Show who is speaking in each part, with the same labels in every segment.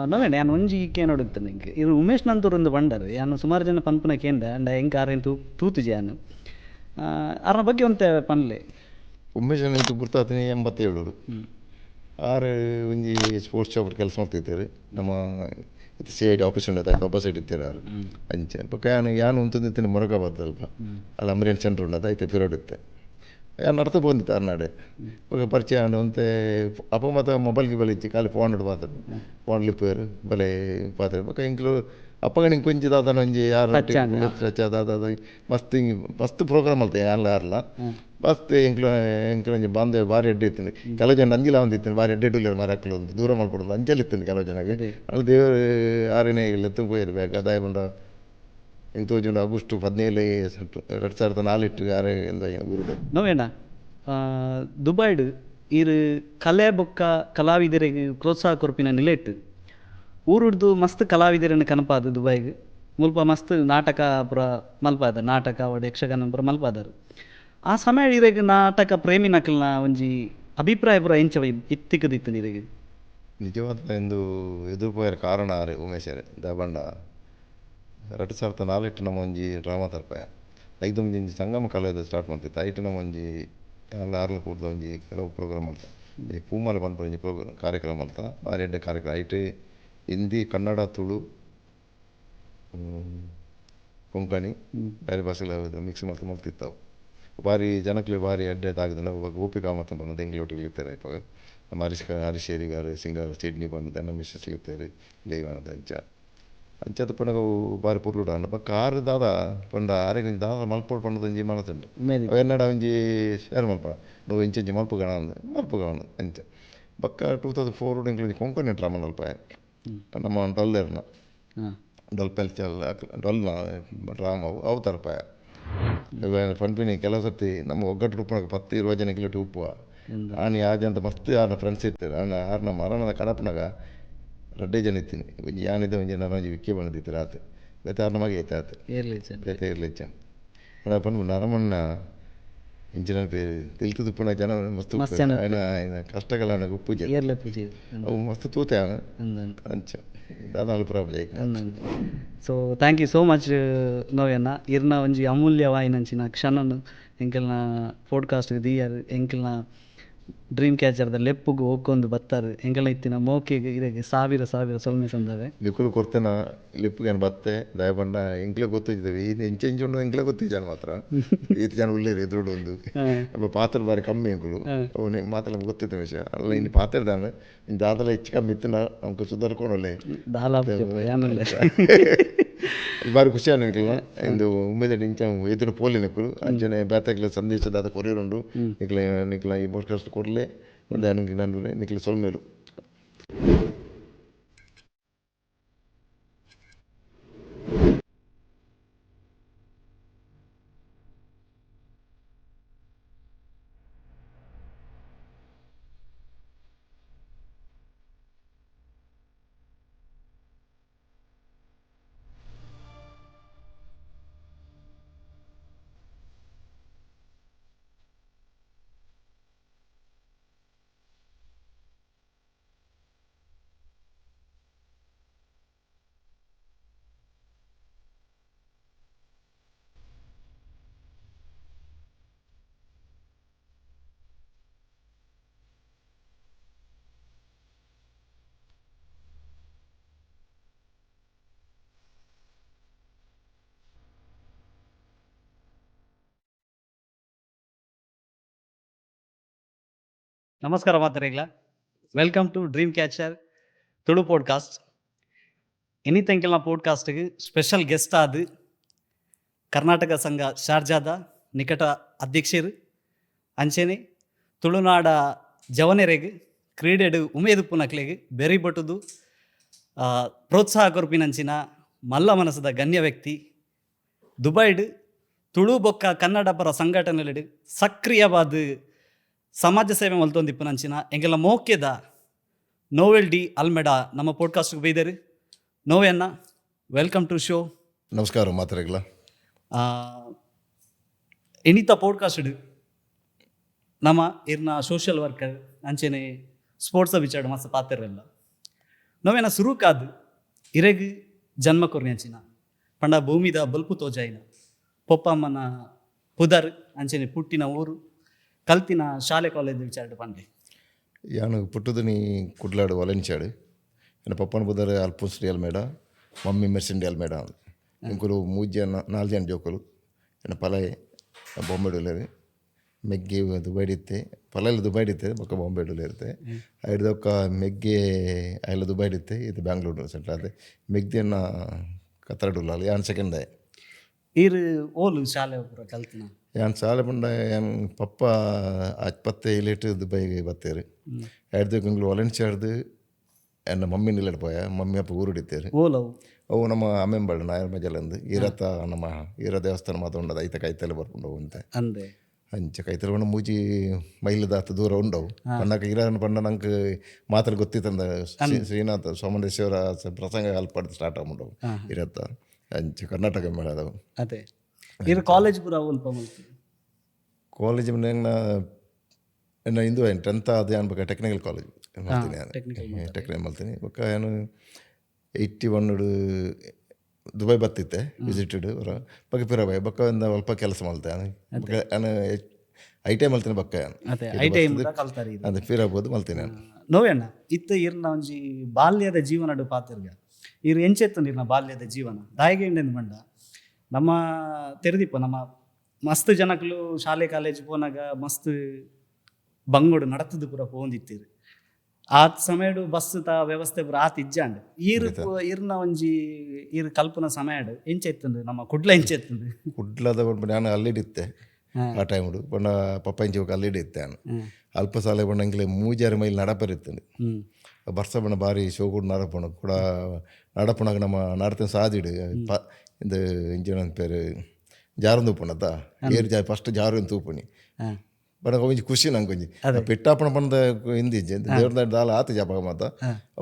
Speaker 1: ನವೇಣ ಯಾನು ಒಂಜಿ ಈಕೆ ನೋಡುತ್ತೇನೆ ಇಂಗೆ ಇದು ಉಮೇಶ್ ನಂತೂರೊಂದು ಬಂಡರು ಯಾನು ಸುಮಾರು ಜನ ಪನ್ಪುನ ಕೇಂದ ಅಂಡ ಎಂಕ ಆರೇನು ತೂತುಜಿ ಯಾನು ಅರ್ನ ಬಗ್ಗೆ ಒಂತೆ ಪನ್ಲೆ
Speaker 2: ಉಮೇಶ್ ನಂತು ಗುರ್ತಾತೀನಿ 87 ಆರು ಒಂಜಿ ಸ್ಪೋರ್ಟ್ಸ್ ಶಾಪ್ ಕೆಲಸ ಮಾಡ್ತಿದ್ದಾರೆ ನಮ್ಮ ಸಿ ಐ ಡಿ ಆಫೀಸ್ ಉಂಡದ ಅಪೋಸಿಟ್ ಇರ್ತಾರೆ ಯಾರು ಅಂಚೆ ಬೊಕ್ಕ ಯಾನು ಉಂತುಂದಿತ್ತಿನ ಮೊರಗಾಬಾರ್ದು ಅಲ್ಪ ಅಲ್ಲಿ ಅಮರಿಯನ್ ಸೆಂಟ್ರ್ ಉಂಡದ ಐತೆ ಪಿರಿಯಡ್ ಇತ್ತೆ ಯಾನು ಅರ್ಥ ಬಂದಿತ್ತು ಅರ್ನಾಡೆ ಬೊಕ್ಕ ಪರಿಚಯ ಒಂತೆ ಅಪ್ಪ ಮತ್ತು ಮೊಬೈಲ್ ಗಿಬಲ್ ಇಚ್ಚಿ ಖಾಲಿ ಫೋನ್ ಹಿಡ್ದು ಪಾತ್ರೆ ಫೋನ್ ಲಿಪ್ಪೇರು ಬಲೆ ಪಾತ್ರೆ ಬೊಕ್ಕ ಇಂಕ್ಲು ಅಪ್ಪಗ ಕೊಂಚ ದಾದನ ಒಂಜಿ ಯಾರು ದಾದ ಮಸ್ತ್ ಹಿಂಗೆ ಮಸ್ತ್ ಪ್ರೋಗ್ರಾಮ್ ಅಲ್ತೆ ಯಾರಲ್ಲ ಯಾರಲ್ಲ ಮಸ್ತ್ ಎಂಕ್ಲೊಂಜಿ ಬಾಂಧವ್ಯ ಭಾರಿ ಅಡ್ಡಿ ಇತ್ತು ಕೆಲವು ಜನ ಅಂಜಿಲ ಒಂದಿತ್ತು ಭಾರಿ ಅಡ್ಡಿ ಇಡಲಿಲ್ಲ ಮಾರ ಹಾಕಲು ಒಂದು ದೂರ ಮಾಡ್ಕೊಡೋದು ಅಂಜಲಿತ್ತು ಕೆಲವು ಜನಗೆ ಅದು ದೇವರು ಆರನೇ ಎತ್ತು ಹೋಗಿರ್ಬೇಕು ಅದಾಯ ಬಂದ ಹೆಂಗೆ ತೋಜುಂಡು ಆಗಸ್ಟ್ 17 2004 ಆರು
Speaker 1: ನೋವೇಣ ದುಬೈಡ್ ಇರು ಕಲೆ ಬೊಕ್ಕ ಕಲಾವಿದರಿಗೆ ಪ್ರೋತ್ಸಾಹ ಕೊರ್ಪಿನ ನಿಲೆಟ್ ಊರುಡ್ದು ಮಸ್ತ್ ಕಲಾವಿದರನ್ನು ಕನಪಾದು ದುಬೈಗೆ ಮುಲ್ಪ ಮಸ್ತ್ ನಾಟಕ ಪುರ ಮಲ್ಪಾದ ನಾಟಕ ಒಡೆ ಯಕ್ಷಗಾನ ಪುರ ಮಲ್ಪಾದರು ಆ ಸಮಯ ಇರೆಗ್ ನಾಟಕ ಪ್ರೇಮಿ ನಕಲ್ನ ಒಂಜಿ ಅಭಿಪ್ರಾಯ ಪುರ ಎಂಚ ಇತ್ತಿಕ್ಕದಿತ್ತು ನೀರಿಗೆ
Speaker 2: ನಿಜವಾದ ಎಂದು ಎದುರುಪೋಯರ ಕಾರಣ ಆರೆ ಉಮೇಶರೇ ದಬಂಡ 2004 ನಮ್ಮ ಒಂಜಿ ಡ್ರಾಮಾ ತರ್ಪಾಯ ಐದು ಒಂಜಿ ಸಂಗಮ ಕಲೆದ ಸ್ಟಾರ್ಟ್ ಮಾಡ್ತಿತ್ತು ಐಟು ನಮ್ಮ ಒಂಜಿ ಆರ್ಲ ಕೂಡ್ದ ಒಂಜಿ ಕೆಲವು ಪ್ರೋಗ್ರಾಮ್ ಅಂತ ಈ ಪೂಮಾಲ ಬಂದ ಒಂಜಿ ಕಾರ್ಯಕ್ರಮ ಅಂತ ಭಾರಿ ಎಡ್ಡೆ ಕಾರ್ಯಕ್ರಮ ಐಟು ಹಿಂದಿ ಕನ್ನಡ ತುಳು ಕೊಂಕಣಿ ಬೇರೆ ಭಾಷೆಗಳ ಮಿಕ್ಸ್ ಮಾಡ್ತಿತ್ತವು ಭಾರಿ ಜನಕ್ಕೆ ಭಾರಿ ಅಡ್ಡೆದಾಗದ ಗೋಪಿಕಾ ಮತ್ತು ಬಂದು ಎಂಗ್ಲೊಟ್ಟಿಗೆ ಇರ್ತಾರೆ ಇವಾಗ ನಮ್ಮ ಹರೀಶೇರಿಗಾರು ಸಿಂಗರ್ ಸಿಡ್ನಿ ಬಂದು ನಮ್ಮ ಮಿಸ್ ಸಿಗುತ್ತಾರೆ ದೇವಾನದ ಅಂಚದ ಪಣಗ ಭಾರಿ ಪುರ್ಲುಡ ಬಕ್ಕ ಆರು ದಾದ ಪಂಡ ಆರೆಗೆ ದಾದ ಮಲ್ಪೋಡು ಪಂಡದ ಒಂಜಿ ಮನತುಂಡು ಎನ್ನಡ ಒಂಜಿ ಶೇರ್ ಮಲ್ಪ ನಾವು ಇಂಚಿ ಮಲ್ಪುಗಣ ಅಂಚ ಬಕ್ಕ 2004 ಎಂಕ್ಲೊಂಜಿ ಕೊಂಕಣಿ ಡ್ರಾಮ ಮಲ್ಪ ನಮ್ಮ ಡೊಲ್ಲೆರ್ನ ಡೊಲ್ಪೆಲ್ಚಲ್ ಡೊಲ್ನ ಡ್ರಾಮವು ಅವು ತರಪಾಯ ಪಂಪಿನಿ ಕೆಲವು ಸರ್ತಿ ನಮ್ಮ ಒಗ್ಗಟ್ಟು ಉಪ್ಪನಾಗ 10-20 ಜನ ಕಿಲೋಟಿ ಉಪ್ಪುವ ಆನೆ ಆಜಂತ ಮಸ್ತ್ ಆರ್ನ ಫ್ರೆಂಡ್ಸ್ ಇರ್ತಾರೆ ಆರ್ನ ಮರಣದ ಕಡಪನಾಗ 2 ಜನ ಇತ್ತೀನಿ ಒಂಜಿ ಯಾನಿದೆ ಒಂಜಿ ನರೊಂಜಿ ವಿಕ್ಕಿ ಬಂದಿತ್ತು ರಾತ್ರಿ ಬೇತೆ ಆರ್ನ ಮಗೆ ಐತೆ ಆತ ಬೇತೆ ಇರ್ಲಿಚ್ಚ ಪಂಡು ನರಮಣ್ಣ ಇಂಚಿನ ಪೇರು ತಿಳ್ತದ ಉಪ್ಪುನ ಜನ ಮಸ್ತ್ ಕಷ್ಟಗಳ ಉಪ್ಪು ಅವು ಮಸ್ತ್ ತೂತೆ ಅಂಚ ದಾದಾಳು problem
Speaker 1: so thank you so much ನೋವೇನ ಇರ್ನ ಒಂಜಿ ಅಮೂಲ್ಯವಾಯಿನಂಚಿನ ಕ್ಷಣನು ಎಂಕಲ್ನ ಪಾಡ್ಕಾಸ್ಟ್ಗೆ ದೀಯರು ಎಂಕಲ್ನ ಡ್ರೀಮ್ ಕ್ಯಾಚರ್ದ ಲೆಪ್ಪುಗು ಹೋಗ್ಕೊಂಡು ಬತ್ತಾರೆ ಎಂಕಲ್ನ ಇತ್ತಿನ ಮೋಕೆಗೆ ಇರೆಗೆ ಸಾವಿರ ಸೊಲ್ಮೆ ಸಂದವೆ
Speaker 2: ಲಿಪ್ಪುಲು ಕೊಡ್ತೇನ ಲಿಪ್ಪುಗೆ ಏನು ಬತ್ತೆ ದಯಪಂಡ ಎಂಕ್ಲೆ ಗೊತ್ತಿದ್ದೇವೆ ಇದು ಎಂಚೆಂಚುಂಡು ಎಂಕ್ಲೆ ಗೊತ್ತಿದ್ದಾನ ಮಾತ್ರ ಈತ ಜನ ಉಳ್ಳೇರಿ ಎದುರುಡು ಒಂದು ಅಪ್ಪ ಪಾತ್ರ ಬಾರಿ ಕಮ್ಮಿ ಎಂಕುಲು ಅವನು ಮಾತ್ರ ಗೊತ್ತಿದ್ದ ವಿಷಯ ಅಲ್ಲ ಇನ್ನು ಪಾತ್ರದಾನ ಇನ್ನು ದಾದಲ ಹೆಚ್ಚು ಕಮ್ಮಿ ಇತ್ತು ನಮ್ಗೆ ಸುಧಾರ್ಕೊಂಡಲ್ಲೇ ಬಾರಿ ಖುಷಿ ಅನ್ಕಲ್ಲ ಇಂದು ಉಮ್ಮೇದ ಇಂಚ ಎದುರು ಪೋಲಿ ನಿಕ್ಕಲು ಅಂಚನೆ ಬೇತಕ್ಲೆ ಸಂದೇಶದಾದ ಕೊರಿಯರುಂಡು ನಿಕ್ಲ ಈ ಪಾಡ್ಕಾಸ್ಟ್ ಕೊಡಲೇ ಒಂದು ನಾನು ನಿಕ್ಲ ಸೊಲ್ಮೇಲು
Speaker 1: ನಮಸ್ಕಾರ ಮಾತರಿಗ್ಲ welcome to dream catcher Tulu podcast ಇನ್ನಿತೆಂಕೆಲ್ನ ಪಾಡ್ಕಾಸ್ಟ್ಗೆ ಸ್ಪೆಷಲ್ ಗೆಸ್ಟ್ ಆದ ಕರ್ನಾಟಕ ಸಂಘ ಶಾರ್ಜಾದ ನಿಕಟ ಅಧ್ಯಕ್ಷರು ಅಂಚೆನೆ ತುಳುನಾಡ ಜವನೆರೆಗೆ ಕ್ರೀಡೆಡು ಉಮೇದುಪ್ಪುನಕ್ಲೆಗೆ ಬೆರಿಬಟುದು ಪ್ರೋತ್ಸಾಹ ಕೊರ್ಪಿನಂಚಿನ ಮಲ್ಲ ಮನಸ್ಸದ ಗಣ್ಯ ವ್ಯಕ್ತಿ ದುಬೈಡ್ ತುಳು ಬೊಕ್ಕ ಕನ್ನಡ ಪರ ಸಂಘಟನೆಲೆಡು ಸಕ್ರಿಯವಾದ ಸಮಾಜ ಸೇವೆ ಮಲ್ತೊಂದಿಪ್ಪುನಂಚಿನ ಎಂಗೆಲ್ಲ ಮೋಕ್ಯದ ನೋವೆಲ್ ಡಿ ಅಲ್ಮೆಡಾ ನಮ್ಮ ಪಾಡ್ಕಾಸ್ಟ್ಗೆ ಬೈದರು ನೋವೆನ್ನ ವೆಲ್ಕಮ್ ಟು ಶೋ.
Speaker 2: ನಮಸ್ಕಾರ ಮಾತ್ರೆಗ್ಲ
Speaker 1: ಎಣಿತ ಪಾಡ್ಕಾಸ್ಟ್ ನಮ್ಮ ಇರ್ನ ಸೋಷಿಯಲ್ ವರ್ಕರ್ ಅಂಚೆನೆ ಸ್ಪೋರ್ಟ್ಸ್ ವಿಚಾರ ಮಸ್ತ್ ಪಾತಿರಲ್ಲ ನೋವೇನ ಸುರು ಕಾದು ಇರೆಗ್ ಜನ್ಮ ಕೊರ್ನೆಂಚಿನ ಪಂಡ ಭೂಮಿದ ಬಲ್ಪು ತೋಜಾಯಿನ ಪೊಪ್ಪಮ್ಮನ ಪುದರ್ ಅಂಚನೆ ಪುಟ್ಟಿನ ಊರು ಕಲ್ತಿನ ಶಾಲೆ ಕಾಲೇಜ್ ವಿಚಾರ ಪಂಡೆ
Speaker 2: ಯಾನು ಪುಟ್ಟುದನಿ ಕುಡ್ಲಾಡು ಒಲೆಂಚಾಡು ಎನ್ನ ಪಪ್ಪನ ಬುದರ್ ಅಲ್ಪುಸ್ರಿ ಅಲ್ಮೇಡ ಮಮ್ಮಿ ಮೆರ್ಸಿಂಡಿ ಅಲ್ಮೇಡ ಇಂಕುಲು 3 ಜನ ಜೋಕುಲು ಎನ್ನ ಪಲಾಯೆ ಬೊಂಬೆಡುಲೇರು ಮೆಗ್ಗೆ ದುಬೈಡಿತ್ತೆ ಪಲಾಯಲ್ಲಿ ದುಬೈಡಿತ್ತೆ ಬೊಕ್ಕ ಬೊಂಬೆಡುಲೇರುತ್ತೆ ಐಡ್ದೊಕ್ಕ ಮೆಗ್ಗೆ ಐಲ ದುಬೈಡಿತ್ತೆ ಇದು ಬ್ಯಾಂಗ್ಳೂರು ಸೆಂಟ್ರ್ ಅದೇ ಮೆಗ್ದಿಯನ್ನ ಕತ್ತರಡುಲ್ಲ ಯಾನ್ ಸೆಕೆಂಡ್
Speaker 1: ಈರು ಓಲು ಶಾಲೆ ಪೂರ ಕಲ್ತಿನ
Speaker 2: ಯಾನ್ ಶಾಲೆ ಪಂಡ ಯಾನ್ ಪಪ್ಪ ಅಪ್ಪತ್ತೆ ಇಲೇಟ್ ದುಬೈಗೆ ಬತ್ತೇರು ಐಡ್ದೊಕ್ಕ ಇಂಗ್ಳು ಒಲೆಂಚಾಡ್ದು ಎನ್ನ ಮಮ್ಮಿ ನಿಲ್ಲಡ್ ಪೋಯ ಮಮ್ಮಿ ಅಪ್ಪ ಊರುಡಿತ್ತೇರು
Speaker 1: ಓಲವು
Speaker 2: ಅವು ನಮ್ಮ ಅಮ್ಮೆಂಬಳ್ಳ ನಾಯರ್ ಮಜಲಂದು ಈರತ್ತ ನಮ್ಮ ಈರ ದೇವಸ್ಥಾನ ಮಾತ್ರ ಉಂಡದು ಐತ ಕೈತಲೆ ಬರ್ಕೊಂಡು ಅಂತೆ
Speaker 1: ಅಂದೆ
Speaker 2: ಅಂಚೆ ಕೈತಲೆ ಬಂದು ಮೂಜಿ ಮೈಲದಾತ ದೂರ ಉಂಡವು ಪಂಡಕ ಇರನ ಪಂಡ ನಂಗೆ ಮಾತ್ರ ಗೊತ್ತಿತ್ತಂದ ಶ್ರೀನಾಥ ಸೋಮನೇಶ್ವರ ಪ್ರಸಂಗ ಅಲ್ಪಡ್ದು ಸ್ಟಾರ್ಟ್ ಆಗ್ಬಿಟ್ಟವು ಇರತ್ತ ಅಂಚೆ ಕರ್ನಾಟಕ ಮೇಳ ಅದಾವು
Speaker 1: ಅದೇ ಇರು ಕಾಲೇಜ್ ಪೂರ ಅಲ್ಪ
Speaker 2: ಕಾಲೇಜ್ ಎನ್ನ ಇಂದು 10th ಅದು ಅನ್ಬೇಕು ಟೆಕ್ನಿಕಲ್ ಕಾಲೇಜ್ ಮಾಡ್ತೀನಿ ಟೆಕ್ನಿಕಲ್ ಮಾಡ್ತೀನಿ ಬೊಕ್ಕ ಏನು 81 ದುಬೈ ಬತ್ತಿತ್ತೆ ವಿಸಿಟೆಡ್ ಅವರ ಬಕ್ಕ ಪಿರ ಬಾಯ್ ಬಕ್ಕ ಒಂದು ಅಲ್ಪ ಕೆಲಸ ಮಾಡ್ತೆ ನಾನು ಐಟೈ ಮಲ್ತೀನಿ ಬಕ್ಕ ಅದು ಪಿರಬಹುದು ಮಲ್ತೀನಿ ನಾನು
Speaker 1: ನೋವೇಣ್ಣ ಇತ್ತ ಇರ್ನ ಒಂಜಿ ಬಾಲ್ಯದ ಜೀವನ ಪಾತಿರ್ಗ ಇರು ಎಂಚೆತ್ತು ನಿರ್ನ ಬಾಲ್ಯದ ಜೀವನ ದಾಯಿಗೆ ಬಂಡ ನಮ್ಮ ತೆರೆದಿಪ್ಪ ನಮ್ಮ ಮಸ್ತ್ ಜನಕ್ಕಲು ಶಾಲೆ ಕಾಲೇಜ್ ಪೋನಾಗ ಮಸ್ತ್ ಬಂಗೋಡು ನಡತದು ಪೂರ ಪೋಂದಿತ್ತೀರು ಆ ಸಮಯಡು ಬಸ್ ತ ವ್ಯವಸ್ಥೆ ಪೂರ ಆತ ಇಜ್ಜಾಂಡ್ ಇರ್ನ ಒಂಜಿ ಇರ್ ಕಲ್ಪನ ಸಮಯಡು ಎಂಚೆತ್ತುಂಡು ನಮ್ಮ ಕುಡ್ಲ ಎಂಚೆತ್ತುಂಡು
Speaker 2: ಕುಡ್ಲದ ನಾನು ಅಲ್ಲಿಡಿತ್ತೆ ಆ ಟೈಮಡು ಪಂಡ ಪಪ್ಪ ಇಂಚಿ ಅಲ್ಲಿಡಿತ್ತೆ ನಾನು ಅಲ್ಪ ಸಾಲೆ ಪಂಡಂಗಿಲೆ 3-6 ಮೈಲ್ ನಡಪರಿತ್ತಂಡು ಬರ್ಸ ಬಣ್ಣ ಬಾರಿ ಶೋಗುಡು ನಡಪಣ ಕೂಡ ನಡಪಣಾಗ ನಮ್ಮ ನಡತನ ಸಾದಿಡು ಇದು ಇಂಜಿನ ಪೇರು ಜಾರೊಂದು ಉಪ್ಪಣತ್ತ ಏರು ಫಸ್ಟ್ ಜಾರು ಅಂತ ತೂಪಣಿ ಬಟ್ ಒಂಜಿ ಖುಷಿ ನಂಗೆ ಒಂಜಿ ಪೆಟ್ಟಾಪಣ ಪಂಡ ಹಿಂದಿಜ್ಜೆ ದೇವ್ರ ದಾಲ ಆತ ಜಾಪಗ ಮಾತ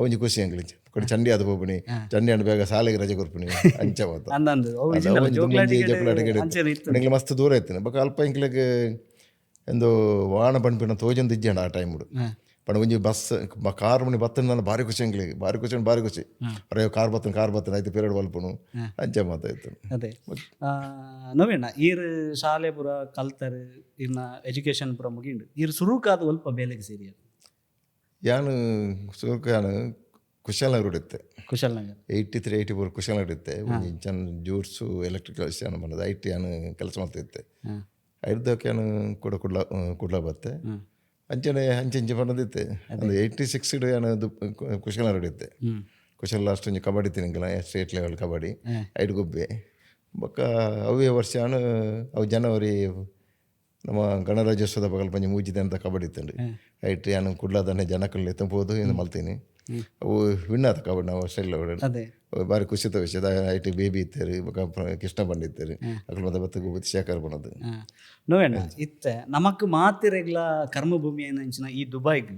Speaker 2: ಒಂಜಿ ಖುಷಿ ಅಂಗ್ಲಿಂಚೆ ಕೊಡಿ ಚಂಡಿ ಅದು ಹೋಗ್ಬಿನಿ ಚಂಡಿ ಅಂಡ್ ಬೇಗ ಶಾಲೆಗೆ ರಜೆ ಕೊರ್ಪಿನಿ ಅಂಚ ಮಾತ ಜೋಕ್ಲಾಟಿಗೆ ಮಸ್ತ್ ದೂರ ಇತ್ತು ಬಕ ಅಲ್ಪ ಇಂಕ್ಲಿಗೆ ಎಂದು ವಾಣ ಪಂಪಿನ ತೋಜೊಂದು ಇಜ್ಜೆ ಆ ಟೈಮುಡು ಪಂಡ ಒಂಜಿ ಬಸ್ ಕಾರ್ ಮನಿ ಬತ್ತನ ನಾನು ಭಾರಿ ಖುಷಿ ಅಂಗ್ಲಿಗೆ ಭಾರಿ ಖುಷಿ ಅರೆ ಕಾರ್ ಬತ್ತನ ಆಯ್ತು ಪೀರಿಯಡ್ ಬಲ್ಪನು ಅಂಚೆ ಮಾತಾಯ್ತು
Speaker 1: ಅದೇ ನೋವೇಣ ಈರು ಶಾಲೆ ಪೂರ ಕಲ್ತರು ಇನ್ನ ಎಜುಕೇಶನ್ ಪೂರ ಮುಗಿಂಡು ಈರು ಸುರುಕಾದ ಅಲ್ಪ ಬೇಲೆಗೆ ಸೇರಿ
Speaker 2: ಯಾನು ಸುರುಕ ಯಾನು ಕುಶಾಲನಗರ ಇರುತ್ತೆ
Speaker 1: ಕುಶಾಲನಗರ
Speaker 2: 83-84 ಕುಶಾಲನಗರ ಇರುತ್ತೆ ಒಂಜಿ ಚಂದ ಜೂಟ್ಸು ಎಲೆಕ್ಟ್ರಿಕಲ್ ಯಾನು ಬಂದದ್ದು IT ಯಾನು ಕೆಲಸ ಮಾಡ್ತಿದ್ದೆ ಐದಕ್ಕೆ ಯಾನು ಕೂಡ ಕುಡ್ಲ ಬತ್ತೆ ಅಂಚನೆ ಅಂಚೆ ಬಂದಿತ್ತೆ ಅದು 86 ಯಾನು ಕುಶಾಲನಗರ ಹಿಡಿಯುತ್ತೆ ಕುಶಲ ಲಾಸ್ಟ್ ಒಂಜಿ ಕಬಡ್ಡಿ ತಿನ್ನಂಗಿಲ್ಲ ಸ್ಟೇಟ್ ಲೆವೆಲ್ ಕಬಡ್ಡಿ ಐದು ಗೊಬ್ಬೆ ಬೊಕ್ಕ ಅವೇ ವರ್ಷ ಅವು ಜನವರಿ ನಮ್ಮ ಗಣರಾಜ್ಯೋತ್ಸವದ ಬಗಲ್ ಪಂಜಿ ಮೂಜಿದೆ ಅಂತ ಕಬಡ್ಡಿ ಇತ್ತಂಡು ಐಟ್ ಯಾನು ಕುಡ್ಲಾದನ್ನೇ ಜನಕಲ್ಲಿ ಎತ್ತಬಹುದು ಎಂದು ಮಲ್ತೀನಿ ಅವು ವಿನ್ನಾದ ಕಬಡ್ಡಿ ನಾವು ಸ್ಟೈಲ್ ಬಾರಿ ಖುಷಿತ ವಿಷಯ ಐಟಿ ಬೇಬಿ ಇತ್ತೇರಿ ಕೃಷ್ಣ ಬಂಡ್ ಇತ್ತೇರಿ ಅಕ್ಲ ಮತ್ತೆ ಬತ್ತ ಶೇಖರ್ ಬಣ್ಣದು
Speaker 1: ನೋವೇಣ ಇತ್ತೆ ನಮಕ್ ಮಾತಿರೆಗ್ಲ ಕರ್ಮಭೂಮಿ ಏನಂಚಿನ ಈ ದುಬೈಗ್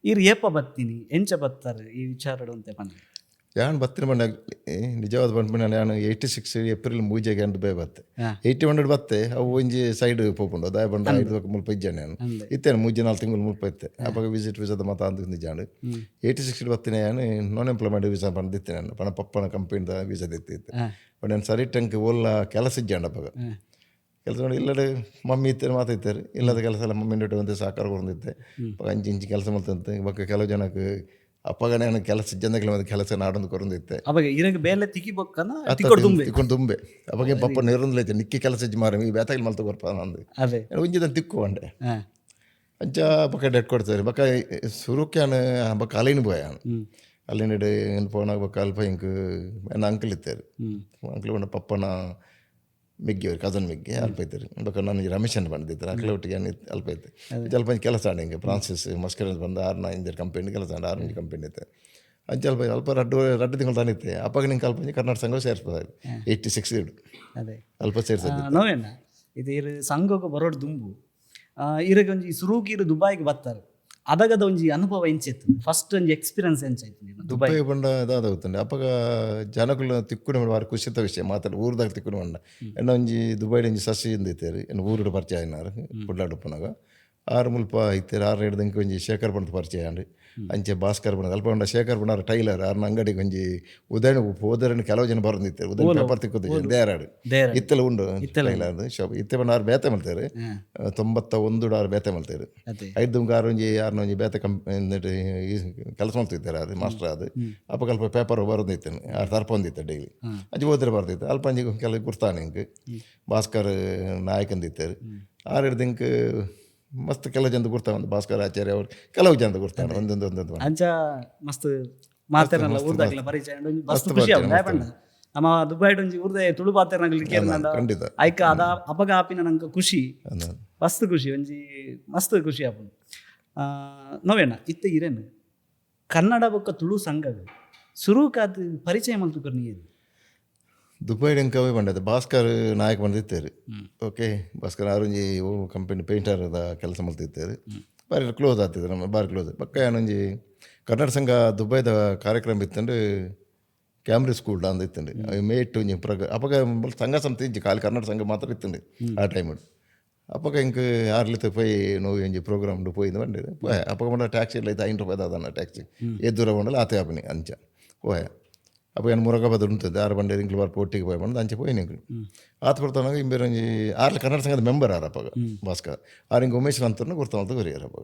Speaker 1: ಇರ್ ಏಪ ಬತ್ತೀನಿ ಎಂಚ ಬತ್ತಾರೆ ಈ ವಿಚಾರಡು ಅಂತ ಪಂಡ
Speaker 2: ಯಾನು ಬತ್ತಿನ ಬಂಡ ನಿಜವಾದ ಬಂದ್ಬಿಟ್ಟು ನಾನು 86 ಏಪ್ರಿಲ್ 3 ದುಬೈ ಬತ್ತೆ 81 ಬತ್ತೆ ಅವು ಒಂಜಿ ಸೈಡ್ ಪೋಪುಂಡು ದಾಯ ಬಂಡ 5 ಮುಲ್ಪ ಇಜ್ಜಾನೆ ನಾನು ಇತ್ತೇನೆ 3-4 ತಿಂಗಳು ಮುಲ್ಪ ಇತ್ತೆ ಅವಾಗ ವಿಸಿಟ್ ವಿಸಾದ ಮಾತ ಅಂತ ನಿಜಾಂಡು 86 ಬತ್ತಿನ ನಾನು ನಾನ್ ಎಂಪ್ಲಾಯ್ಮೆಂಟ್ ವೀಸಾ ಬಂದಿತ್ತೆ ನಾನು ಪಣ ಪಪ್ಪನ ಕಂಪನಿದ ವೀಸಾ ದಿತ್ತಿತ್ತೆ ಬಟ್ ನಾನು ಸರಿ ಟಂಕ್ ಓಲ್ಲ ಕೆಲಸ ಇಜ್ಜಾಂಡ ಅವಾಗ ಕೆಲಸ ನೋಡಿ ಇಲ್ಲಡೆ ಮಮ್ಮಿ ಇತ್ತೇನೆ ಮಾತಾಡ್ತಾರೆ ಇಲ್ಲದ ಕೆಲಸ ಎಲ್ಲ ಮಮ್ಮಿ ನಟ್ಟು ಒಂದೇ ಸಾಕಾರ ಹೊಂದಿತ್ತೆ ಅಂಚಿ ಕೆಲಸ ಮಾಡ್ತಂತೆ ಇವಾಗ ಕೆಲವು ಜನಕ್ಕೆ ಅಪ್ಪಗನೇ ಕೆಲಸ ಜನಗಳ ಕೆಲಸ ನಾಡೊಂದು ಕೊರೊಂದಿತ್ತೆ
Speaker 1: ಅವಾಗ ಇರಗೆ ಬೇಲೆ ತಿಕ್ಕಿಬೇಕನ
Speaker 2: ತಿಕ್ಕೊಂಡು ತುಂಬೆ ಅವಾಗ ಪಪ್ಪ ನಿರಂದ್ರೈತೆ ನಿಕ್ಕಿ ಕೆಲಸ ಮಾರ ಈ ಬೇತಾಗಿ ಮಲ್ತ ಕೊರ್ಪ ನಂದು ಒಂಜಿದ ತಿಕ್ಕು ಅಂಚ ಬಕ್ಕ ಡೆಟ್ ಕೊಡ್ತಾರೆ ಬಕ್ಕ ಸುರುಕ್ಯಾನ ಬಕ್ಕ ಅಲ್ಲಿನ ಬೋಯ ಅಲ್ಲಿನ ಪೋನಾಗ ಬಕ್ಕ ಅಲ್ಪ ಇಂಕ್ ನನ್ನ ಅಂಕಲ್ ಇತ್ತಾರೆ ಅಂಕಲ್ ಬಂದ ಪಪ್ಪನ ಮೆಗ್ಗಿ ಅವ್ರು ಕಸನ್ ಮೆಗ್ಗಿ ಅಲ್ಪ ಇದ್ದಾರೆ ಬೇಕಾದ್ರೆ ನನಗೆ ರಮೇಶ್ ಅಂತ ಬಂದಿದ್ದಾರೆ ಅಕ್ಲ ಒಟ್ಟಿಗೆ ಅಲ್ಪ ಇತ್ತು ಸ್ವಲ್ಪ ಕೆಲಸ ಆಡಿ ಹಿಂಗೆ ಫ್ರಾನ್ಸಿಸ್ ಮಸ್ಕರ್ ಬಂದು 6 ಕಂಪನಿ ಕೆಲಸ ಆಡಿ 6 ಕಂಪನಿ ಇತ್ತು ಅದು ಅಲ್ಪ ರಡ್ಡು ತಿಂಗಳು ತಾನಿತ್ತೆ ಅಪ್ಪಾಗ ನಿಂಗೆ ಅಲ್ಪ ಕರ್ನಾಟಕ ಸಂಘ ಸೇರಿಸ್ಬೋದು 86 ಇಡು ಅಲ್ಪ ಸೇರಿಸೋದು
Speaker 1: ನೋವೇನ ಇದು ಇರು ಸಂಘಕ್ಕೆ ಬರೋಡು ದುಂಬು ಇರಗೆ ಒಂಜಿ ಸುರುಗಿರು ದುಬೈಗೆ ಬರ್ತಾರೆ ಅದಾಗದ ಒಂಜಿ ಅನುಭವ ಎಂಚಿತ್ತು ಫಸ್ಟ್ ಒಂಜಿ ಎಕ್ಸ್ಪೀರಿಯನ್ಸ್ ಎಂಚಾಯ್ತು
Speaker 2: ದುಬೈ ಬಂಡ ಅದಾಗುತ್ತಂಡೆ ಅಪ್ಪಾಗ ಜನಗಳು ತಿಕ್ಕುನ ಬಾರಿ ಖುಷಿತ ವಿಷಯ ಮಾತಾಡಿ ಊರ್ದಾಗ ತಿಕ್ಕುನ ಬಂಡ ಎನ್ನ ಒಂಜಿ ದುಬೈಡ್ ಒಂಜಿ ಸಸಿ ಇಂದಿತ್ತೇರಿ ಎನ್ನ ಊರುಡು ಪರಿಚಯ ಆಯ್ನಾರು ಪುಡ್ಲಾಡುಪ್ಪನಾಗ 6 ಮುಲ್ಪ ಇತ್ತೇರಿ 6 ಹಿಡ್ದಂಗೆ ಒಂಜಿ ಶೇಖರ್ ಬಂದು ಪರಿಚಯ ಆಂಡ್ರಿ ಅಂಚೆ ಭಾಸ್ಕರ್ ಬಣ್ಣ ಅಲ್ಪ ಉಂಡ ಶೇಖರ್ ಬಣ್ಣಾರ ಟೈಲರ್ ಅವ್ರನ್ನ ಅಂಗಡಿಗೆ ಒಂಜಿ ಉದಯನ ಹೋದರನ್ನು ಕೆಲವು ಜನ ಬರೋದಿತ್ತು ಉದಯನ ಪೇಪರ್ ತಿಕ್ಕೋದು ದೇರಾಡು ಇತ್ತೆಲ್ಲ ಉಂಡು ಟೈಲರ್ ಶಾಪ್ ಇತ್ತೆ ಬಣ್ಣ ಅವ್ರು ಬೇತೆ ಮಾಡ್ತಾರೆ 91 ಅವ್ರು ಬೇತೆ ಮಾಡ್ತಾರೆ 5 ಒಂಜಿ 6 ಒಂಜಿ ಬೇತೆ ಕೆಲಸ ಮಾಡ್ತಿದ್ದಾರೆ ಅದು ಮಾಸ್ಟರ್ ಅದು ಅಪ್ಪ ಕಲ್ಪ ಪೇಪರ್ ಬರೋದಿತ್ತೇನೆ ಅವ್ರು ತರ್ಪೊಂದಿತ್ತು ಡೈಲಿ ಅಂಚೆ ಹೋದ್ರೆ ಬರ್ತಿತ್ತು ಅಲ್ಪ ಅಂಜಿ ಕೆಲವು ಗುರ್ತಾನೆ ಹಿಂಗೆ ಭಾಸ್ಕರ್ ನಾಯಕಂದಿತ್ತು ಆರು ಹಿಡ್ದಿಂಕ್ ಮಸ್ತ್ ಕೆಲವು ಜನ ಗುರ್ತಾವ ಒಂದು ಭಾಸ್ಕರ್ ಆಚಾರ್ಯ ಅವ್ರು ಕೆಲವು ಜನ ಗುರ್ತಾನೆ ಒಂದೊಂದು
Speaker 1: ಅಂಚ ಮಸ್ತ್ ಮಾತಾಡಲ್ಲ ಊರ್ದಾಗ್ಲ ಪರಿಚಯ ಮಸ್ತ್ ಖುಷಿ ಆಗ ನಮ್ಮ ದುಬೈಡ್ ಒಂಜಿ ಊರ್ದ ತುಳು ಪಾತ್ರ
Speaker 2: ಖಂಡಿತ
Speaker 1: ಐಕ ಅದ ಅಪಗ ಆಪಿನ ನಂಗೆ ಖುಷಿ ಮಸ್ತ್ ಖುಷಿ ಒಂಜಿ ಮಸ್ತ್ ಖುಷಿ ಆಪುಂಡು ನೋವೇನ ಇತ್ತ ಇರೇನು ಕನ್ನಡ ಬೊಕ್ಕ ತುಳು ಸಂಘಗಳು ಸುರುಕಾದ ಪರಿಚಯ ಮಲ್ತುಕರ್ ನೀರು
Speaker 2: ದುಬೈಡ್ ಕವೇ ಬಂಡದ ಭಾಸ್ಕರ್ ನಾಯಕ ಬಂದಿತ್ತೇರು ಓಕೆ ಭಾಸ್ಕರ್ ಆರೊಂಜಿ ಕಂಪನಿ ಪೇಂಟರ್ದ ಕೆಲಸ ಮಾಡ್ತಿದ್ದೇರು ಬಾರಿ ಕ್ಲೋಸ್ ಆಗ್ತಿದ್ರು ನಮ್ಮ ಬಾರಿ ಕ್ಲೋಸ್ ಪಕ್ಕ ಏನೊಂಜಿ ಕನ್ನಡ ಸಂಘ ದುಬೈದ ಕಾರ್ಯಕ್ರಮ ಇತ್ತಂಡು ಕ್ಯಾಮ್ರಿ ಸ್ಕೂಲ್ ಅಂದ ಇತ್ತಂಡು ಮೇಟ್ ಒಂಜಿ ಅಪಗ ಸಂಘ ಸಂಸ್ಥೆ ಇಜ್ಜಿ ಖಾಲಿ ಕನ್ನಡ ಸಂಘ ಮಾತ್ರ ಇತ್ತಂಡು ಆ ಟೈಮ್ ಅಪಗ ಇಂಕ್ ಆರ್ಲಿತ್ತು ಪೋಯಿ ನೋವು ಒಂಜಿ ಪ್ರೋಗ್ರಾಮ್ ಪೋಯ್ದು ಬಂಡಿ ಅಪಗ ಬಂಡ ಟ್ಯಾಕ್ಸಿ ಇಲ್ಲ ಐತೆ 5 ರೂಪಾಯಿ ಅದನ್ನ ಟ್ಯಾಕ್ಸಿ ಎದ್ದೂರ ಬಂಡಲ್ಲ ಆತೆ ಆಪನಿ ಅಂಚ ಪೋಯ ಅಪ್ಪ ಏನು ಮುರಗಾಬಾದ್ ಉಂಟು 6 ಬಂಡೆ ಇಂಕ್ಲು ಬಾರ್ ಒಟ್ಟಿಗೆ ಪೋಯ್ ಬಂದು ಅಂಚೆ ಪೋಯಿ ನಿಂಕ್ಲು ಆತ ಬರ್ತಾನಾಗ ಇಂಬೇರೆ ಒಂಜಿ ಆರ್ಲ ಕನ್ನಡ ಸಂಘದ ಮೆಂಬರ್ ಆರಪ್ಪಾಗ ಭಾಸ್ಕರ್ ಆರು ಹಿಂಗೆ ಉಮೇಶ್ ಅಂತೂ ಗುರ್ತ ಕೊರಿಯರ್ ಅಪ್ಪ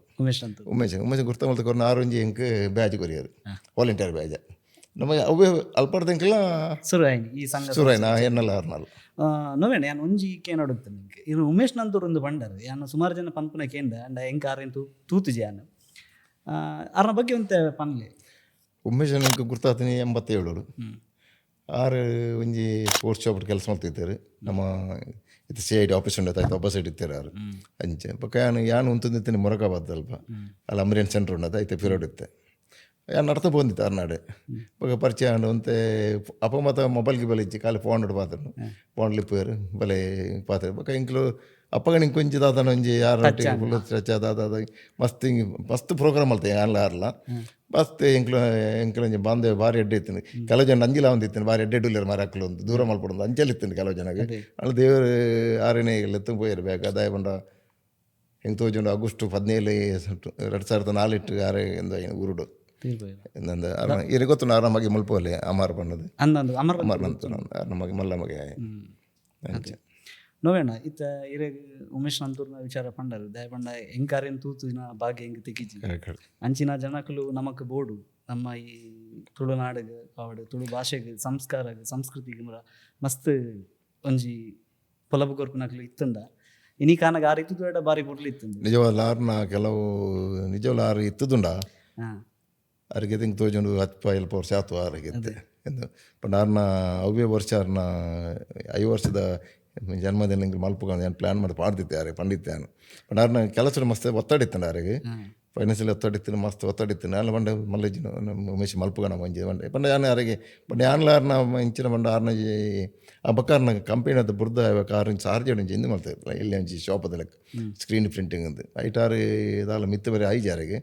Speaker 2: ಉಮೇಶ್ ಗುರ್ತ ಮಲ್ತ ಕೊರ ಆರೊಂಜಿ ಇಂಕ್ ಬ್ಯಾಜ್ ಕೊರಿಯರ್ ವಾಲಂಟಿಯರ್ ಬ್ಯಾಜ್ ನಮಗೆ ಅವೇ ಅಲ್ಪಡ್ದಂಕೆಲ್ಲ ಸುರಾಯ್ನ ಎನ್ನಲ್ಲ ಆರ್ನಲ್ಲ
Speaker 1: ನೋವೇಣ ಯಾನು ಒಂಜಿ ಕೇನ್ ಅಡುಗ್ತೇನೆ ನಿಂಗೆ ಇದು ಉಮೇಶ್ ನಂತೂರು ಒಂದು ಬಂಡರು ಯಾನು ಸುಮಾರು ಜನ ಪನ್ಪುನ ಕೇಂದ ಅಂಡ ಹೆಂಗೆ ಆರೇನು ತೂತುಜಿ ಯಾನು ಅರ್ನ ಬಗ್ಗೆ ಒಂತೆ ಪನ್ಲೆ
Speaker 2: ಉಮೇಶ್ ನಿಂಗೆ ಗುರ್ತಾತೀನಿ 87 ಆರು ಒಂಜಿ ಸ್ಪೋರ್ಟ್ಸ್ ಶಾಪ್ ಕೆಲಸ ಮಾಡ್ತಿದ್ದಾರೆ ನಮ್ಮ ಇದು CID ಆಫೀಸ್ ಉಂಡಾಯ್ತು ಆಪೋಸಿಟ್ ಇತ್ತಾರೆ ಆರು ಅಂಚೆ ಪಕ್ಕ ಯಾನು ಉಂತಂದಿತ್ತೇನೆ ಮೊರಕಾಬಾದ್ ಅಲ್ಪ ಅಲ್ಲಿ ಅಮರಿಯನ್ ಸೆಂಟ್ರ್ ಉಂಡದ ಐತೆ ಪಿರಿಯಡ್ ಇತ್ತೆ ಯಾನು ನಡ್ತಾ ಬಂದಿತ್ತು ಅರ್ನಾಡೆ ಪಕ್ಕ ಪರಿಚಯ ಅಂಡು ಒಂತೆ ಅಪ್ಪ ಮತ್ತು ಮೊಬೈಲ್ಗೆ ಬಲೆ ಇಚ್ಚಿ ಖಾಲಿ ಫೋನ್ ಪಾತ್ರೆ ಫೋನ್ ಲಿಪ್ಪೇರು ಬಲೆ ಪಾತ್ರೆ ಪಕ್ಕ ಇಂಕ್ಲು ಅಪ್ಪಗ ನಿಂಗೆ ಕೊಂಚ ದಾದನ ಒಂಜಿ ಯಾರು ಫುಲ್ ದಾದ ಮಸ್ತ್ ಪ್ರೋಗ್ರಾಮ್ ಅಲ್ತೆ ಯಾನ್ಲ ಆರ್ಲ ಮಸ್ತ್ ಎಂಕ್ಲೊಂಜಿ ಬಾಂಧವ್ಯ ಭಾರಿ ಎಡ್ಡೆ ಇತ್ತು ಕೆಲವು ಜನ ಅಂಜಿಲ ಒಂದಿತ್ತು ಭಾರಿ ಎಡ್ಡೆ ಇಡ್ಲಿರು ಮಾರ ಹಾಕ್ಲು ಒಂದು ದೂರ ಮಲ್ಪಡೋದು ಅಂಚಲಿತ್ತು ಕೆಲವು ಜನಗೆ ಅಲ್ಲಿ ದೇವರು ಆರನೇ ಎತ್ತು ಪೋಯಿರು ಬೇಕು ಅದಾಯ ಬಂಡ ಹೆಂಗೆ ತೋಜುಂಡು ಆಗಸ್ಟ್ 17 2004 ಆರೆ ಎಂದು ಊರುಡು ಇನ್ನೊಂದು ಇರಿ ಗೊತ್ತು ಆರಾಮಾಗಿ ಮಲ್ಪೋಲೆ ಅಮಾರ್ ಬಣ್ಣದು ಅಮರ್ನಂತ ಆರಾಮಾಗಿ ಮಲ್ಲಮಗೆ ಅಂಚೆ
Speaker 1: ನೋವೇಣ ಇತ್ತ ಇರೆಗ್ ಉಮೇಶ್ ನಂತೂರ್ನ ವಿಚಾರ ಪಂಡರು ದಯ ಪಂಡ ಎಂಕಾರೇನು ತೂತಿನ ಭಾಗ್ಯ ಹೆಂಗೆ ತೆಗಿಜಿ ಅಂಚಿನ ಜನಕಲು ನಮಕ್ ಬೋಡು ನಮ್ಮ ಈ ತುಳುನಾಡಿಗೆ ಕಾವಡು ತುಳು ಭಾಷೆಗೆ ಸಂಸ್ಕಾರಗೆ ಸಂಸ್ಕೃತಿಗೆ ಮಸ್ತ್ ಒಂಜಿ ಪೊಲಬು ಕೊರ್ಪುನಕ್ಲು ಇತ್ತಂಡ ಇನಿ ಕಾನಾಗ ಆರು ಇತ್ತುದ ಬಾರಿ ಬುಡ್ಲಿ ಇತ್ತಂದು
Speaker 2: ನಿಜವಲ್ಲ ಆರ್ನ ಕೆಲವು ನಿಜವಲ್ಲ ಆರು ಇತ್ತದುಂಡ ಅವ್ರಿಗೆ ತಿಂಗ್ ತೋಜೊಂಡು 10 ಎಲ್ಪ ವರ್ಷ ಆತು ಆರಿಗೆ ಎಂದು ಪಂಡ ಆರ್ನ ಅವ್ಯ ವರ್ಷ ಆರ್ನ 5 ವರ್ಷದ ಜನ್ಮದಿನ ಮಲ್ಪುಕೊಂಡು ಏನು ಪ್ಲ್ಯಾನ್ ಮಾಡಿ ಪಾಡ್ದಿತ್ತೆ ಯಾರಿಗೆ ಪಂಡಿತ್ತೆ ನಾನು ಬಟ್ ಅವ್ರನ್ನ ಕೆಲಸ ಮಸ್ತ್ ಒತ್ತಡಿತ್ತಾನೆ ಯಾರಿಗೆ ಫೈನಾನ್ಷಿಯಲಿ ಒತ್ತಡಿತ್ತು ಮಸ್ತ್ ಒತ್ತಡಿತ್ತು ನಾನು ಬಂಡೆ ಮಲ್ಲಿಜಿನ ಉಮೇಶ್ ಮಲ್ಪುಗಣ ಮಂಜಿ ಬಂಡೆ ಬಂಡೆ ಯಾನು ಯಾರಿಗೆ ಬಟ್ ಯಾನ್ಲಾರ್ನ ಇಂಚಿನ ಬಂಡ ಆರ್ನ ಆ ಬಕ್ಕಾರ್ನ ಕಂಪನಿ ಅದು ಬುರ್ದ ಆರು ಚಾರ್ಜ್ ಇಂಚು ಹಿಂದೆ ಮಾಡ್ತಾಯಿಲ್ಲ ಇಲ್ಲಿ ಒಂಚಿ ಶಾಪದ ಸ್ಕ್ರೀನ್ ಪ್ರಿಂಟಿಂಗ್ ಅಂದು ಐಟಾರು ಇದಾಲ ಮಿತ್ತು ಬೇರೆ ಐದು ಯಾರಿಗೆ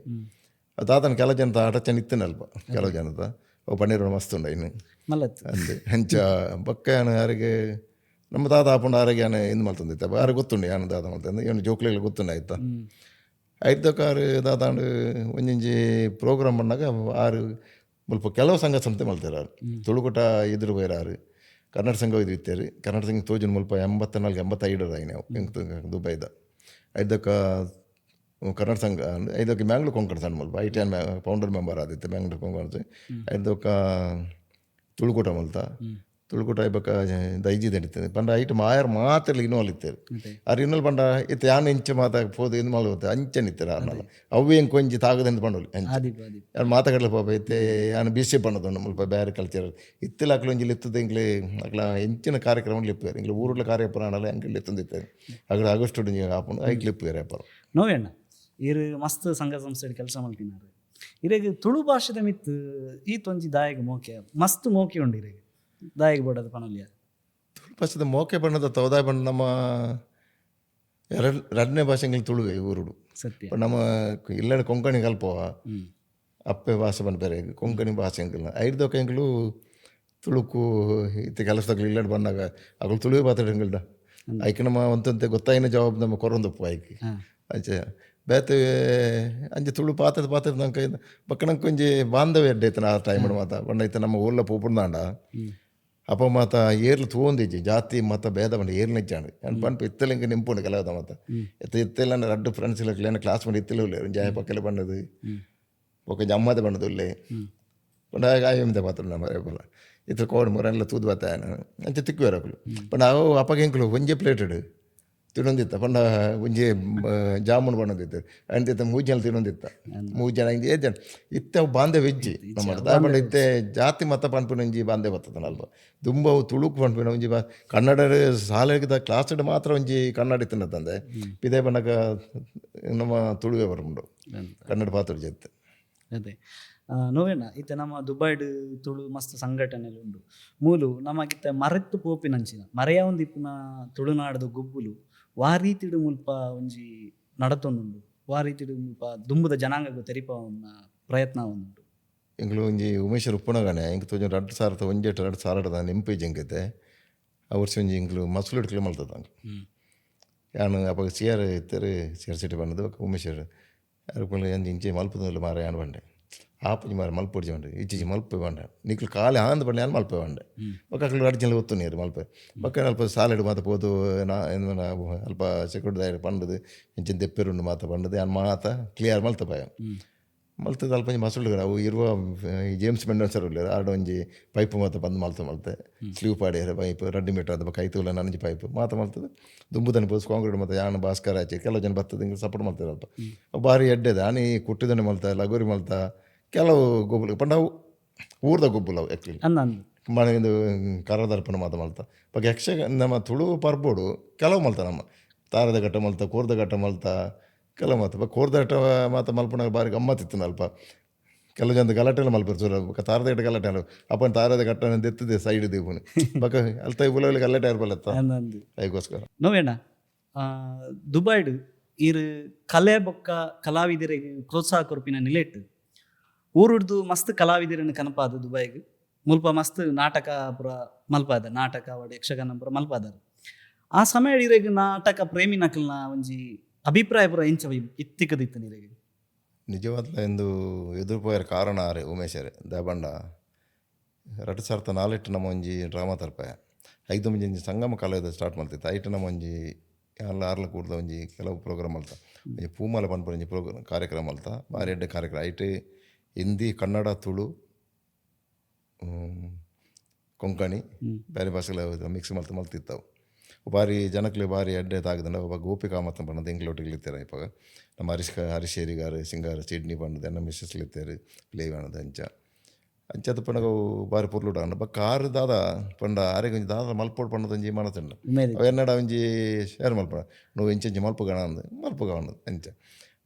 Speaker 2: ಅದಾತನ ಕೆಲವು ಜನ ಅಟಚನ್ ಇತ್ತನಲ್ಪ ಕೆಲವು ಜನದ ಅವು ಪನ್ನೀರು ಮಸ್ತ್ ಉಂಡ ಇನ್ನು ಅಂದು ಹೆಂಚ ಬಕ್ಕ ಯಾರಿಗೆ ನಮ್ಮ ದಾದ ಹಾಕೊಂಡು ಆರೋಗ್ಯ ಇದು ಮಾಡ್ತಂದಿತ್ತ ಯಾರು ಗೊತ್ತುಂಡು ಯಾನು ದಾದ ಮಾಡ್ತಂದು ಇವನು ಜೋಕ್ಲಿಗಳು ಗೊತ್ತುಂಡು ಆಯ್ತಾ ಕಾರು ದಾದಾಂಡು ಒಂಜಿ ಪ್ರೋಗ್ರಾಮ್ ಬಂದಾಗ ಆರು ಸ್ವಲ್ಪ ಕೆಲವು ಸಂಘ ಸಂಸ್ಥೆ ಮಾಡ್ತಾರೆ ಆರು ತುಳುಕುಟ ಇದ್ರು ಬೇರೆ ಆರು ಕನ್ನಡ ಸಂಘ ಇದು ಇತ್ತೇರಿ ಕನ್ನಡ ಸಂಘ ತೋಜನ್ ಮುಲ್ಪ 84 85 ನಾವು ಹೆಂಗೆ ದುಬೈದ ಕನ್ನಡ ಸಂಘ ಐದಕ್ಕೆ ಮ್ಯಾಂಗ್ಳೂರ್ ಕೊಂಕಣ ಸಣ್ಣ ಮುಲ್ಪ ITN ಫೌಂಡರ್ ಮೆಂಬರ್ ಆದಿತ್ತು ಮ್ಯಾಂಗ್ಳೂರ್ ಕೊಂಕಣ ತುಳುಕುಟ ಮಲ್ತ ತುಳುಕುಟ ಐಬಕ್ಕ ದೈಜಿ ನಡೀತದೆ ಪಂಡ ಐಟ್ ಮಾಯರ್ ಮಾತ್ರ ಇನ್ನೋಲ್ ಇತ್ತೇರು ಅವ್ರು ಇನ್ನೊಲ್ ಪಂಡ ಇತ್ತು ಯಾನು ಇಂಚೆ ಮಾತಾಡ್ಬೋದು ಇದು ಮಾಡ್ಬೋದು ಅಂಚೆ ನಿತ್ತಾರೆ ಅನ್ನಲ್ಲ ಅವೇ ಹೆಂಗೆ ಕೊಂಚಿ ತಾಗದಿಂದ ಪಂಡೋಲಿ ಯಾರು ಮಾತಾಡಲಿ ಪಾಪ ಇತ್ತೆ ಯಾನು BC ಪಣ್ಣದು ಮುಲ್ಪ ಬೇರೆ ಕಲ್ಚರ್ ಇತ್ತಿಲ್ಲ ಅಕ್ಲು ಒಂಜಿ ಇತ್ತದ ಇಂಗ್ಲಿ ಅಕ್ಲ ಹೆಂಚಿನ ಕಾರ್ಯಕ್ರಮ ಇಪ್ಪೇರು ಇಂಗ್ಲಿ ಊರುಗಳ ಕಾರ್ಯಕ್ರಮ ಅನ್ನಲ್ಲ ಹೆಂಗೆ ಇತ್ತಂದಿತ್ತು ಅక్కడ ಆಗಸ್ಟ್ ಹಾಕೊಂಡು ಐಕ್ಲು ಇಪ್ಪೇರು ಅಪ್ಪ
Speaker 1: ನೋವೇಣ ಇರು ಮಸ್ತ್ ಸಂಘ ಸಂಸ್ಥೆ ಕೆಲಸ ಮಾಡ್ತಿದ್ದಾರೆ ಇರೆಗೆ ತುಳು ಭಾಷೆದ ಮಿತ್ತು ಈತೊಂಜಿ ದಾಯಿಗೆ ಮೋಕೆ ಮಸ್ತ್ ಮೋಕೆ ಉಂಡು ಇರೆಗೆ ದಾಯಿಗೆ ಬೋಡದ ಪಣಲ್ಯ
Speaker 2: ತುಳು ಭಾಷೆದ ಮೋಕೆ ಬಣ್ಣದ ತೌದಾಯ ಬಣ್ಣ ನಮ್ಮ ಎರಡನೇ ಭಾಷೆಗಳು ತುಳುಗೆ ಊರುಡು
Speaker 1: ಸತ್ಯ
Speaker 2: ನಮ್ಮ ಇಲ್ಲ ಕೊಂಕಣಿ ಕಲ್ಪವ ಅಪ್ಪೆ ಭಾಷೆ ಬಂದು ಬೇರೆ ಕೊಂಕಣಿ ಭಾಷೆ ಅಂಕಲ್ನ ಐದಕ್ಕೆ ಎಂಕಲು ತುಳುಕು ಇತ್ತು ಕೆಲಸದಾಗಲು ಇಲ್ಲಡ್ ಬಂದಾಗ ಅಗಳು ತುಳುವೆ ಮಾತಾಡಂಗಿಲ್ಡ ಐಕೆ ನಮ್ಮ ಒಂದಂತೆ ಗೊತ್ತಾಯಿನ ಜವಾಬ್ ನಮ್ಮ ಕೊರೊಂದಪ್ಪು ಆಯ್ಕೆ ಅಂಚೆ ಬೇತೆ ಅಂಚೆ ತುಳು ಪಾತ್ರದ ನಂಗೆ ನಂಗೆ ಒಂಜಿ ಬಾಂಧವ್ಯ ಎಡ್ಡೆ ಐತೆ ಆ ಟೈಮ್ ಬಂಡ ಐತೆ ನಮ್ಮ ಊರ್ಲ ಪೋಪುಂದಾಂಡ ಅಪ್ಪ ಮಾತ ಏರ್ಲು ತೋಂದಿಜ್ಜಿ ಜಾತಿ ಮತ ಭೇದ ಬಂಡ ಏರ್ಲು ಇಚ್ಚಾಂಡು ನಾನು ಪಂಪ ಇತ್ತಲಿಂಗೆ ನಿಂಪುಂಡು ಕೆಲವದ ಮತ ಇತ್ತೆಲ್ಲ ರಡ್ಡು ಫ್ರೆಂಡ್ಸ್ ಇಲ್ಲ ಕ್ಲಾಸ್ ಮಾಡಿ ಇತ್ತಲೂ ಜಾಯ ಪಕ್ಕಲೆ ಬಂಡದು ఒక జమ్మద పండుదుల్లే పండు ఆయందే పాత్ర మరేపల ఇతర కోడి మొరెಲ್ಲ ತೂದು ಬತ್ತಾಯನ ಅಂಚೆ ತಿಕ್ಕುವೆರಕಲು ಪಂಡ ಅವು ಅಪ್ಪಗೆಂಕಲು ಒಂಜೆ ಪ್ಲೇಟೆಡ್ ತಿನ್ನೊಂದಿತ್ತ ಪಂಡ ಒಂಜೆ ಜಾಮೂನ್ ಬಣ್ಣದಿತ್ತು ಅಂತಿತ್ತ 3 ಜನ ತಿನ್ನೊಂದಿತ್ತ 3 ಜನ ಹಿಂಗೆ 7 ಜನ ಇತ್ತೆ ಅವು ಬಾಂದೆ ವೆಜ್ಜಿ ನಮ್ಮ ದಾಯಪಂಡ ಇತ್ತೆ ಜಾತಿ ಮತ ಪನ್ಪುನ ಒಂಜಿ ಬಾಂದೆ ಬರ್ತದ ಅಲ್ಪ ತುಂಬ ಅವು ತುಳುಕು ಪನ್ಪುನ ಒಂಜಿ ಕನ್ನಡ ಶಾಲೆಗಿದ ಕ್ಲಾಸ್ ಮಾತ್ರ ಒಂಜಿ ಕನ್ನಡ ಇತ್ತಿನ ತಂದೆ ಇದೇ ಬಣ್ಣಗ ನಮ್ಮ ತುಳುವೆ ಬರಮುಂಡು ಕನ್ನಡ ಪಾತ್ರ ಜೊತೆ
Speaker 1: ಅದೇ ನೋವೇನ ಇತ್ತೆ ನಮ್ಮ ದುಬೈಡ್ ತುಳು ಮಸ್ತ್ ಸಂಘಟನೆಲು ಉಂಡು ಮೂಲು ನಮಗಿತ್ತೆ ಮರೆತ್ತು ಪೋಪಿನಂಚಿನ ಮರೆಯ ಒಂದಿಪ್ಪುನ ತುಳುನಾಡದ ಗುಬ್ಬುಲು ವಾರೀತಿಡು ಮುಲ್ಪ ಒಂಜಿ ನಡತೊಂದುಂಡು ವಾರೀತಿಡು ಮುಲ್ಪ ದುಂಬುದ ಜನಾಂಗಗೂ ತೆರಿಪವನ್ನ ಪ್ರಯತ್ನ ಒಂದುಂಡು
Speaker 2: ಎಂಗ್ಲು ಒಂಜಿ ಉಮೇಶ್ವರ ಉಪ್ಪುನಗಾನೆ ಎಂಕ್ ತೋಜ 2,000 ಒಂಜೆಟ್ 2,000 ನೆಂಪು ಜಂಗತೆ ಆ ವರ್ಷ ಒಂಜಿ ಎಂಗ್ಲು ಮಸಲು ಹಿಡ್ಕಲು ಮಲ್ತದ ಯಾನು ಅಪ್ಪ ಸಿಆರ್ ಇತ್ತರು ಸಿಆರ್ ಸಿಟಿ ಬಂದದು ಉಮೇಶ್ವರ ಯಾರು ಇಂಚೆ ಮಲ್ಪದ ಮಾರ ಯಾನು ಬಂಡೆ ಆಪುಜಿ ಮಾರ ಮಲ್ಪೊಡ್ಜಿ ಬಂಡೆ ಇಚ್ಚಿಜಿ ಮಲ್ಪೆ ಬಂಡೆ ನಿಕ್ಲು ಕಾಲಿ ಆಂದ ಬಂಡೆ ಯಾನು ಮಲ್ಪೆ ಬಂಡೆ ಬಕ್ಕಳು ಅಡ್ಜಲ್ಲಿ ಒತ್ತು ನೀರು ಮಲ್ಪೆ ಬಕ್ಕ ಅಲ್ಪ ಸಾಲೆಡ್ ಮಾತ ಪೋದು ಅಲ್ಪ ಸೆಕ್ಯೂರಿಟಿ ಪಂಡದು ಇಂಚಿನ ದೆಪ್ಪೆರುಂಡು ಮಾತ ಪಂಡದು ಯಾನು ಮಾತ ಕ್ಲಿಯರ್ ಮಲ್ತ ಪಾಯ ಮಲ್ತದ ಅಲ್ಪ ಮಸಳು ಅವು ಇರುವ ಜೇಮ್ಸ್ ಮೆಂಡನ್ಸರ್ ಉಳ್ಳರು ಆಡ ಒಂಜಿ ಪೈಪ್ ಮಾತ ಬಂದು ಮಲ್ತೆ ಸ್ಲೀವ್ ಪಾಡ್ಯಾರ ಪೈಪ್ ರೆಡಿಮೇಡ್ ಅದ ಕೈತೂಲ ನನಂಜಿ ಪೈಪ್ ಮಾತ ಮಲ್ತದೆ ದುಂಬುದನ್ನು ಪೋಸ್ ಕಾಂಕ್ರೀಟ್ ಮತ್ತು ಯಾನು ಭಾಸ್ಕರ ಆಚೆ ಕೆಲವು ಜನ ಬರ್ತದೆ ಹಿಂಗೆ ಸಪೋರ್ಟ್ ಮಾಡ್ತಾರೆ ಅಲ್ಪ ಭಾರಿ ಎಡ್ಡೆದ ಆನಿ ಕುಟ್ಟಿದನೆ ಮಲ್ತ ಲಗೋರಿ ಮಲ್ತ ಕೆಲವು ಗೊಬ್ಬಲು ಪಂಡ ಅವು ಊರ್ದ ಗೊಬ್ಬಲು ಅವು ಆ್ಯಕ್ಚುಲಿ ಮನೆಯಿಂದ ಕರದರ್ಪಣ ಮಾತ ಮಲ್ತ ಬಗ್ಗೆ ನಮ್ಮ ತುಳು ಪರ್ಬೋಡು ಕೆಲವು ಮಲ್ತ ನಮ್ಮ ತಾರದ ಘಟ್ಟ ಮಲ್ತ ಕೋರ್ದ ಘಟ್ಟ ಮಲ್ತ ಕೆಲವು ಮಾತು ಕೋರ್ದಾಟ ಮಾತ ಮಲ್ಪನಾಗ ಭಾರಿ ಗಮ್ಮತ್ತಿತ್ತು ಅಲ್ಪ ಕೆಲವು ಜನ ಗಲಾಟೆಲ್ಲ ಮಲ್ಪಿರ್ತಾರೆ ತಾರದ ಗಟ್ಟ ಗಲಾಟೆ ಅಲ್ಲ ಅಪ್ಪನ ತಾರದ ಘಟ್ಟ ಎತ್ತಿದೆ ಸೈಡ್ ದೀಪುನಿ ಬಕ ಅಲ್ತ ಉಲವಲ್ಲಿ ಗಲಾಟೆ ಇರ್ಬಲ್ಲತ್ತ ಅದಕ್ಕೋಸ್ಕರ
Speaker 1: ನೋವೇಣ ದುಬೈಡ್ ಇರು ಕಲೆ ಬೊಕ್ಕ ಕಲಾವಿದರಿಗೆ ಪ್ರೋತ್ಸಾಹ ಕೊರ್ಪಿನ ನಿಲೆಟ್ ಊರುಡ್ದು ಮಸ್ತ್ ಕಲಾವಿದರನ್ನು ಕನಪಾದ ದುಬೈಗೆ ಮುಲ್ಪ ಮಸ್ತ್ ನಾಟಕ ಪುರ ಮಲ್ಪಾದ ನಾಟಕ ಅವಡು ಯಕ್ಷಗಾನ ಪುರ ಮಲ್ಪಾದಾರ ಆ ಸಮಯ ಇರೆಗ್ ನಾಟಕ ಪ್ರೇಮಿ ನಕಲ್ನ ಒಂಜಿ ಅಭಿಪ್ರಾಯ ಪುರ ಎಂಚ ಇತ್ತಿಕ್ಕದಿತ್ತು ನೀರಿಗೆ
Speaker 2: ನಿಜವಾದ ಎಂದು ಎದುರುಪೋಯರ ಕಾರಣ ಆರೆ ಉಮೇಶರೇ ದಾಬಂಡ 2004 ನಮ್ಮ ಒಂಜಿ ಡ್ರಾಮಾ ತರ್ಪಾಯ 5 ಮುಂಜಿ ಸಂಗಮ ಕಲಾವಿದ ಸ್ಟಾರ್ಟ್ ಮಾಡ್ತಿತ್ತು ಐಟ್ ನಮ್ಮ ಒಂಜಿ ಆರ್ಲ ಕೂಡ್ದ ಒಂಜಿ ಕೆಲವು ಪ್ರೋಗ್ರಾಮ್ ಅಲ್ತ ಒಂಜಿ ಪೂಮಾಲ ಪನ್ಪುರ ಒಂಜಿ ಕಾರ್ಯಕ್ರಮ ಅಲ್ತ ಭಾರಿ ಎಡ್ಡೆ ಕಾರ್ಯಕ್ರಮ ಐಟ್ ಹಿಂದಿ ಕನ್ನಡ ತುಳು ಕೊಂಕಣಿ ಬೇರೆ ಭಾಷೆಗಳ ಮಿಕ್ಸ್ ಮಲ್ತಿತ್ತವು ಭಾರಿ ಜನಕ್ಲೆ ಭಾರಿ ಎಡ್ಡೆ ತಾಗದಂಡ ಒಬ್ಬ ಗೋಪಿಕಾ ಮತ್ತು ಬಣ್ಣದ ಎಂಗ್ಲೊಟ್ಟಿಗೆ ಇರ್ತಾರೆ ಇವಾಗ ನಮ್ಮ ಹರಿಶೇರಿಗಾರು ಸಿಂಗಾರು ಸಿಡ್ನಿ ಬಣ್ಣದ ನಮ್ಮ ಮಿಸ್ಸಸ್ಲಿ ಇರ್ತಾರೆ ಪ್ಲೇ ಬಣ್ಣದ ಅಂಚದ ಪಂಡ ಭಾರಿ ಪೊರ್ಲುಡ ಬಕ್ಕ ಆರು ದಾದ ಪಂಡ ಆರೆಗೆ ಒಂಜಿ ದಾದ ಮಲ್ಪೋಡು ಪಣ್ಣದ ಒಂಜಿ ಮನತಂಡ ಅವು ಎನ್ನಡ ಒಂಜಿ ಶೇರ್ ಮಲ್ಪಣ ನಾವು ಇಂಚಿ ಮಲ್ಪುಗಣ ಅಂದು ಮಲ್ಪುಗ ಅನ್ನೋದು ಅಂಚ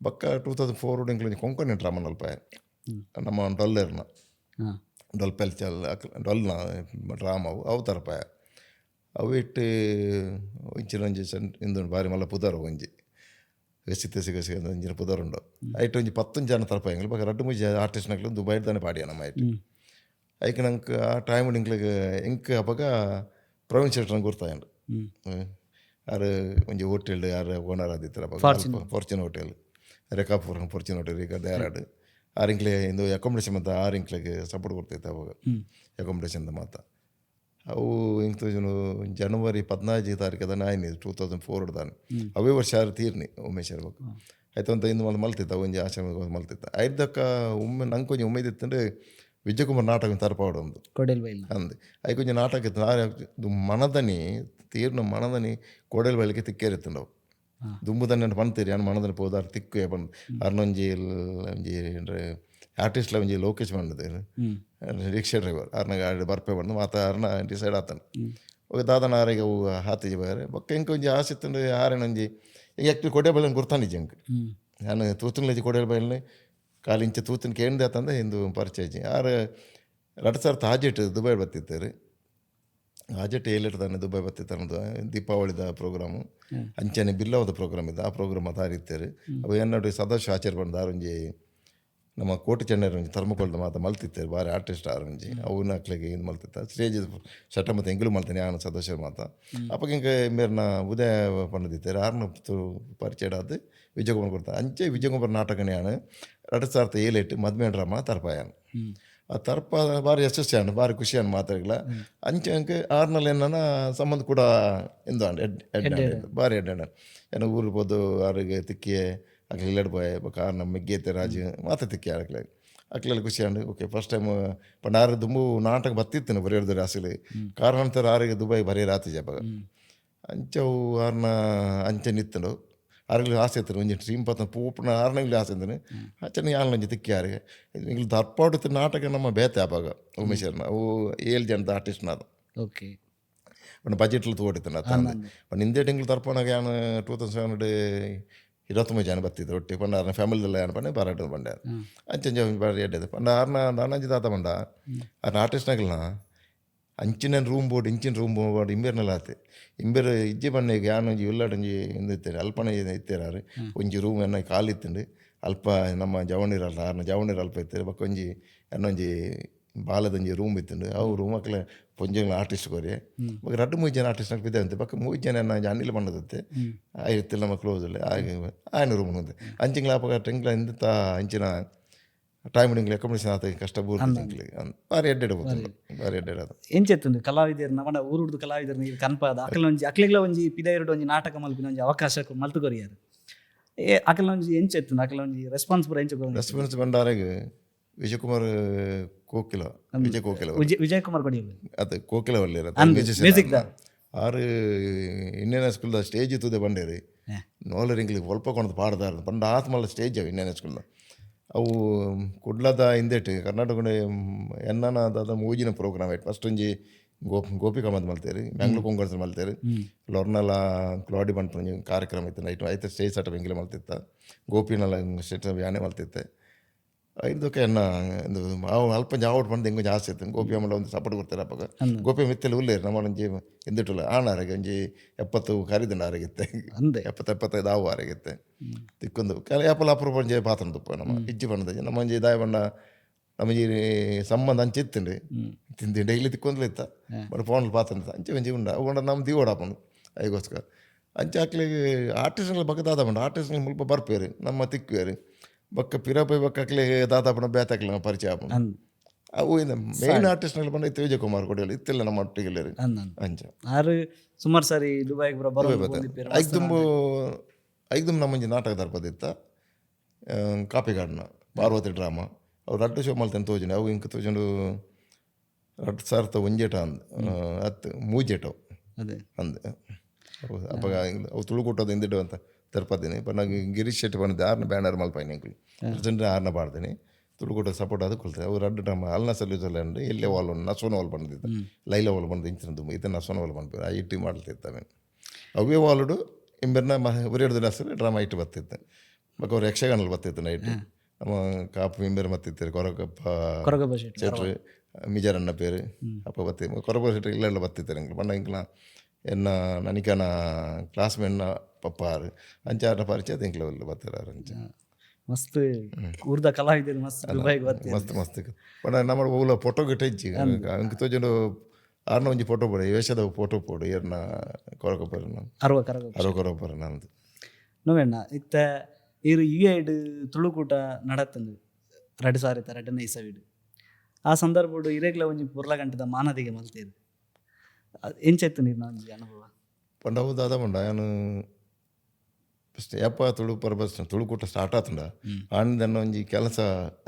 Speaker 2: ಬಕ್ಕ 2004 ಎಂಕ್ಲು ಕೊಂಕಣಿ ಡ್ರಾಮಾ ಅಲ್ಪ ನಮ್ಮ ಡೊಲ್ಲೆರ್ನ ಡೊಲ್ ಪೆಲ್ಚಲ್ ಡೊಲ್ನ ಡ್ರಾಮವು ಅವು ತರಪಾಯ ಅವು ಇಟ್ಟು ಇಂಚಿನೊಂಜಿ ಇಂದು ಭಾರಿ ಮಲ್ಲ ಪುದರ್ ಒಂಜಿ ಸಿಗಸಿ ಒಂಜಿನ ಪುದರ್ ಉಂಡು ಐಟ್ ಒಂಜಿ 10 ಜನ ತರಪ ಎಂಗ್ಲು ಬಕ್ಕ 2-3 ಆರ್ಟಿಸ್ಟ್ ನಕ್ಲು ದುಬೈ ತಾನೆ ಪಾಡಿಯ ನಮ್ಮ ಐಟ್ ಐಕ್ ನಂಗೆ ಆ ಟೈಮ್ ಇಂಕ್ಲಿಗೆ ಎಂಕ್ ಅವಾಗ ಪ್ರವೀಣ್ ಶೆಟ್ರನ್ ಗುರ್ತಾಯಂಡು ಯಾರು ಒಂಜಿ ಹೋಟೆಲ್ ಯಾರು ಓನರ್ ಆದಿತ್ತರ Fortune hotel Rekhapura Fortune hotel ಈಗ ಧಾರಾಡ್ ಆರಿಂಕ್ಲೆ ಇಂದು ಅಕಾಮಿಡೇಷನ್ ಮತ್ತು ಆರಿಂಕ್ಲೆಗೆ ಸಪೋರ್ಟ್ ಕೊಡ್ತೈತೆ ಅವಾಗ ಅಕಾಮಿಡೇಷನ್ ಮಾತ ಅವು ಇಂಕ್ ಜನವರಿ 14 ತಾರೀಕದಾನೆ ಆಯ್ನಿ 2004 ದಾನೆ ಅವೇ ವರ್ಷ ಯಾರು ತೀರ್ನಿ ಉಮೇಶ್ವರ ಬಗ್ಗೆ ಆಯ್ತು ಅಂತ ಇಂದು ಮಲ್ತಿತ್ತ ಒಂಜಿ ಆಶ್ರಮ ಮಲ್ತಿತ್ತ ಐದಕ್ಕ ಒಮ್ಮೆ ನಂಗೆ ಕೊಂಚ ಉಮೇದಿತ್ತಂದ್ರೆ ವಿಜಯಕುಮಾರ್ ನಾಟಕ ತರಪಾಡು ಒಂದು ಅಂದು ಅයි ಕೊಂಚ ನಾಟಕ ಇತ್ತು ಮನದನಿ ತೀರ್ನ ಮನದನಿ ಕೋಡೆಲ್ ಬೈಲಿಗೆ ತಿಕ್ಕೇರಿತ್ತಂಡವು ದುಂಬುದನ್ನ ಪಂತೀರಿ ನಾನು ಮನದನಿ ಪೋದಾರು ತಿಕ್ಕು ಬಂದು ಅರ್ನೊಂಜಿ ಒಂಜಿ ಆರ್ಟಿಸ್ಟ್ಲ ಒಂಜಿ ಲೋಕೇಶ್ ಬಂದದು ರಿಕ್ಷಾ ಡ್ರೈವರ್ ಅರ್ನ ಗಾಡಿ ಬರ್ಪೆ ಬಂದು ಮಾತ ಅರ್ನ ಡಿಸೈಡ್ ಆತನು ಹೋಗಿ ದಾದನ ಆರಿಗೆ ಅವು ಹಾತಿಜಿ ಬಾರೆ ಬೊಕ್ಕ ಇಂಕ ಒಂಜಿ ಆಸೆ ಇತ್ತಂದ್ರೆ ಆರೇನೊಂಜಿ ಈಗ ಆ್ಯಕ್ಚುಲಿ ಕೊಡೆ ಬೈಲನ್ ಗುರ್ತಾನಿಜ್ಜಿ ಇಂಕ್ ನಾನು ತೂತಿನ ಕೊಡೆ ಬೈಲನೆ ಕಾಲು ಇಂಚ ತೂತಿನ ಕೇಂದ್ರ ಆತಂದ್ರೆ ಇಂದು ಪರಿಚಯ ಆರು 2000 ಹಾಜೆಟ್ ದುಬೈ ಬತ್ತಿತ್ತಾರೆ ಹಾಜೆಟ್ ಏಲಿಡ್ತಾನೆ ದುಬೈ ಬತ್ತಿತ್ತನ್ನೋದು ದೀಪಾವಳಿದ ಪ್ರೋಗ್ರಾಮು ಅಂಚನೆ ಬಿಲ್ಲವದ ಪ್ರೋಗ್ರಾಮ್ ಇದೆ ಆ ಪ್ರೋಗ್ರಾಮ್ ಅದಾರಿತ್ತಾರೆ ಅವು ಎನ್ನಡು ಸದಾಶಿವ ಆಚಾರ್ಯ ಬಂದು ಆರೊಂಜಿ ನಮ್ಮ ಕೋಟಿ ಚೆನ್ನೈರ್ ಒಂಜಿ ಥರ್ಮಕೋಲ್ದ ಮಾತ ಮಲ್ತಿತ್ತೇರು ಬಾರಿ ಆರ್ಟಿಸ್ಟ್ ಆರಂಜಿ ಅವನ್ನ ಅಕ್ಲೆಗೆ ಇದು ಮಲ್ತಿತ್ತ ಸ್ಟೇಜ್ ಶಟ ಮತ್ತು ಎಂಗಿಲು ಮಲ್ತೇನೆ ನಾನು ಸದಸ್ಯರು ಮಾತ ಅಪ್ಪಗೆ ಹಿಂಗೆ ಮೇರ್ನ ಉದಯ ಪಂಡದಿತ್ತೇರು ಆರ್ನ ಪರಿಚಯ ಆದ ವಿಜಯಕುಮಾರ್ ಕೊಡ್ತಾ ಅಂಚೆ ವಿಜಯಕುಮಾರ್ ನಾಟಕನೇ ಆನು 2007 ಮದ್ಮೆ ಡ್ರಾಮಾ ತರ್ಪಾಯನ್ ಆ ತರ್ಪ ಭಾರಿ ಯಶಸ್ವಿಯಾನು ಭಾರಿ ಖುಷಿಯಾನು ಮಾತಾಡಲ್ಲ ಅಂಚೆ ಅಂಕೆ ಆರ್ನಲ್ಲಿ ಏನ ಸಂಬಂಧ ಕೂಡ ಎಂದು ಭಾರಿ ಎಡ್ಡ ಏನೋ ಊರಿಗೆ ಹೋದು ಅವ್ರಿಗೆ ತಿಕ್ಕಿಯೇ ಅಕ್ಲೆ ಇಲ್ಲಡ್ ಪೋಯೆ ಆರ್ನ ಮೆಗ್ಗೇತೆ ರಾಜು ಮಾತ ತಿಕ್ಕಿ ಅಕ್ಲೆಲ್ಲ ಖುಷಿಯಾನು ಓಕೆ ಫಸ್ಟ್ ಟೈಮ್ ಪಂಡ ಆರು ದುಂಬು ನಾಟಕ ಬತ್ತಿತ್ತು ಬರೆಯೋದು ಅಸಲು ಕಾರಣಾಂತರ ಆರಿಗೆ ದುಬೈ ಬರೆಯ ರಾತಿ ಜಾಗ ಅಂಚವು ಆರ್ನ ಅಂಚೆ ನಿತ್ತನು ಆರ್ಗಲಿ ಆಸೆ ಇತ್ತು ಒಂಜಿ ಟ್ರೀಮ್ ಪತ್ತ ಪೂಪನ ಆರ್ನಗ್ಲಿ ಆಸೆ ಅಂತಾನೆ ಅಚ್ಚನ ಯಾಲ್ನಂಜಿ ತಿಕ್ಕಿ ಆರಿಗೆ ಇಲ್ಲಿ ದರ್ಪಾಡುತ್ತ ನಾಟಕ ನಮ್ಮ ಬೇತೆ ಆವಾಗ ಉಮೇಶ್ವರ್ನ ಅವು 7 ಜನದ ಆರ್ಟಿಸ್ಟ್ನಾದ
Speaker 1: ಓಕೆ
Speaker 2: ಒಂದು ಬಜೆಟ್ಲು ತೋಡಿತ್ತು ನಾ ಪಂಡ ಹಿಂದೆ ತಿಂಗಳು ತರ್ಪಣಾಗ ಯಾನು 2029 ಜನ ಬರ್ತಿದ್ರು ಒಟ್ಟಿ ಪಂಡ ಆರ್ನ ಫ್ಯಾಮಿಲಿದೆಲ್ಲ ಏನು ಪಂಡೆ ಬಾರಾಟ ಬಂಡೆ ಅಂಚೆ ಬಾರಿ ಎಡ್ಡದು ಪಂಡ ಆರ್ನ ನಾನಂಜಿ ತಾತ ಪಂಡ ಆರ್ನ ಆರ್ಟಿಸ್ಟ್ನಾಗಲ್ನ ಅಂಚಿನ ರೂಮ್ ಬೋರ್ಡ್ ಇಂಚಿನ ರೂಮ್ ಬೋರ್ಡ್ ಇಂಬೇರ್ನೆಲ್ಲ ಆತೆ ಇಂಬೇರು ಇಜ್ಜೆ ಬಣ್ಣಗೆ ಯಾನು ಒಂಜಿ ಉಳ್ಳಾಡಂಜಿ ಎಂದಿತ್ತೇನೆ ಅಲ್ಪನೆ ಇತ್ತೇರಾರು ಒಂಜಿ ರೂಮ್ ಎನ್ನ ಕಾಲಿತ್ತಂಡು ಅಲ್ಪ ನಮ್ಮ ಜವಣಿರಲ್ಲ ಆರ್ನ ಜವಣಿರ ಅಲ್ಪ ಇತ್ತೇರು ಬಕ್ಕ ಒಂಜಿ ಎನ್ನೊಂಜಿ ಬಾಲದಂಜಿ ರೂಮ್ ಇತ್ತಂಡು ಅವು ರೂಮ್ ಅಕ್ಲೆ ಪೊಂಜಂಗ್ಲ ಆರ್ಟಿಸ್ಟ್ ಕೋರಿ ಬಕ್ಕ 2-3 ಜನ ಆರ್ಟಿಸ್ಟ್ ಬಿದ್ದೆ ಅಂತೆ ಬಕ್ಕ 3 ಜನ ಎನ್ನ ಅನಿಲ್ ಬಣ್ಣದತ್ತೆ ಆಯ್ತಿಲ್ಲ ನಮ್ಮ ಕ್ಲೋಸ್ ಅಲ್ಲೇ ಆಯ್ನ ರೂಮ್ ಅಂತೆ ಅಂಚಿಂಗ್ಲ ಅಪ್ಪ ಟೆಂಗ್ಲ ಇಂತ ಅಂಚಿನ ಟೈಮ್ ಅಕಾಮಿಡೇಷನ್ ಆತ ಕಷ್ಟ ಬೂರ್ತಿಂಗ್ಲಿ ಬಾರಿ ಎಡ್ಡೆಡ್ ಬಾರಿ ಎಡ್ಡೆಡ್ ಅದು
Speaker 1: ಎಂಚೆತ್ತುಂಡು ಕಲಾವಿದರು ನಮನ ಊರುಡ್ದು ಕಲಾವಿದರು ನೀರು ಕನ್ಪಾದ ಅಕ್ಲೆಗ್ಲ ಒಂಜಿ ಪಿದಾಯಿರುಡು ಒಂಜಿ ನಾಟಕ ಮಲ್ಪಿನ ಒಂಜಿ ಅವಕಾಶ ಮಲ್ತು ಕೊರಿಯಾರು ಅಕಲ್ನ ಒಂಜಿ ಎಂಚೆತ್ತುಂಡು ಅಕಲ್ನ ಒಂಜಿ ರೆಸ್ಪಾನ್ಸ್ ಪೂರ ಎಂಚ
Speaker 2: ರೆಸ್ಪಾನ್ಸ್ ಬಂಡಾರೆಗೆ ವಿಜಯಕುಮಾರ್ ಕೋಕಿಲ
Speaker 1: ವಿಜಯಕುಮಾರ್ ಕೊಡಿಯಲ್ಲ
Speaker 2: ಅದು ಕೋಕಿಲ ಒಳ್ಳೆ
Speaker 1: ಮ್ಯೂಸಿಕ್
Speaker 2: ಆರು ಇನ್ನೇನ ಸ್ಕೂಲ್ದ ಸ್ಟೇಜ್ ಇತ್ತುದೆ ಬಂಡೇರಿ ನೋಲರಿಂಗ್ಲಿ ಒಲ್ಪ ಕೊಂಡದು ಪಾಡ್ದಾರ ಪಂಡ ಆತ್ಮಲ್ಲ ಸ್ಟೇಜ್ ಅವು ಇನ್ನೇನ ಸ್ಕೂಲ್ದ ಅವು ಕುಡ್ಲದ ಹಿಂದೆಟ್ಟು ಕರ್ನಾಟಕ ಎನ್ನ ಅದಾದ ಮೂಜಿನ ಪ್ರೋಗ್ರಾಮ್ ಆಯ್ತು ಫಸ್ಟ್ ಒಂಜಿ ಗೋಪಿಕಾ ಮದ್ದು ಮಲ್ತೇರಿ ಮ್ಯಾಂಗ್ಳೂರ್ ಕೊಂಗರ್ಸ್ ಮಲ್ತೇರಿ ಲೊರ್ನೆಲ್ಲ ಕ್ಲಾಡಿ ಬಂತು ಒಂಜಿ ಕಾರ್ಯಕ್ರಮ ಇತ್ತು ನೈಟ್ ಆಯ್ತು ಸ್ಟೇಜ್ ಸಟ ಬೆಂಗಿಲ ಮಲ್ತಿತ್ತ ಗೋಪಿನೆಲ್ಲ ಸ್ಟೇಟ್ ಯಾನೆ ಮಲ್ತಿತ್ತೆ ಇದಕ್ಕೆ ಎನ್ನ ಅವು ಅಲ್ಪ ಜಾವಟ್ ಬಂದು ಹೆಂಗೆ ಜಾಸ್ತಿ ಇತ್ತು ಗೋಪಿ ಆಮೇಲೆ ಒಂದು ಸಪೋರ್ಟ್ ಕೊಡ್ತಾರೆ ಅಪ್ಪಾಗ ಗೋಪಿ ಮಿತ್ತಲ್ಲಿ ಉಳ್ಳೇರಿ ನಮ್ಮ ಒಂಜಿ ಎಂದಿಟ್ಟಲ್ಲ ಆನಾರಿಗೆ ಒಂಜಿ 70 ಕರಿದಂಡ ಆರಾಗಿತ್ತೆ 70-75 ಆವು ಆರಾಗಿತ್ತೆ ತಿಕ್ಕೊಂದು ಯಾಪಲ್ಲ ಅಪರೂಪ ಒಂಜಿ ಪಾತ್ರ ತುಪ್ಪ ನಮ್ಮ ಇಜ್ಜಿ ಬಣ್ಣದ ನಮ್ಮ ಒಂಜಿ ದಾಯ ಬಣ್ಣ ನಮ್ಮಜಿ ಸಂಬಂಧ ಅಂಚೆ ಇತ್ತಂಡು ತಿಂದು ಡೈಲಿ ತಿಕ್ಕೊಂಡ್ಲ ಇತ್ತ ಬಟ್ ಫೋನಲ್ಲಿ ಪಾತ್ರ ಅಂಚೆ ಒಂಜಿ ಉಂಡ ಅವು ನಮ್ಮ ದೀವೋಡಾಪಂದು ಅದಕ್ಕೋಸ್ಕರ ಅಂಚೆ ಹಾಕ್ಲಿಗೆ ಆರ್ಟಿಸ್ಟ್ಗಳ ಬಗ್ಗೆ ದಾದ ಬಂಡ ಆರ್ಟಿಸ್ಟ್ಗಳು ಮುಲ್ಪ ಬರ್ಪೇರಿ ನಮ್ಮ ತಿಕ್ಕುವೇರಿ ಬಕ್ಕ ಪಿರಪೈ ಬಕ್ಕಲೆ ದಾದಾಪನ ಬೇತಾಕ್ಲ ಪರಿಚಯ ಆಪನ ಅವು ಮೇನ್ ಆರ್ಟಿಸ್ಟ್ನಲ್ಲಿ ಬಂದ ಇತ್ತು ವಿಜಯಕುಮಾರ್ ಕೊಡಿಯಲ್ಲ ಇತ್ತಿಲ್ಲ ನಮ್ಮ ಒಟ್ಟಿಗೆ ಅಂಚ
Speaker 1: ಆರು ಸುಮಾರು ಸಾರಿ ದುಬೈಗೆ
Speaker 2: ಐದು ನಮ್ಮಂಜಿ ನಾಟಕ ದರ್ಪದಿತ್ತ ಕಾಪಿ ಗಾರ್ಡ್ನ ಪಾರ್ವತಿ ಡ್ರಾಮಾ ಅವ್ರು 2 ಶೋ ಮಲ್ತೇನೆ ತೋಜನೆ ಅವು ಇಂಕ ತೋಜಂಡು 2001 ಅಂದ್ ಹತ್ತು ಮೂಜೆಟವು ಅಂದೆ ಅಪ್ಪ ಅವು ತುಳುಕೊಟ್ಟೋದು ಎಂದಿಟ್ಟು ಅಂತ ತರ್ಪದ್ದೀನಿ ಬಟ್ ನಂಗೆ ಗಿರೀಶ್ ಶೆಟ್ಟಿ ಬಂದಿದ್ದೆ 6ನ ಬ್ಯಾನರ್ ಮಲ್ಪಾಯಿನಿ ಅಂಕಲ್ ಪ್ರೆಸೆಂಟ್ 6ನ ಪಾಡ್ತೀನಿ ತುಳುಕೊಟ್ಟ ಸಪೋರ್ಟ್ ಅದು ಕೊಳ್ತಾರೆ ಅವು 2 ಡ್ರಾಮ ಅಲ್ನ ಸಲ್ಯೂಸಲ್ಲ ಅಂಡು ಎಲ್ಲೇ ವಾಲ್ ನಸೋನ ವಾಲ್ ಬಂದಿತ್ತು ಲೈಲ ವಾಲ್ ಬಂದು ಇಂಚಿನ ಇದು ನಸೋನ ವಾಲ್ ಬಂದ್ಬಿಟ್ಟು ಆ ಇಟ್ಟು ಮಾಡ್ತಿರ್ತವೆ ಅವೇ ವಾಲ್ಡು ಇಂಬೆರ್ನ ಬರೆಯೋದು ಹೆಸರು ಡ್ರಾಮಾ ಇಟ್ಟು ಬರ್ತಿತ್ತು ಬಟ್ ಅವ್ರು ಯಕ್ಷಗಾನಲ್ಲಿ ಬರ್ತಿತ್ತು ನೈಟ್ ನಮ್ಮ ಕಾಪು ಇಂಬೆರ್ ಮತ್ತಿತ್ತು ಕೊರಗಪ್ಪ ಶೆಟ್ರು ಮಿಜರನ್ನ ಪೇರು ಅಪ್ಪ ಬತ್ತಿ ಕೊರಗಪ್ಪ ಶೆಟ್ರು ಇಲ್ಲೆಲ್ಲ ಬರ್ತಿತ್ತು ನಂಗೆ ಬಣ್ಣ ಇಂಕ್ಲ ಎನ್ನ ನನಕನ ಕ್ಲಾಸ್ಮೇಟ್ನ ಪಪ್ಪಾರು ಅಂಚಾರ ಪರಿಚಯ ತಿಂಕ್ಲವಲ್ಲ ಬರ್ತಾರೆ ಅಂಚ
Speaker 1: ಮಸ್ತ್ ಊರ್ದ ಕಲಾವಿದರು
Speaker 2: ಮಸ್ತ್ ಮಸ್ತ್ ಬಟ್ ನಮ್ಮ ಓಲ ಫೋಟೋ ಗಿಟ್ಟ ಇಜ್ಜಿ ಅಂಕ ತೋಜಂಡು ಆರ್ನ ಒಂಜಿ ಫೋಟೋ ಪೋಡು ವೇಷದ ಫೋಟೋ ಪೋಡು ಏರ್ನ ಕೊರಗಪ್ಪರನ ಅರವ ಕೊರಗಪ್ಪರ ನಂದು
Speaker 1: ನೋವೆಣ್ಣ ಇತ್ತ ಇರು ಈಡು ತುಳುಕೂಟ ನಡತ್ತಂದು 2002 ಆ ಸಂದರ್ಭಡು ಇರೆಗ್ಲ ಒಂಜಿ ಪುರ್ಲ ಗಂಟದ ಮಾನದಿಗೆ ಮಲ್ತೇರು ಎಂಚೆತ್ತು ನೀರು ಒಂಜಿ ಅನುಭವ
Speaker 2: ಪಂಡ ಹೌದಾದ ಪಂಡ ನಾನು ಯಪ್ಪ ತುಳುಕೂಟ ಸ್ಟಾರ್ಟ್ ಆತಂಡ ಆಂಡ ಒಂಜಿ ಕೆಲಸ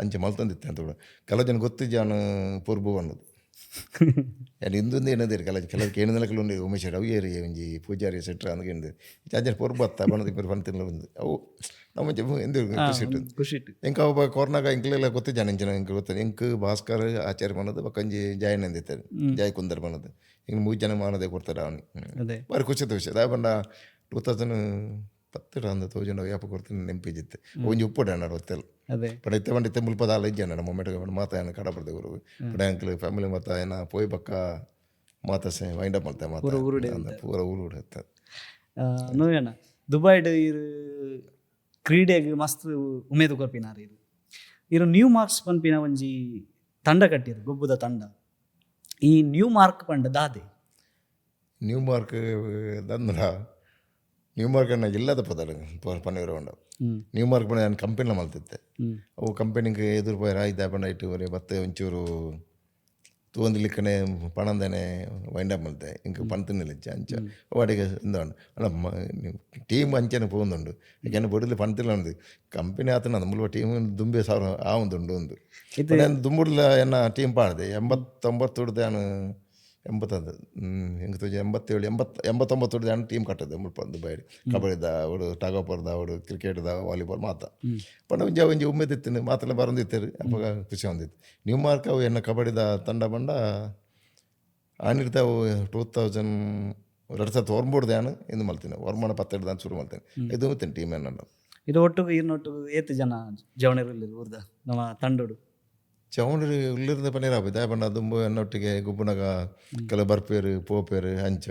Speaker 2: ಅಂಚೆ ಮಲ್ತಂದಿತ್ತೆ ಅಂತ ಕೆಲವು ಜನ ಗೊತ್ತಿಜ್ಜ ನಾನು ಪೊರ್ಬು ಅನ್ನೋದು ಯಾರು ಇಂದೊಂದು ಏನದಿರಿ ಕೆಲವು ಕೇಳಿದಲಕ್ಕಲು ಉಂಡು ಉಮೇಶ್ ಅವು ಏರಿ ಒಂಜಿ ಪೂಜಾರಿ ಸೆಟ್ರ ಅಂತ ಕೇಳಿದೆ ಚಾರ್ಜರ್ ಪೊರ್ಬು ಅತ್ತ ಬಣ್ಣದ ಇಬ್ಬರು ಬಂತಿಲ್ಲ ಒಂದು ಅವು ನಮ್ಮ ಎಂದು ಖುಷಿಟ್ಟು ಎಂಕ ಒಬ್ಬ ಕೊರ್ನಾಗ ಇಂಕ್ಲೆಲ್ಲ ಗೊತ್ತಿಜ್ಜ ಇಂಚಿನ ಇಂಕ ಗೊತ್ತಿಲ್ಲ ಇಂಕ್ ಭಾಸ್ಕರ್ ಆಚಾರ್ಯ ಬಣ್ಣದು ಬಕ್ಕಂಜಿ ಜಾಯನ್ ಎಂದಿತ್ತಾರೆ ಜಾಯ್ ಕುಂದರ್ ಬಣ್ಣದು ಹಿಂಗೆ 3 ಜನ ಮಾನದೇ ಕೊಡ್ತಾರೆ ಅವನಿಗೆ ಬಾರಿ ಖುಷಿದ ವಿಷಯ ಅದ ಬಂಡ 2010 ಅಂದ ತೋಜಂಡ ವ್ಯಾಪ ಕೊಡ್ತೀನಿ ನೆಂಪಿಜಿತ್ತೆ ಒಂಜಿ ಉಪ್ಪುಡೆ ಅಣ್ಣ ಗೊತ್ತಲ್ಲ ಪಡ ಇತ್ತೆ ಬಂಡಿತ್ತೆ ಮುಲ್ಪದ ಆಲ ಇಜ್ಜ ನಮ್ಮ ಮೊಮೆಂಟ್ ಮಾತಾಯನ ಕಡಪಡ್ದೆ ಗುರು ಪಡ ಅಂಕಲ್ ಫ್ಯಾಮಿಲಿ ಮಾತಾಯನ ಪೋಯ್ ಪಕ್ಕ ಮಾತಾಸೆ ವೈಂಡ್ ಅಪ್ ಮಾಡ್ತಾ ಪೂರ ಊರು
Speaker 1: ನೋವೇನ ದುಬೈಡ್ ಕ್ರೀಡೆಗೆ ಮಸ್ತ್ ಉಮೇದು ಕೊರ್ಪಿನಾರು ಇದು ಇರು ನ್ಯೂ ಮಾರ್ಕ್ಸ್ ಪನ್ಪಿನ ಒಂಜಿ ತಂಡ ಕಟ್ಟಿರು ಗೊಬ್ಬುದ ತಂಡ. ಈ ನ್ಯೂ ಮಾರ್ಕ್ ಪಂಡ ದಾದೆ
Speaker 2: ನ್ಯೂ ಮಾರ್ಕ್ ದಂದ್ರ ನ್ಯೂ ಮಾರ್ಕ್ ಅನ್ನ ಇಲ್ಲದ ಪದ ಪನ್ನಿರ ಉಂಡು. ನ್ಯೂ ಮಾರ್ಕ್ ಪಂಡ ನಾನು ಕಂಪೆನಿಲ ಮಲ್ತಿದ್ದೆ. ಅವು ಕಂಪೆನಿಗೆ ಎದುರು ಪೋಯರ ಆಯ್ತು ಪಂಡ ಇಟ್ಟು ಬರೀ ಮತ್ತೆ ಒಂಚೂರು ತೂಂದಿಲಿಕ್ಕನೆ ಪಣಂದನೆ ವೈಂಡಪ್ ಮಲ್ತೆ ಇಂಕ ಪಂತಿನಿಲ್ಲ ಅಂಚ ವಾಡಿಗೆ ಇಂದುಂಡು ಅಲ್ಲ ಟೀಮ್ ಅಂಚನೆ ಪೋಂದುಂಡು ಯಾಕೆಂದ್ರೆ ಬೊಡಿಲಿ ಪಂತಿಲ್ಲ ಉಂಡು ಕಂಪೆನಿ ಆತನ ಮುಲ್ಪ ಟೀಮ್ ದುಂಬೆ ಸಾವಿರ ಆವೊಂದುಂಡು ಒಂದು ದುಂಬುಡ್ಲ ಎನ್ನ ಟೀಮ್ ಪಾಡ್ದೆ 89 ನಾನು 80 ಹೆಂಗೆ ತೋಜಿ 87 ನಾನು ಟೀಮ್ ಕಟ್ಟದೆ ಮುಲ್ಪ ದುಬೈಡ್ ಕಬಡ್ಡಿದ ಅವಡು ಟಗೋಪರ್ದ ಅವಡು ಕ್ರಿಕೆಟ್ದ ವಾಲಿಬಾಲ್ ಮಾತ ಪಂಡ ಒಂಜಿ ಉಮ್ಮೆದಿತ್ತು ಮಾತೆಲ್ಲ ಬರಂದಿತ್ತೇರು ಅಪ್ಪ ಖುಷಿ ಹೊಂದಿತ್ತು. ನ್ಯೂ ಮಾರ್ಕ್ ಅವು ಎನ್ನ ಕಬಡ್ಡಿದ ತಂಡ ಬಂಡ ಆನಿರ್ತಾವು 2009 ನಾನು ಇಂದು ಮಲ್ತೀನಿ ವರ್ಮನ 12 ನಾನು ಶುರು ಮಾಡ್ತೇನೆ ಇದು ಮತ್ತೆ ಟೀಮ್ ಏನ
Speaker 1: ಇದು ಒಟ್ಟಿಗೆ ಇನ್ನೊಟ್ಟಿಗೆ ಏತು ಜನ ಜವಣರು ಊರ್ದ ನಮ್ಮ ತಂಡೋಡು
Speaker 2: ಚೌಂಡ್ರಿ ಉಳ್ಳಿರ್ದ ಪನ್ನೀರ್ ಆಗುತ್ತೆ ಪಂಡ ದುಂಬು ಎನ್ನೊಟ್ಟಿಗೆ ಗುಬ್ಬುನಾಗ ಕೆಲ ಬರ್ಪೇರು ಪೋಪೇರು ಹಂಚ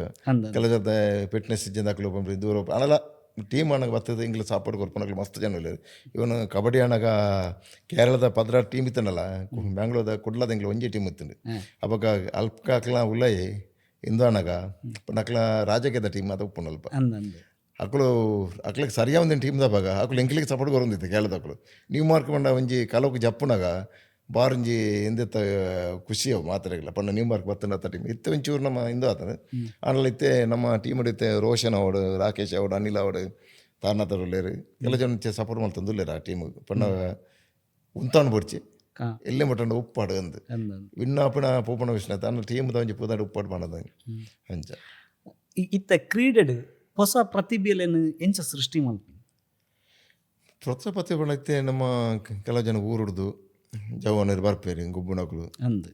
Speaker 2: ಕೆಲ ಜೊತೆ ಫಿಟ್ನೆಸ್ ಇಜ್ಜಿಂದ ಹಾಕಲು ಬಂದ್ರಿ ದೂರ ಅಣಲ ಟೀಮ್ ಅಣ್ಣಗೆ ಬರ್ತದೆ ಇಂಗ್ಲ ಸಾಪಾಡು ಕೊರ್ಪನಾಗಲು ಮಸ್ತ್ ಜನ ಇಲ್ಲ. ಇವನು ಕಬಡ್ಡಿ ಅಣ್ಣಗ ಕೇರಳದ ಪದ್ರ ಟೀಮ್ ಇತ್ತನಲ್ಲ ಬ್ಯಾಂಗ್ಳೂರ್ದ ಕುಡ್ಲದ ಇಂಗ್ಲ ಒಂಜಿ ಟೀಮ್ ಇತ್ತು ಅವಾಗ ಅಲ್ಪ ಹಾಕ್ಲ ಉಳ್ಳಾಯಿ ಇಂದು ಅಣ್ಣಗ ನಕ್ಲ ರಾಜಕೀಯದ ಟೀಮ್ ಅದು ಉಪ್ಪು ಅಲ್ಪ ಅಕ್ಲಿಗೆ ಸರಿಯಾ ಒಂದಿನ ಟೀಮ್ ದಾಗ ಅಕ್ಲು ಎಂಕ್ಲಿಗೆ ಸಪೋರ್ಟ್ ಬರೋದಿತ್ತು ಕೇರಳದ ಅಕ್ಲು ನ್ಯೂ ಮಾರ್ಕ್ ಪಂಡ ಒಂಜಿ ಕಲೋಕು ಜಪ್ಪುನಾಗ ಬಾರಂಜಿ ಎಂದೆತ್ತ ಖುಷಿ ಅವು ಮಾತ್ರೆಗಿಲ್ಲ ಪಂಡ ನ್ಯೂ ಮಾರ್ಕ್ ಬತ್ತನತ್ತ ಟೀಮ್ ಇತ್ತೆ ಒಂಚೂರು ನಮ್ಮ ಇಂದು ಆತನ ಆನಲ್ಲ ಇತ್ತೆ ನಮ್ಮ ಟೀಮ್ ಇತ್ತೆ ರೋಷನ್ ಅವಡು ರಾಕೇಶ್ ಅವಡು ಅನಿಲ್ ಅವಡು ತಾರ್ನಾಥರುಳ್ಳೇರು ಎಲ್ಲ ಜನ ಸಪೋರ್ಟ್ ಮಾಡ್ತಂದುಲ್ಲೇರು ಆ ಟೀಮ್ ಪಂಡ ಉಂತಾನು ಬಡ್ಚಿ ಎಲ್ಲೇ ಮಟ್ಟಂಡ ಉಪ್ಪಾಡು ಅಂದು ವಿನ್ನಾಪಣ ಪೂಪಣ ವಿಷ್ಣು ತನ್ನ ಟೀಮ್ ಒಂಜಿ ಪುದಾಡು ಉಪ್ಪಾಡು ಮಾಡೋದು ಅಂಚ
Speaker 1: ಇತ್ತ ಕ್ರೀಡೆಡ್ ಹೊಸ ಪ್ರತಿಭೆಯನ್ನು ಎಂಚ ಸೃಷ್ಟಿ ಮಾಡ್ತೀನಿ
Speaker 2: ಹೊಸ ಪ್ರತಿಭೆ ಇತ್ತೆ ನಮ್ಮ ಕೆಲವು ಜನ ಊರುಡ್ದು ಜವಾನರು ಬರ್ಪೇರಿ ಗುಬ್ಬುನಕ್ಳು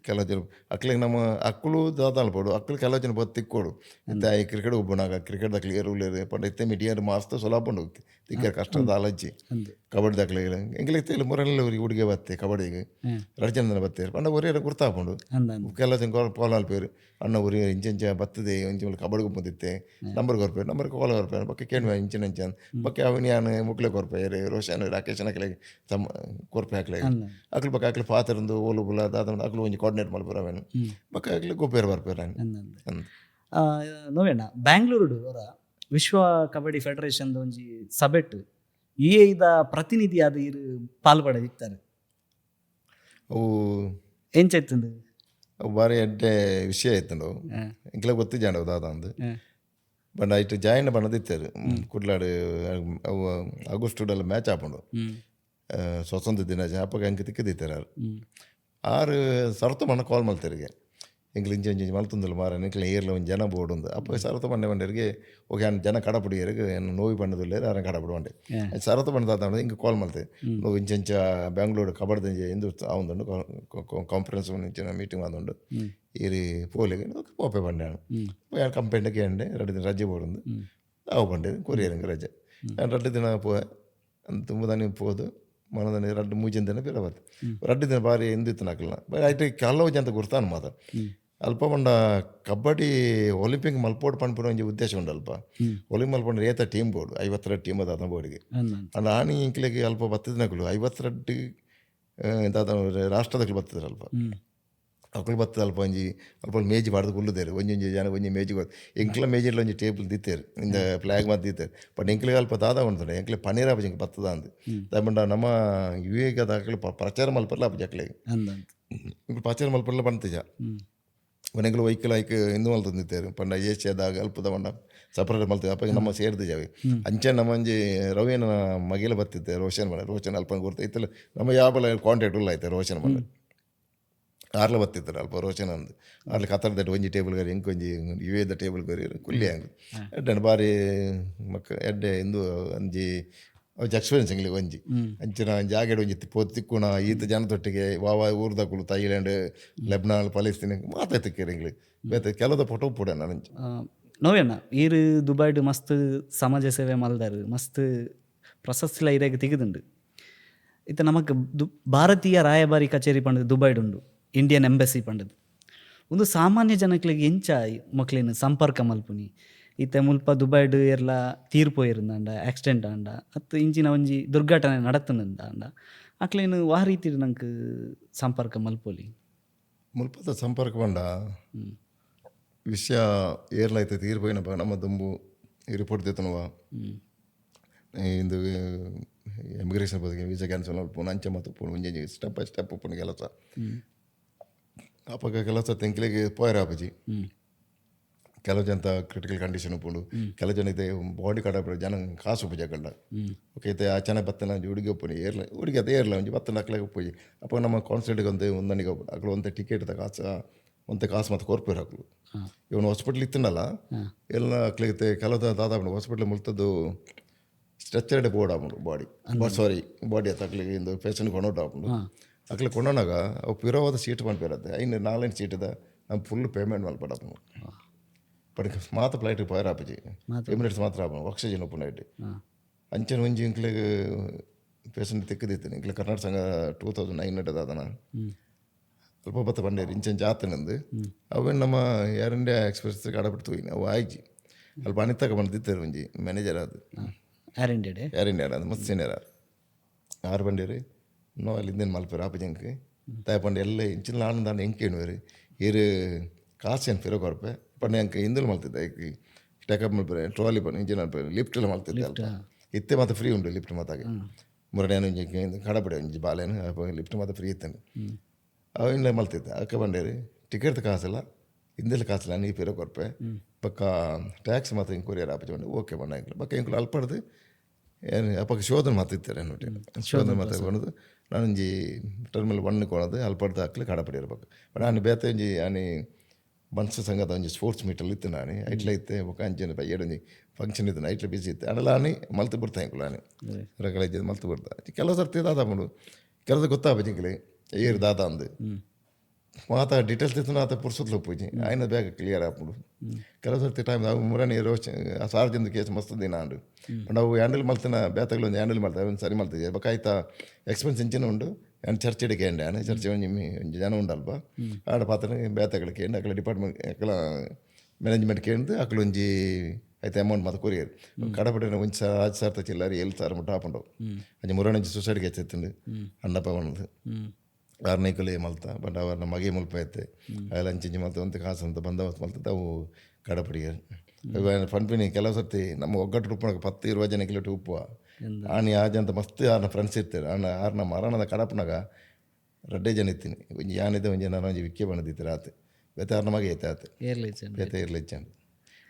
Speaker 2: ಕೆಲವು ಜನ ಅಕ್ಲಿಗೆ ನಮ್ಮ ಅಕ್ಕಳು ದಾತಾಲ್ಪಡು ಅಕ್ಕಳು ಕೆಲವು ಜನ ಬತ್ತು ತಿಕ್ಕೋಡು ಇತ್ತ ಈ ಕ್ರಿಕೆಟ್ ಗುಬ್ಬುನಾಗ ಕ್ರಿಕೆಟ್ ದಕ್ಲಿ ಏರುಳ್ಳೇರು ಪಂಡ ಇತ್ತೆ ಮಿಟಿಯರ್ ಮಾಸ್ತ ಸೊಲಾಪಂಡು ತಿಕ್ಕ ಕಷ್ಟದ ಆಲಜ್ಜಿ ಕಬಡ್ಡಿ ದಕ್ಲಿ ಎಂಗ್ಲಿಗೆ ತೇಲಿ ಮುರಲ್ಲ ಹುಡುಗಿ ಬತ್ತೆ ಕಬಡ್ಡಿಗೆ ರಜನ ಬತ್ತೇರು ಪಂಡ ಒರಿಯರ ಗುರ್ತಾಪಂಡು ಕೆಲವು ಜನ ಕೋಲಾಲ್ ಪೇರು ಅಣ್ಣ ಉರಿ ಇಂಚೆ ಬತ್ತದೆ ಇಂಚೆ ಕಬಡ್ಡಿ ಗುಬ್ಬದಿತ್ತೆ ನಂಬರ್ ಕೊರ್ಪೇರು ನಂಬರ್ ಕೋಲ ಕೊರ್ಪೇರು ಬಕ್ಕೆ ಕೇಳುವ ಇಂಚಿನ ಇಂಚನ್ ಬಕ್ಕೆ ಅವನಿಯಾನು ಮುಕ್ಲೆ ಕೊರ್ಪೇರು ರೋಷನ್ ರಾಕೇಶನ್ ಅಕ್ಲಿಗೆ ತಮ್ಮ ಕೊರ್ಪೆ ಹಾಕ್ಲಿಗೆ ಅಕ್ಲು ಬಕ್ಕ ಅಕ್ಲು ಪಾತ್ರಂದು ಓಲು ಬುಲ ದಾದ ಅಕ್ಲು ಒಂಜಿ ಕೋಆರ್ಡಿನೇಟ್ ಮಾಡ್ಬಾರ ಅವೇನು ಬಕ್ಕ ಅಕ್ಲು ಗೊಪ್ಪೇರು ಬರ್ಪೇರು
Speaker 1: ನೋವೇಣ ಬ್ಯಾಂಗ್ಳೂರು ಅವರ ವಿಶ್ವ ಕಬಡ್ಡಿ ಫೆಡರೇಷನ್ ಒಂಜಿ ಸಭೆಟ್ ಇದ ಪ್ರತಿನಿಧಿ ಆದ ಇರು ಪಾಲ್ಪಡ ಇರ್ತಾರೆ
Speaker 2: ಅವು
Speaker 1: ಎಂಚೆತ್ತುಂಡು
Speaker 2: ಅವು ಬಾರಿ ಎಡ್ಡೆ ವಿಷಯ ಆಯ್ತಂಡು ಇಂಕ್ಲ ಗೊತ್ತಿಜಾಂಡವು ದಾದ ಅಂದು ಬಂಡ ಐಟ್ ಜಾಯಿನ್ ಬಣ್ಣದಿತ್ತೇರು ಕುಡ್ಲಾಡು ಅವು ಆಗಸ್ಟುಡೆಲ್ಲ ಮ್ಯಾಚ್ ಆಪುಂಡು ಸ್ವತಂತ್ರ ದಿನ ಅಪ್ಪಗೆ ಅಂಕ ತಿಕ್ಕದಿತ್ತಾರೆ ಆರು ಸರ್ತ ಮಣ್ಣ ಕಾಲ್ ಮಲ್ತರಿಗೆ ಎಂಕ್ಲು ಇಂಚೆ ಮಲ್ತುಂದಿಲ್ಲ ಮಾರ ನಿಕ್ಲ ಏರ್ಲ ಒಂದು ಜನ ಬೋರ್ಡು ಅಪ್ಪ ಸರತ ಬಂಡೆ ಬಂಡರಿಗೆ ಓಕೆ ಜನ ಕಡಪುಡಿಯರಿಗೆ ನೋವು ಬಂಡದಿಲ್ಲ ಯಾರು ಕಡಪಡು ಬಂಡೆ ಸರತ ಬಂಡ ಹಿಂಗೆ ಕಾಲ್ ಮಲ್ತೆ ನೋವು ಇಂಚೆಂಚ ಬ್ಯಾಂಗ್ಳೂರು ಕಬಡ್ಡಿ ಎಂದು ಆವೊಂದುಂಡು ಕಾನ್ಫರೆನ್ಸ್ ಇಂಚಿನ ಮೀಟಿಂಗ್ ಆದುಂಡು ಈರಿ ಪೋಲಿಗೆ ಪೋಪೆ ಬಂಡೆ ಕಂಪೆಂಡಕ್ಕೆ ಎಂಡೆ 2 ದಿನ ರಜೆ ಬೋರ್ಡು ಅವು ಬಂಡೆ ಕೊರಿಯರಂಗೆ ರಜೆ 2 ದಿನ ಪೋ ತುಂಬ ದನಿ ಪೋದು ಮನದನೆ 2-3 ದಿನ ಬೇರೆ ಬರ್ತದೆ 2 ದಿನ ಬಾರಿ ಎಂದಿತ್ತು ನಾಕಲ್ಲ ಐಟು ಕೆಲವು ಜನ ಗುರ್ತಾನು ಮಾತ ಅಲ್ಪ ಬಂಡ ಕಬಡ್ಡಿ ಒಲಿಂಪಿಕ್ ಮಲ್ಪೋಡು ಪಂಡ್ಪುರ ಒಂಜಿ ಉದ್ದೇಶ ಉಂಡು ಅಲ್ಪ ಒಲಿಂಪಿಕ್ ಮಲ್ಪಂಡ್ರೆ ಏತ ಟೀಮ್ ಬೋರ್ಡು 52 ಟೀಮ್ ಅದ ಬೋರ್ಡಿಗೆ ಅಂಡ್ ಆನಿ ಇಂಕ್ಲೆಗೆ ಅಲ್ಪ ಬತ್ತದಿನಕಲು 52 ದಾದ ರಾಷ್ಟ್ರದಕ್ಕೆ ಬರ್ತದ್ರು ಅಲ್ಪ ಅಕ್ಳು ಬರ್ತದೆ ಅಲ್ಪ ಒಂಜಿ ಅಲ್ಪ ಮೇಜಿ ಬಾಡ್ದು ಕುಲ್ಲುದೇರು ಒಂಜಿ ಜನ ಒಂಜಿ ಮೇಜಿಗೆ ಬರ್ತು ಎಂಕ್ಲ ಮೇಜಿಡ್ಲ ಒಂಜಿ ಟೇಬಲ್ ದಿತ್ತೇರು ಇಂದ ಫ್ಲಾಗ್ ಮಾತು ದಿತ್ತೇರು ಬಟ್ ಎಂಕ್ಲಿಗೆ ಅಲ್ಪ ದಾದ ಉಂಟು ಎಂಕ್ಲೆ ಪನ್ನೀರ್ ಆಪಜಿ ಇಂಕ ಬರ್ತದ ಅಂದು ದಾಯಮಂಡ ನಮ್ಮ ಯುಎಗದ ಅಕ್ಳು ಪ್ರಚಾರ ಮಲ್ಪರ್ಲ ಆಪಜಿ ಅಕ್ಲೆಗೆ ಪ್ರಚಾರ ಮಲ್ಪರ್ಲ ಬಂತಿಜ ಮನೆಗಳು ವೈಕಲ್ ಆಯ್ಕೆ ಇಂದು ಮಲ್ತಂದಿತ್ತೇರು ಪಂಡ ಏಷ್ಯಾದಾಗ ಅಲ್ಪದ ಬಣ್ಣ ಸಪ್ರೇಟ್ ಮಲ್ತದೆ ಅಪ್ಪ ನಮ್ಮ ಸೇರ್ದು ಜಾವಿ ಅಂಚೆ ನಮ್ಮಂಜಿ ರವಿಯನ ಮಗಿಲ ಬತ್ತಿತ್ತೆ ರೋಷನ್ ಅಲ್ಪ ಗುರ್ತ ಇತ್ತಲ್ಲ ನಮ್ಮ ಯಾವಲ್ಲ ಕಾಂಟ್ಯಾಕ್ಟ್ ಇಲ್ಲ ಆಯ್ತು ರೋಷನ್ ಮನೆ ಆರ್ಲ ಬತ್ತಿದ್ದಾರೆ ಅಲ್ಪ ರೋಷನ್ ಅಂದು ಆರ್ಲಿ ಕತ್ತರ್ದಟ್ಟು ಒಂಜಿ ಟೇಬಲ್ ಗರಿ ಇಂಕೊಂಜಿ ಯುವೇದ ಟೇಬಲ್ ಗರಿ ಕುಲ್ಲಿ ಹಂಗೆ ಎಡ್ಡೆ ಬಾರಿ ಮಕ್ಕ ಎಡ್ಡೆ ಇಂದು ಒಂಜಿ ಅವಜಿ ಎಕ್ಸ್ಪೀರಿಯನ್ಸ್ ಇಂಗ್ಲಿಗೆ ಒಂಜಿ ಅಂಚಿನ ಜಾಗೆಡ್ ಒಂಜಿ ತಿಕ್ಕುಣ ಈತ ಜನತೊಟ್ಟಿಗೆ ವಾವ ಊರ್ದಕ್ಕಳು ಥೈಲ್ಯಾಂಡ್ ಲೆಬ್ನಾನ್ ಪಾಲಿಸ್ತೀನ್ ಮಾತಾ ತಿಕ್ಕೇರು ಇಂಗ್ಲಿಗೆ ಬೇತೆ ಕೆಲದ ಫೋಟೋ ಪೂಡ ನಾನು
Speaker 1: ನೋವೇನ ಈರು ದುಬೈಡ್ ಮಸ್ತ್ ಸಮಾಜ ಸೇವೆ ಮಲ್ದಾರು ಮಸ್ತ್ ಪ್ರಶಸ್ತಿಲ ಇರಾಗ ತೆಗೆದುಂಡು ಇತ್ತ ನಮಕ್ ಭಾರತೀಯ ರಾಯಭಾರಿ ಕಚೇರಿ ಪಂಡದು ದುಬೈಡ್ ಉಂಡು ಇಂಡಿಯನ್ ಎಂಬಸಿ ಪಂಡದು ಒಂದು ಸಾಮಾನ್ಯ ಜನಕ್ಲಿಗೆ ಎಂಚ ಮಕ್ಳಿನ ಸಂಪರ್ಕ ಮಲ್ಪುನಿ ಇತ್ತೆ ಮುಲ್ಪ ದುಬೈಡ್ ಎಲ್ಲ ತೀರ್ಪೋಯಿರುಂದಾಂಡ ಆಕ್ಸಿಡೆಂಟ್ ಆಂಡ ಅತ್ತು ಇಂಚಿನ ಒಂಜಿ ದುರ್ಘಟನೆ ನಡತುಂದ ಅಂಡ ಅಕ್ಲೇನು ವಾ ರೀತಿ ನಂಗೆ ಸಂಪರ್ಕ ಮಲ್ಪೊಲಿ
Speaker 2: ಮುಲ್ಪದ ಸಂಪರ್ಕ ಬಂಡ ವಿಷಯ ಏರ್ಲೈತೆ ತೀರ್ಪೋಯಿನಪ್ಪ ನಮ್ಮ ದುಂಬು ಈ ರಿಪೋರ್ಟ್ ತೆತ್ತನವ ಇಂದು ಎಮಿಗ್ರೇಷನ್ ಬಗ್ಗೆ ವೀಸಾ ಕ್ಯಾನ್ಸಲ್ ಮಾಡ್ಪೋನು ಅಂಚೆ ಮತ್ತು ಪೋನು ಮುಂಜೆ ಸ್ಟೆಪ್ ಬೈ ಸ್ಟೆಪ್ ಉಪ್ಪುನು ಕೆಲಸ ಅಪ್ಪ ಕೆಲಸ ತೆಂಕ್ಲಿಗೆ ಪೋಯರಾಪಜಿ ಕೆಲವು ಜನ ಕ್ರಿಟಿಕಲ್ ಕಂಡೀಷನ್ ಉಪ್ಪುಂಡು ಕೆಲವು ಜನ ಇದೆ ಬಾಡಿ ಕಡ ಜನ ಕಾಸು ಉಪ್ಪು ಜಗಂಡ ಓಕೆ ಐತೆ ಆ ಚೆನ್ನಾಗಿ ಬತ್ತನ ಹುಡುಗಿ ಒಪ್ಪುನಿ ಏರ್ಲ ಹುಡುಗಿ ಅದೇ ಏರ್ಲ ಒಂಜಿ ಬತ್ತನ ಅಕ್ಲಾಗ ಉಪ್ಪುಜಿ ಅಪ್ಪ ನಮ್ಮ ಕಾನ್ಸರ್ಟ್ಗೆ ಒಂದು ಒಂದನಿಗೆ ಅಕ್ಳು ಒಂದೇ ಟಿಕೆಟ್ ಕಾಸು ಒಂತೆ ಕಾಸು ಮತ್ತು ಕೊರ್ಪೇರು ಹಾಕ್ಲು ಇವನು ಹಾಸ್ಪಿಟ್ಲ್ ಇತ್ತನಲ್ಲ ಎಲ್ಲ ಅಕ್ಲಿಗೆ ಕೆಲವು ದಾದಾಪುಂಡು ಹಾಸ್ಪಿಟ್ಲ್ ಮುಲ್ತದ್ದು ಸ್ಟ್ರೆಚರ್ಡ್ ಬೋರ್ಡ್ ಆಗ್ಬಿಡು ಬಾಡಿ ಅತ್ತ ಅಕ್ಲಿಗೆ ಇಂದು ಪೇಷಂಟ್ ಕೊಂಡೋಟ ಆಗ್ಬಿಡು ಅಕ್ಲಿಗೆ ಕೊಂಡೋನಾಗ ಅವು ಪಿರೋವಾದ ಸೀಟ್ ಮಾಡ್ಪಿರತ್ತೆ ಐನು 4 ಸೀಟದ ನಮ್ಮ ಫುಲ್ ಪೇಮೆಂಟ್ ಮಲ್ಪಡಪ್ಪು ಬಟ್ ಮಾತ್ರ ಫ್ಲೈಟಿಗೆ ಪೋಯರ್ ಆಪಜಿ ಎಮಿರೇಟ್ಸ್ ಮಾತ್ರ ಆಪ ಆಕ್ಸಿಜನ್ ಒಪ್ಪು ನೈಟ್ ಅಂಚನೆ ಒಂಜಿ ಇಂಕ್ಲಿಗೆ ಪೇಷಂಟ್ ತೆಕ್ಕದಿತ್ತು ಇಂಕ್ಲೆ ಕರ್ನಾಟಕ ಸಂಘ 2009 ಅದನ ಅಲ್ಪ ಬತ್ತ ಬಂಡೇರಿ ಇಂಚನ್ ಜಾತನಂದು ಅವೇನು ನಮ್ಮ ಏರ್ ಇಂಡಿಯಾ ಎಕ್ಸ್ಪ್ರೆಸ್ ಆಡಬಿಡ್ತು ಅವು ಆಯ್ಜಿ ಅಲ್ಲಿ ಅನಿತಾಗ ಬಂದಿದ್ದಾರೆ ಒಂಜಿ ಮ್ಯಾನೇಜರ್ ಅದು ಏರ್ ಇಂಡಿಯಾ ಅದು ಮಸ್ತ್ ಸೀನಿಯರ್ 6 ಬಂಡೇರಿ ನೋ ಅಲ್ಲಿ ಇಂದೇನು ಮಲ್ಪೇರು ಆಪಜಂಕ್ಕೆ ತಾಯಪಂಡು ಎಲ್ಲ ಇಂಚಿನ ನಾನು ದಾಂಡು ಎಂಕೇನುವೇರಿ ಏರು ಕಾಸೇನು ಫಿರೋ ಕೊರಪೆ ಪಂಡ ಎಂಕ ಹಿಂದಲು ಮಲ್ತಿದ್ದೆ ಐಕಿ ಟೇಕಪ್ ಮಲ್ಪೇರೆ ಟ್ರಾಲಿ ಬಂದು ಇಂಜಿನ್ ಮಲ್ಪೇರೆ ಲಿಫ್ಟಲ್ಲಿ ಮಲ್ತಿದ್ದೆ ಅಲ್ಪ ಇತ್ತೆ ಮತ್ತೆ ಫ್ರೀ ಉಂಟು ಲಿಫ್ಟ್ ಮಾತಾಗೆ ಮುರಡೇನು ಒಂಜಿ ಕಡಪಡೆ ಒಂಜಿ ಬಾಲೇನು ಲಿಫ್ಟ್ ಮಾತ್ರ ಫ್ರೀ ಇತ್ತೇನೆ ಅವು ಇನ್ನೇ ಮಲ್ತಿದ್ದೆ ಅಕ್ಕ ಬಂಡೇರಿ ಟಿಕೆಟ್ ಕಾಸಿಲ್ಲ ಹಿಂದೆಲ್ಲ ಕಾಸಿಲ್ಲ ನೀ ಫಿರೋ ಕೊರಪೆ ಪಕ್ಕ ಟ್ಯಾಕ್ಸ್ ಮಾತ್ರ ಹಿಂಗೆ ಕೊರಿಯರ್ ಆಪಜಿ ಬಂಡೆ ಓಕೆ ಬಂಡ ಇಂಕ್ಲು ಪಕ್ಕ ಇಂಕ್ಲು ಅಲ್ಪಡ್ದು ಏನು ಅಪ್ಪಕ್ಕ ಶೋಧನ ಮಾತಿರ್ತಾರೆ ಅನ್ನೋಟು ಶೋಧನ ಮಾತಾಡ್ಕೊಳೋದು ನಾನೊಂಜಿ ಟರ್ಮಿನಲ್ 1 ಕೊಳೋದು ಅಲ್ಪಡ್ದು ಹಾಕ್ಲಿ ಕಡಪಡಿ ಇರ್ಬೇಕು ನಾನು ಬೇತೆ ಒಂಜಿ ಆನಿ ಮನ್ಸು ಸಂಘದ ಒಂಜಿ ಸ್ಪೋರ್ಟ್ಸ್ ಮೀಟಲ್ಲಿ ಇತ್ತು ನಾನು ಐಟ್ಲ ಇತ್ತೆ ಒಕ್ಕ ಅಂಚನೆ ಏಡೊಂಜಿ ಫಂಕ್ಷನ್ ಇತ್ತು ಐಟ್ಲ ಬಿಸಿ ಇತ್ತು ಅಡಲ್ಲ ಆನಿ ಮಲ್ತು ಬಿಡ್ತಾ ಇಂಕ್ಲು ಆನೆ ರಗಳೆ ಇದ್ದು ಮಲ್ತು ಬಿಡ್ತಾ ಕೆಲವು ಸರ್ತಿ ದಾದ ಮಾಡು ಕೆಲವು ಗೊತ್ತಾಗ್ಬೇಕಿಂಕ್ಲಿ ಏರು ದಾದ ಅಂದು ಮಾತಾ ಡೀಟೇಲ್ಸ್ ಇತ್ತು ಆತ ಪುರ್ಸತ್ಲು ಪೂಜಿ ಆಯ್ನ ಬೇಗ ಕ್ಲಿಯರ್ ಆಗ್ಬಿಡು ಕೆಲವು ಸರ್ತಿ ಟೈಮ್ ಅವು ಮುರನಿ ರೋಚ ಆ ಸಾರ್ಜಂದು ಕೇಸ್ ಮಸ್ತ್ ದಿನ ಆಂಡು ಬಟ್ ಅವು ಹ್ಯಾಂಡಲ್ ಮಲ್ತಿನ ಬೇತಗಳು ಒಂದು ಹ್ಯಾಂಡಲ್ ಮಾಡ್ತಾವೆ ಒಂದು ಸರಿ ಮಲ್ತಿದ್ದೆ ಬಕಾಯ್ತಾ ಎಕ್ಸ್ಪೆನ್ಸ್ ಇಂಚಿನ ಉಂಡು ಆ್ಯಂಡ್ ಚರ್ಚಿಡಿಗೆ ಎಂಡೆ ಆನೆ ಚರ್ಚೆ ಒಂಜಿ ಜನ ಉಂಡಲ್ಪ ಆಡ ಪಾತ್ರ ಬೇತಗಳಿಗೆ ಎಂಡು ಅಕ್ಕಳ ಡಿಪಾರ್ಟ್ಮೆಂಟ್ ಅಕ್ಕಳ ಮ್ಯಾನೇಜ್ಮೆಂಟ್ ಕೇಂದ್ರ ಅಕ್ಕಳ ಒಂಜಿ ಐತೆ ಅಮೌಂಟ್ ಮತ್ತು ಕೊರಿಯರ್ ಕಡಪಡೆ ಒಂಜಿ ಸಾವಿರ ಚಿಲ್ಲರಿ 7,000 ಮುಟ್ಟ ಹಾಪುಂಡು ಅಂಚೆ ಮುರಣಿ ಸೊಸೈಟಿಗೆ ಹೆಚ್ಚೆತ್ತುಂಡು ಅಣ್ಣಪ್ಪ ಒಣದು 6 ನೈಕಲೆ ಮಲ್ತ ಬಟ್ ಅವ್ರನ್ನ ಮಗೆ ಮುಲ್ಪ ಐತೆ ಅವೆಲ್ಲ ಅಂಚಿಂಚಿ ಮಲ್ತ ಒಂದು ಕಾಸು ಅಂತ ಬಂದವತ್ತು ಮಲ್ತದ್ದು ಅವು ಕಡಪಡಿಗೆ ಪಂಪಿನಿ ಕೆಲವು ಸರ್ತಿ ನಮ್ಮ ಒಗ್ಗಟ್ಟು ಉಪ್ಪು 10-20 ಜನ ಕಿಲೋಟಿ ಉಪ್ಪು ಆನಿ ಆಜ ಅಂತ ಮಸ್ತ್ ಆರ್ನ ಫ್ರೆಂಡ್ಸ್ ಇರ್ತಾರೆ ಆರ್ನ ಮರಣದ ಕಡಪನಾಗ 2 ಜನ ಇತ್ತೀನಿ ಒಂಜಿ ಯಾನಿದೆ ಒಂಜಿ ನಾನು ಒಂಜಿ ವಿಕ್ಕೆ ಬಂದಿತ್ತು ರಾತ್ ಬೇತೆ ಆರ್ನ ಮಗೆ ಐತೆ ಆತ ಬೇತೆ ಇರ್ಲಿಚ್ಚಂಡು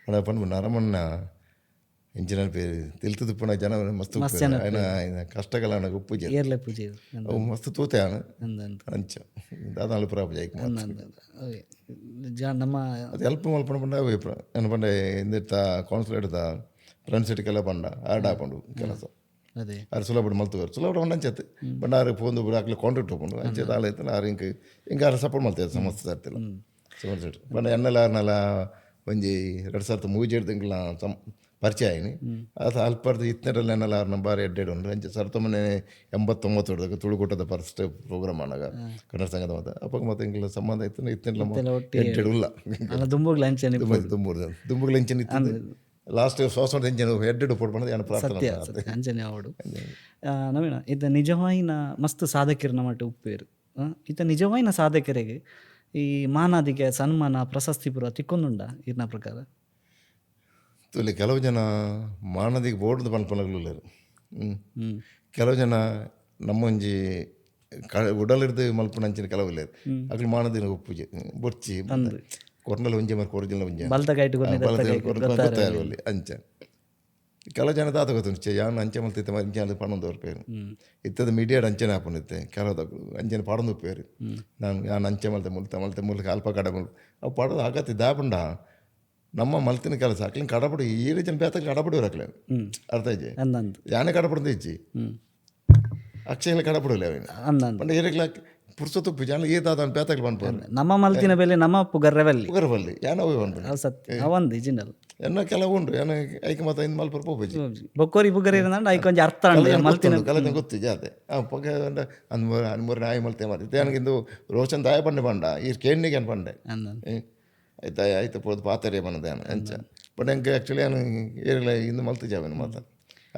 Speaker 2: ಅಣ್ಣ ಪಂಡು ನರಮಣ್ಣ ಇಂಜಿನಿಯರ್ ಪೇರು ತಿಳ್ತದು ಪುಣ ಜನ ಮಸ್ತ್ ಕಷ್ಟಗಳ ಉಪ್ಪು ಅವು ಮಸ್ತ್ ತೂತೆ ಆಣ ಅಂಚ ದಾದಾಳು ಪುರಾಪ ಜೈಕ್
Speaker 1: ನಮ್ಮ
Speaker 2: ಅದು ಹೆಲ್ಪ್ ಮಲ್ಪಣ ಪಂಡ ಏನು ಪಂಡ ಎಂದಿರ್ತ ಕಾನ್ಸುಲೇಟ್ದ ಫ್ರೆಂಡ್ ಸಿಟಿಗೆಲ್ಲ ಪಂಡ ಆರ್ಡ್ ಹಾಕೊಂಡು ಕೆಲಸ ಅದು ಸುಲಭ ಮಲ್ತುವರು ಸುಲಭ ಪಂಡ ಅಂಚತ್ತು ಪಂಡ ಆರು ಪೋಂದು ಬಿಡು ಹಾಕ್ಲಿ ಕಾಂಟ್ರಾಕ್ಟ್ ಹೋಗ್ಕೊಂಡು ಅಂಚೆ ಆಳು ಐತಲ್ಲ ಆರು ಹಿಂಗೆ ಆರು ಸಪೋರ್ಟ್ ಮಾಡ್ತಾರೆ ಸಮಸ್ಯೆ ತರ್ತಿಲ್ಲ ಸಮಸ್ಯೆ ಪಂಡ ಎನ್ನೆಲ್ಲ ಆರ್ನೆಲ್ಲ ಒಂಜಿ 2003 ತಿಂಗಳ ಪರಿಚಯ ಆಯ್ನಿ ಅದು ಅಲ್ಪರ್ದು ಇತ್ತನೇರಲ್ಲಿ ಏನೆಲ್ಲ ಆರು ನಂಬರ್ ಎಡ್ಡೆಡ್ ಉಂಡು ಅಂಚೆ 1989 ತುಳುಕೂಟದ ಫಸ್ಟ್ ಪ್ರೋಗ್ರಾಮ್ ಆನಾಗ ಕನ್ನಡ ಸಂಘದ ಮತ್ತೆ ಅಪ್ಪ ಮತ್ತೆ ಇಂಗ್ಲ ಸಂಬಂಧ ಇತ್ತು ಇತ್ತನೆಲ್ಲ ಎಡ್ಡೆಡ್ ಇಲ್ಲ ದುಂಬುಗ್ಲ ಎಂಚನ್ ಇತ್ತು ಲಾಸ್ಟ್ ಶ್ವಾಸ ಎಂಚನ್ ಎಡ್ಡೆಡ್ ಪೋಡ್ ಬಂದು ಏನು ಪ್ರಾರ್ಥನೆ
Speaker 1: ಅಂಚನೆ ಅವಡು ನವೀನ ಇತ್ತ ನಿಜವಾಯಿನ ಮಸ್ತ್ ಸಾಧಕರನ ಮಟ್ಟ ಉಪ್ಪೇರು ಇತ್ತ ನಿಜವಾಯಿನ ಸಾಧಕರಿಗೆ ಈ ಮಾನಾದಿಗೆ ಸನ್ಮಾನ ಪ್ರಶಸ್ತಿ ಪುರ ತಿಕ್ಕೊಂದುಂಡ ಇರ್ನ ಪ್ರಕಾರ
Speaker 2: ತುಲಿ ಕೆಲವು ಜನ ಮಾನದಿಗೆ ಬೋರ್ಡ್ದು ಪನ್ಪನಗಲು ಕೆಲವು ಜನ ನಮ್ಮೊಂಜಿ ಉಡಲಿರ್ದು ಮಲ್ಪನ ಅಂಚಿನ ಕೆಲವು ಇಲ್ಲ ಅಕ್ಲು ಮಾನದಿನ ಉಪ್ಪುಜಿ ಬೊರ್ಚಿ ಕೊರ್ನಲ್ ಒಂಜಿ ಮರ ಕೊರ್ಜಿನ ಒಂಜಿ ಗೊತ್ತಾಗಲಿ ಅಂಚ ಕೆಲವು ಜನ ದಾತ ಗೊತ್ತು ಯಾನು ಅಂಚೆ ಮಲ್ತಿತ್ತೆ ಅಂಚೆ ಅದು ಪಣ್ಣೊಂದು ಪೇರು ಇತ್ತದ ಮೀಡಿಯಾಡ್ ಅಂಚನೆ ಹಾಪುನಿತ್ತೆ ಕೆಲವು ಅಂಚನೆ ಪಡೊಂದು ಪೇರು ನಾನು ಅಂಚೆ ಮಲ್ತೆ ಮೂಲಕ ಅಲ್ಪ ಕಡ ಅವು ಪಡೋದು ಆಗತ್ತೆ ದಾಪುಂಡ ನಮ್ಮ ಮಲ್ತಿನ ಕೆಲಸ ಅಕ್ಲಿನ ಕಡಪಡಿ ಈ ರೀತಿಯ ಬೇತಕ್ಕೆ ಕಡಪಡಿವ್ರು ಅಕ್ಲೆ ಅರ್ಥ ಇಜ್ಜಿ ಯಾನೇ ಕಡಪಡಿಂದ ಇಜ್ಜಿ ಅಕ್ಷಯಗಳ ಕಡಪಡಿಲ್ಲ ಪಂಡ ಏರಿಗ್ಲ ಪುರ್ಸೊತ್ತು ಜಾನ ಏದಾದ ಬೇತಕ್ಕೆ ಬಂದ್ಬೋದು
Speaker 1: ನಮ್ಮ ಮಲ್ತಿನ ಬೆಲೆ ನಮ್ಮ
Speaker 2: ಪುಗರ್ವಲ್ಲಿ ಯಾನೋ
Speaker 1: ಅವಂದು ಜಿನಲ್
Speaker 2: ಎನ್ನ ಕೆಲವು ಉಂಡು ಏನ ಐಕ ಮತ ಇಂದು ಮಲ್ಪ ಪೋಪಜಿ
Speaker 1: ಬೊಕ್ಕೋರಿ ಪುಗರ್ ಇರಂದ ಐಕ ಒಂಜಿ ಅರ್ಥ ಮಲ್ತಿನ
Speaker 2: ಕಲನ ಗೊತ್ತು ಜಾತೆ ಪೊಗ ಅನ್ಮೂರ ನಾಯಿ ಮಲ್ತೆ ಮಾತಿತ್ತು ನನಗಿಂದು ರೋಷನ್ ದಾಯ ಪಂಡೆ ಪಂಡ ಈ ಕೇಣಿಗೆ ಏನು ಪಂಡೆ ಆಯ್ತಾ ಆಯ್ತು ಪೋದು ಪಾತರೇ ಬಂದೆ ಅಂಚ ಬಟ್ ಹೆಂಗೆ ಆ್ಯಕ್ಚುಲಿ ನಾನು ಏರಿಲ್ಲ ಇಂದು ಮಲ್ತು ಜಾವೇನು ಮಾತ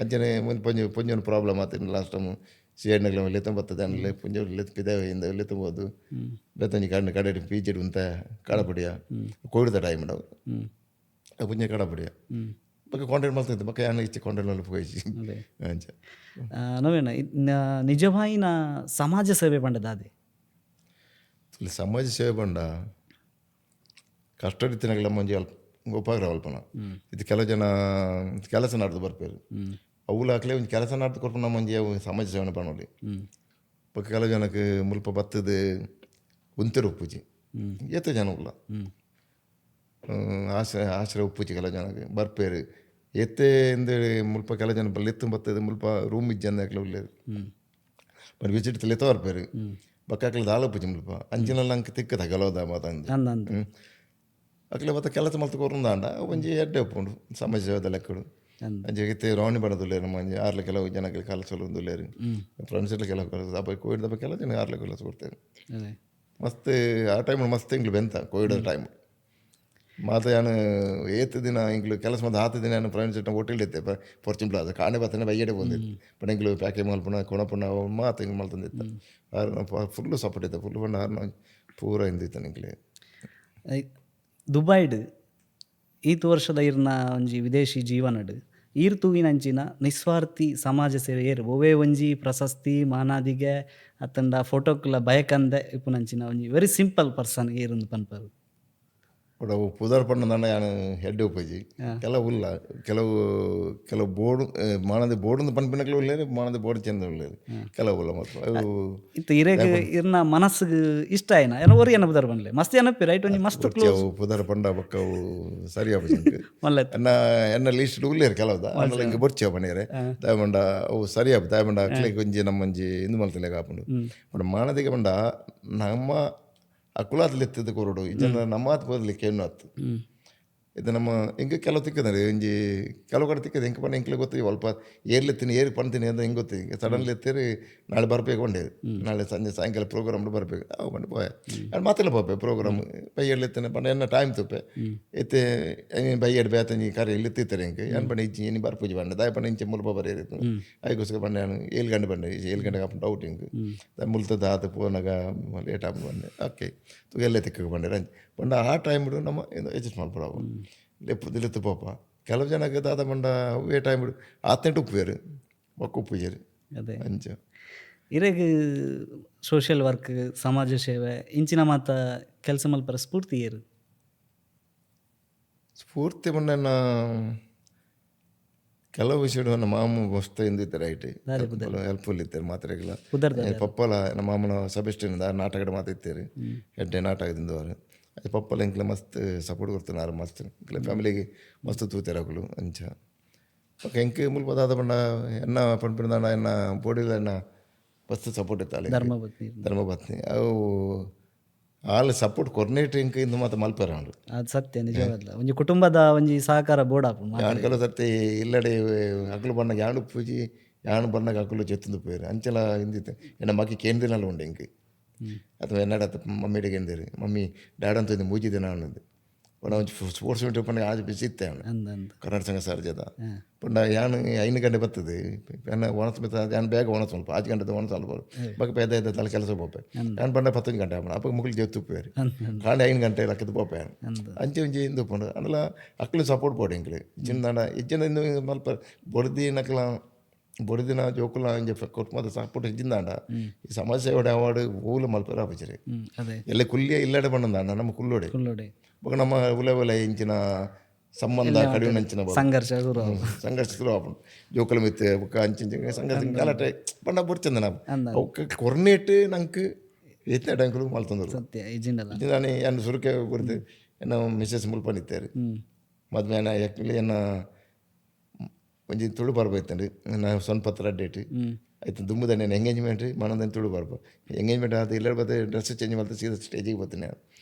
Speaker 2: ಅಂಚನೆ ಮುಂದೆ ಪೊಂಜೊಂದು ಪ್ರಾಬ್ಲಮ್ ಆತೀನಿ ಲಾಸ್ಟ್ ಟೈಮು ಸಿಎಡ್ನಗಳ ಲೆತ್ತ ಬರ್ತದೆ ಅನ್ನಲೆ ಪುಂಜ ಲೆತ್ತ ಪಿದಾವಿಂದ ಲೆತ್ತಬೋದು ಬೆತ್ತಂಜಿ ಕಣ್ಣು ಕಡೆ ಪೀಚೆಡ್ ಉಂತ ಕಾಡಪಡಿಯ ಕೊಯ್ದ ಟೈಮ್ ನಾವು ಪುಂಜ ಕಾಡಪಡಿಯ ಬಗ್ಗೆ ಕಾಂಟ್ಯಾಕ್ಟ್ ಮಾಡ್ತಿದ್ದೆ ಬಗ್ಗೆ ಯಾನು ಇಚ್ಚೆ ಕಾಂಟ್ಯಾಕ್ಟ್ ಮಾಡಿ ಹೋಗಿ ಅಂಚ
Speaker 1: ನೋವೇನ ನಿಜವಾಯಿನ ಸಮಾಜ ಸೇವೆ ಪಂಡದ ಅದೇ
Speaker 2: ಸಮಾಜ ಸೇವೆ ಪಂಡ ಕಷ್ಟರಿತ್ತಿನಗಳ ಮಂಜಿ ಉಪಕಾರ ಅಲ್ಪನ ಇದು ಕೆಲವು ಜನ ಕೆಲಸ ನಾಡ್ದು ಬರ್ಪೇರು ಅವುಲ ಹಾಕ್ಲೆ ಒಂದು ಕೆಲಸ ನಾಡ್ದು ಕೊಟ್ಟು ಮಂಜಿ ಅವು ಸಮಾಜ ಸೇವನೆ ಪಣೋಲಿ ಬಗ್ಗೆ ಕೆಲವು ಜನಕ್ಕೆ ಮುಲ್ಪ ಬತ್ತದ ಉಂತಿರು ಉಪ್ಪುಜಿ ಏತ ಜನ ಉಲ್ಲ ಆಶ್ರಯ ಉಪ್ಪುಜಿ ಕೆಲವು ಜನಕ್ಕೆ ಬರ್ಪೇರು ಎತ್ತೆ ಎಂದೇಳಿ ಮುಲ್ಪ ಕೆಲವು ಜನ ಲೆತ್ತು ಬರ್ತದೆ ಮುಲ್ಪ ರೂಮ್ ಇಜ್ಜಂದ ಹಾಕ್ಲೆ ಉಳ್ಳೇರು ಬಟ್ ವಿಸಿಟ್ ಲೆತ್ತ ಬರ್ಪೇರು ಬಕ್ಕಾಕ್ಲೆ ದಾಳ ಉಪ್ಪುಜಿ ಮುಲ್ಪ ಅಂಚಿನಲ್ಲಿ ಅಂಕ ತಿಕ್ಕದ ಕೆಲವದ ಮಾತಂದು ಅಕ್ಲೆ ಮತ್ತೆ ಕೆಲಸ ಮಲ್ತು ಕೊರಂದಾಂಡ ಒಂಜಿ ಎಡ್ಡೆ ಒಪ್ಪುಂಡು ಸಮಾಜ ಸೇವೆದ ಲೆಕ್ಕಡು ಅಂಜೆ ರೌಂಡಿ ಬಣ್ಣದುಲ್ಲೇರು ಮಂಜಿ ಆರ್ಲ ಕೆಲವು ಜನಕ್ಕೆ ಕಲಸಲು ದುಲ್ಲೇರು ಫ್ರೆಂಡ್ಸ್ ಕೆಲವು ಕಲಸ ಅಪ್ಪ ಕೋವಿಡ್ ದಪ್ಪ ಕೆಲವು ಜನ ಆರ್ಲ ಕೆಲಸ ಕೊಡ್ತೇನೆ ಮಸ್ತ್ ಆ ಟೈಮ್ ಮಸ್ತ್ ಇಂಗ್ಲು ಬೆಂತ ಕೋವಿಡ್ ಟೈಮ್ ಮಾತು ನಾನು ಏತು ದಿನ ಇಂಗ್ಲು ಕೆಲಸ ಮತ್ತೆ 10 ದಿನ ನಾನು ಫ್ರೆಂಡ್ಸ್ ಹೋಟೆಲ್ ಇತ್ತೆ ಫಾರ್ಚುನ್ ಪ್ಲಾಜಾ ಕಾಣೆ ಬತ್ತನೆ ಬೈಯಡೆ ಬಂದಿತ್ತು ಬಟ್ ಇಂಗ್ಲು ಪ್ಯಾಕೇಜ್ ಮಲ್ಪುಣ ಕೊಣಪುಣ ಮಾತು ಹಿಂಗೆ ಮಲ್ತಂದಿತ್ತು ಫುಲ್ಲು ಸಪೋರ್ಟ್ ಇತ್ತು ಫುಲ್ ಬಣ್ಣ ಆರ್ನ ಪೂರ ಹಿಂದಿತ್ತು ನಿಂಗ್ಲೆ
Speaker 1: ದುಬೈಡ್ ಈತು ವರ್ಷದ ಇರ್ನ ಒಂಜಿ ವಿದೇಶಿ ಜೀವನಡ್ ಈರ್ ತೂವಿನಂಚಿನ ನಿಸ್ವಾರ್ಥಿ ಸಮಾಜ ಸೇವೆ ಏರು ಒವೇ ಒಂಜಿ ಪ್ರಶಸ್ತಿ ಮಾನಾದಿಗೆ ಅತ್ತಂಡ ಫೋಟೋಕ್ಲ ಬಯಕಂದೆ ಇಪ್ಪುನಂಚಿನ ಒಂಜಿ ವೆರಿ ಸಿಂಪಲ್ ಪರ್ಸನ್ ಏರುಂದು ಪನ್ಪರು
Speaker 2: ಅವು ಪುದರ್ ಪಣ್ಣದಂಡ ಯಾನು ಹೆಡ್ಡೆ ಉಪ್ಪಜಿ ಕೆಲವು ಉಲ್ಲ ಕೆಲವು ಬೋರ್ಡು ಮಾನದ ಬೋರ್ಡು ಪನ್ಪಿನಕ್ಲು ಉಳ್ಳೇರು ಮಾನದ ಬೋರ್ಡು ಚೆಂದ ಉಳ್ಳೇರು ಕೆಲವು ಉಲ್ಲ ಮತ್ತು ಅವು
Speaker 1: ಇತ್ತು ಇರೇಗ ಇರ್ನ ಮನಸ್ಸಿಗೆ ಇಷ್ಟ ಆಯ್ನ ಏನೋ ಒರಿ ಏನ ಪುದರ್ ಪನ್ಲೆ ಮಸ್ತ್ ಏನಪ್ಪಿ ರೈಟ್ ಒಂಜಿ ಮಸ್ತ್ ಕ್ಲೋಸ್
Speaker 2: ಅವು ಪುದರ್ ಪಂಡ ಬಕ್ಕ ಅವು ಸರಿ ಆಪಜಿ ಎನ್ನ ಲೀಸ್ಟ್ ಉಳ್ಳೇರು ಕೆಲವುದ ಆಮೇಲೆ ಹಿಂಗೆ ಬೊರ್ಚಿ ಪನೇರೆ ತಾಯಮಂಡ ಅವು ಸರಿ ಆಪ ತಾಯಮಂಡ ಅಕ್ಲೆಗೆ ಒಂಜಿ ನಮ್ಮಂಜಿ ಇಂದು ಮಲ್ತಲೆಗೆ ಆಪುಂಡು ಬಟ್ ಮಾನದಿಗೆ ಬಂಡ ನಮ್ಮ ಅಕುಲಾತ್ ಲೆತ್ತದ ಕೊರಡು ಈ ಜನ ನಮ್ಮಾತ್ ಬದಲಿಕ್ಕೆ ಏನು ಆತು ಇದು ನಮ್ಮ ಹಿಂಗೆ ಕೆಲವು ತಿಕ್ಕದ್ರೆ ಇಂಜಿ ಕೆಲವು ಕಡೆ ತಿಕ್ಕದೆ ಹೆಂಗೆ ಪಣ್ಣ ಹೆಂಗೆ ಗೊತ್ತಿ ಸ್ವಲ್ಪ ಏರ್ಲೆತ್ತೀನಿ ಏರಿ ಪಣ್ತೀನಿ ಅಂತ ಹೆಂಗೆ ಗೊತ್ತಿ ಸಡನ್ಲಿ ಎತ್ತೀರಿ ನಾಳೆ ಬರ್ಬೇಕು ಕೊಂಡೇದು ನಾಳೆ ಸಂಜೆ ಸಾಯಂಕಾಲ ಪ್ರೋಗ್ರಾಮ್ ಬರ್ಬೇಕು ಅವು ಬಂದು ಪೋಯ ಅದು ಮಾತೆಲ್ಲ ಪೋಪೆ ಪ್ರೋಗ್ರಾಮ್ ಬೈ ಏರ್ಲೆತ್ತೇನೆ ಪಂಡ ಎನ್ನ ಟೈಮ್ ತುಪ್ಪೆ ಎತ್ತೆ ಬೈ ಏಡ್ ಬೇತಂಜಿ ಕರೆ ಇಲ್ಲಿ ಎತ್ತಿತ್ತಾರೆ ಹೆಂಗೆ ಏನು ಪಂಡ ಇಚ್ಚಿ ಏನು ಬರ್ಪೂಜಿ ಬಂಡೆ ದಾಯ ಪಂಡ ಇಂಚೆ ಮುಲ್ಪ ಬರೀರಿತ್ತು ಅದಕ್ಕೋಸ್ಕರ ಪಂಡ ನಾನು 7 ಗಂಟೆ ಬಂಡೆ 7 ಗಂಟೆಗೆ ಹಾಕೊಂಡು ಔಟ್ ಹಿಂಗೆ ಮುಲ್ತದ ಆತ ಪೋನಾಗ ಲೇಟ್ ಆಗಿ ಬಂಡೆ ಓಕೆ ತುಗೆಲ್ಲ ತಿಕ್ಕಗೆ ಬಂಡೆ ರಂಜ್ ಪಂಡ ಆ ಟೈಮ್ ಬಿಡು ನಮ್ಮ ಏನು ಅಡ್ಜಸ್ಟ್ ಮಾಡ್ಬಿಡವು ಲೆಪ್ಪು ಪಾಪ ಕೆಲವು ಜನಕ್ಕೆ ದಾದ ಮಂಡ ಅವೇ ಟೈಮ್ ಬಿಡು ಆತ್ನೆಂಟು ಉಪ್ಪೇರು ಒಕ್ಕ ಉಪ್ಪುಜೇರು
Speaker 1: ಅದೇ
Speaker 2: ಅಂಚ
Speaker 1: ಇರೇಗ ಸೋಷಿಯಲ್ ವರ್ಕ್ ಸಮಾಜ ಸೇವೆ ಇಂಚಿನ ಮಾತ ಕೆಲಸ ಮಲ್ಪರ ಸ್ಫೂರ್ತಿ ಏರು
Speaker 2: ಸ್ಫೂರ್ತಿ ಮೊನ್ನೆ ಕೆಲವು ವಿಷಯ ನಮ್ಮ ಮಾಮ ಮಸ್ತ್ ಎಂದಿದ್ದಾರೆ ಐಟಿ ಹೆಲ್ಪ್ಫುಲ್ ಇದ್ದಾರೆ ಮಾತ್ರೆಗಳ ಪಪ್ಪಲ ನಮ್ಮ ಮಾಮನ ಸಬೆಸ್ಟಿನಿಂದ ನಾಟಕದ ಮಾತಿರ್ತಾರೆ ಎಡ್ಡೆ ನಾಟಕದಿಂದ ಅವರು ಅದು ಪಪ್ಪಲ ಇಂಕ್ಲೆ ಮಸ್ತ್ ಸಪೋರ್ಟ್ ಕೊಡ್ತಾರೆ ಮಸ್ತ್ ಇಂಕ್ಲೆ ಫ್ಯಾಮಿಲಿಗೆ ಮಸ್ತ್ ತೂತಾರಗಳು ಅಂಚ ಓಕೆ ಎಂಕೆ ಮುಲ್ಪದಾದ ಬಣ್ಣ ಎನ್ನ ಪಂಪಿನ ಎನ್ನ ಬೋಡಿಲ ಎನ್ನ ಮಸ್ತ್ ಸಪೋರ್ಟ್ ಇತ್ತಾಳೆ ಧರ್ಮಪತ್ನಿ ಅವು ಆಲ್ ಸಪೋರ್ಟ್ ಕೊರ್ನೇಟ್ ಇಂಕ ಇಂದು ಮಾತ್ರ ಮಲ್ಪರ ಅವಳು
Speaker 1: ಅದು ಸತ್ಯ ನಿಜವಲ್ಲ ಒಂಜಿ ಕುಟುಂಬದ ಒಂಜಿ ಸಹಕಾರ ಬೋಡಾಪು
Speaker 2: ಯಾನು ಕೆಲವು ಸರ್ತಿ ಇಲ್ಲಡೆ ಅಕ್ಕಲು ಬಣ್ಣಗೆ ಯಾನು ಪೂಜಿ ಯಾನು ಬಣ್ಣಗೆ ಅಕ್ಕಲು ಚೆತ್ತಂದು ಪೋಯರು ಅಂಚೆಲ್ಲ ಹಿಂದಿತ್ತು ಎನ್ನ ಮಕ್ಕಿ ಕೇಂದ್ರನಲ್ಲಿ ಉಂಡೆ ಇಂಕೆ ಅಥವಾ ಎನ್ನಡ ಮಮ್ಮಿಡಿಗೆ ಎಂದಿರಿ ಮಮ್ಮಿ ಡ್ಯಾಡ್ ಅಂತ ಇಂದು ಮೂಜಿ ದಿನ ಅನ್ನೋದು ಪಂಡ ಒಂಚು ಸ್ಪೋರ್ಟ್ಸ್ ಮೀಟ್ ಪಂಡ ಆಜ್ ಬಿಸಿ ಇತ್ತೆ ಅವನು ಕನ್ನಡ ಸಂಘ ಸಾರ್ಜದ ಪಂಡ ಯಾನು 5 ಗಂಟೆ ಬರ್ತದೆ ಎನ್ನ ಒಣಸ್ ಬಿತ್ತ ಯಾನು ಬೇಗ ಒಣಸ್ ಸ್ವಲ್ಪ 5 ಗಂಟೆ ಒಣಸ್ ಅಲ್ಪ ಬಕ್ಕ ಪೇದ ಇದ್ದ ತಲೆ ಕೆಲಸ ಪೋಪೆ ಯಾನು ಪಂಡ 11 ಗಂಟೆ ಆಪಣ ಅಪ್ಪ ಮುಗಿಲು ಜೊತ್ತು ಉಪ್ಪೇರಿ ಕಾಂಡೆ 5 ಗಂಟೆ ಲಕ್ಕದ ಪೋಪೆ ಅಂಚೆ ಒಂಜಿ ಇಂದು ಪಂಡ ಅಂಡಲ ಅಕ್ಕಲು ಸಪೋರ್ಟ್ ಪೋಡಿ ಇಂಕ್ಲೆ ಚಿಂದ ಇಜ್ಜನ ಇಂದು ಮಲ್ಪ ಬೊಡ್ದಿ ನಕ್ಲ ಬೊಡಿದಿನ ಜೋಕುಲ ಇಂಜೆ ಕೊಟ್ಟು ಸಪೋರ್ಟ್ ಇಜ್ಜಿಂದಾಂಡ ಈ ಸಮಾಜ ಸೇವೆ ಅವಾರ್ಡ್ ಊಲ ಮಲ್ಪರ ಆಪಚರಿ ಎಲ್ಲ ಕುಲ್ಲಿಯ ಇಲ್ಲಡೆ ಬಣ್ಣದಾಂಡ ನಮ್ಮ ಕುಲ್ಲೋಡೆ ಬೊಕ ನಮ್ಮ ಉಲ ಇಂಚಿನ ಸಂಬಂಧ ಕಡಿಮೆ ನಂಚಿನ
Speaker 1: ಸಂಘರ್ಷ
Speaker 2: ಶುರು ಆಪುಂಡು ಜೋಕುಲ ಮಿತ್ತೆ ಬೊಕ ಅಂಚಿನ ಸಂಘರ್ಷ ಗಲಾಟೆ ಬಣ್ಣ ಬುಡ್ಚಂದ ನಾವು ಅವಕ್ಕೆ ಕೊರ್ನೇಟ್ ನಂಗೆ ಎತ್ತನೆ ಟೈಂಕಲು ಮಲ್ತಂದರು ನಾನು ಎನ್ನ ಸುರುಕೆ ಕುರಿತು ಎನ್ನ ಮಿಸಸ್ ಮುಲ್ಪ ನಿತ್ತೇರು ಮದ್ವೆ ಯಾಕಂದ್ರೆ ಎನ್ನ ಒಂಜಿ ತುಳು ಬರ್ಬೈತಂಡು ನಾನು ಸೊನ್ಪತ್ರ ಡೇಟ್ ಆಯ್ತು ದುಮ್ಮದ ನಾನು ಎಂಗೇಜ್ಮೆಂಟ್ ಮನದಾನೆ ತುಳು ಬರ್ಬ ಎಂಗೇಜ್ಮೆಂಟ್ ಆದ ಇಲ್ಲರ ಬತ್ತೆ ಡ್ರೆಸ್ ಚೇಂಜ್ ಮಾಡ್ತಾ ಸೀದಾ ಸ್ಟೇಜಿಗೆ ಬರ್ತೀನಿ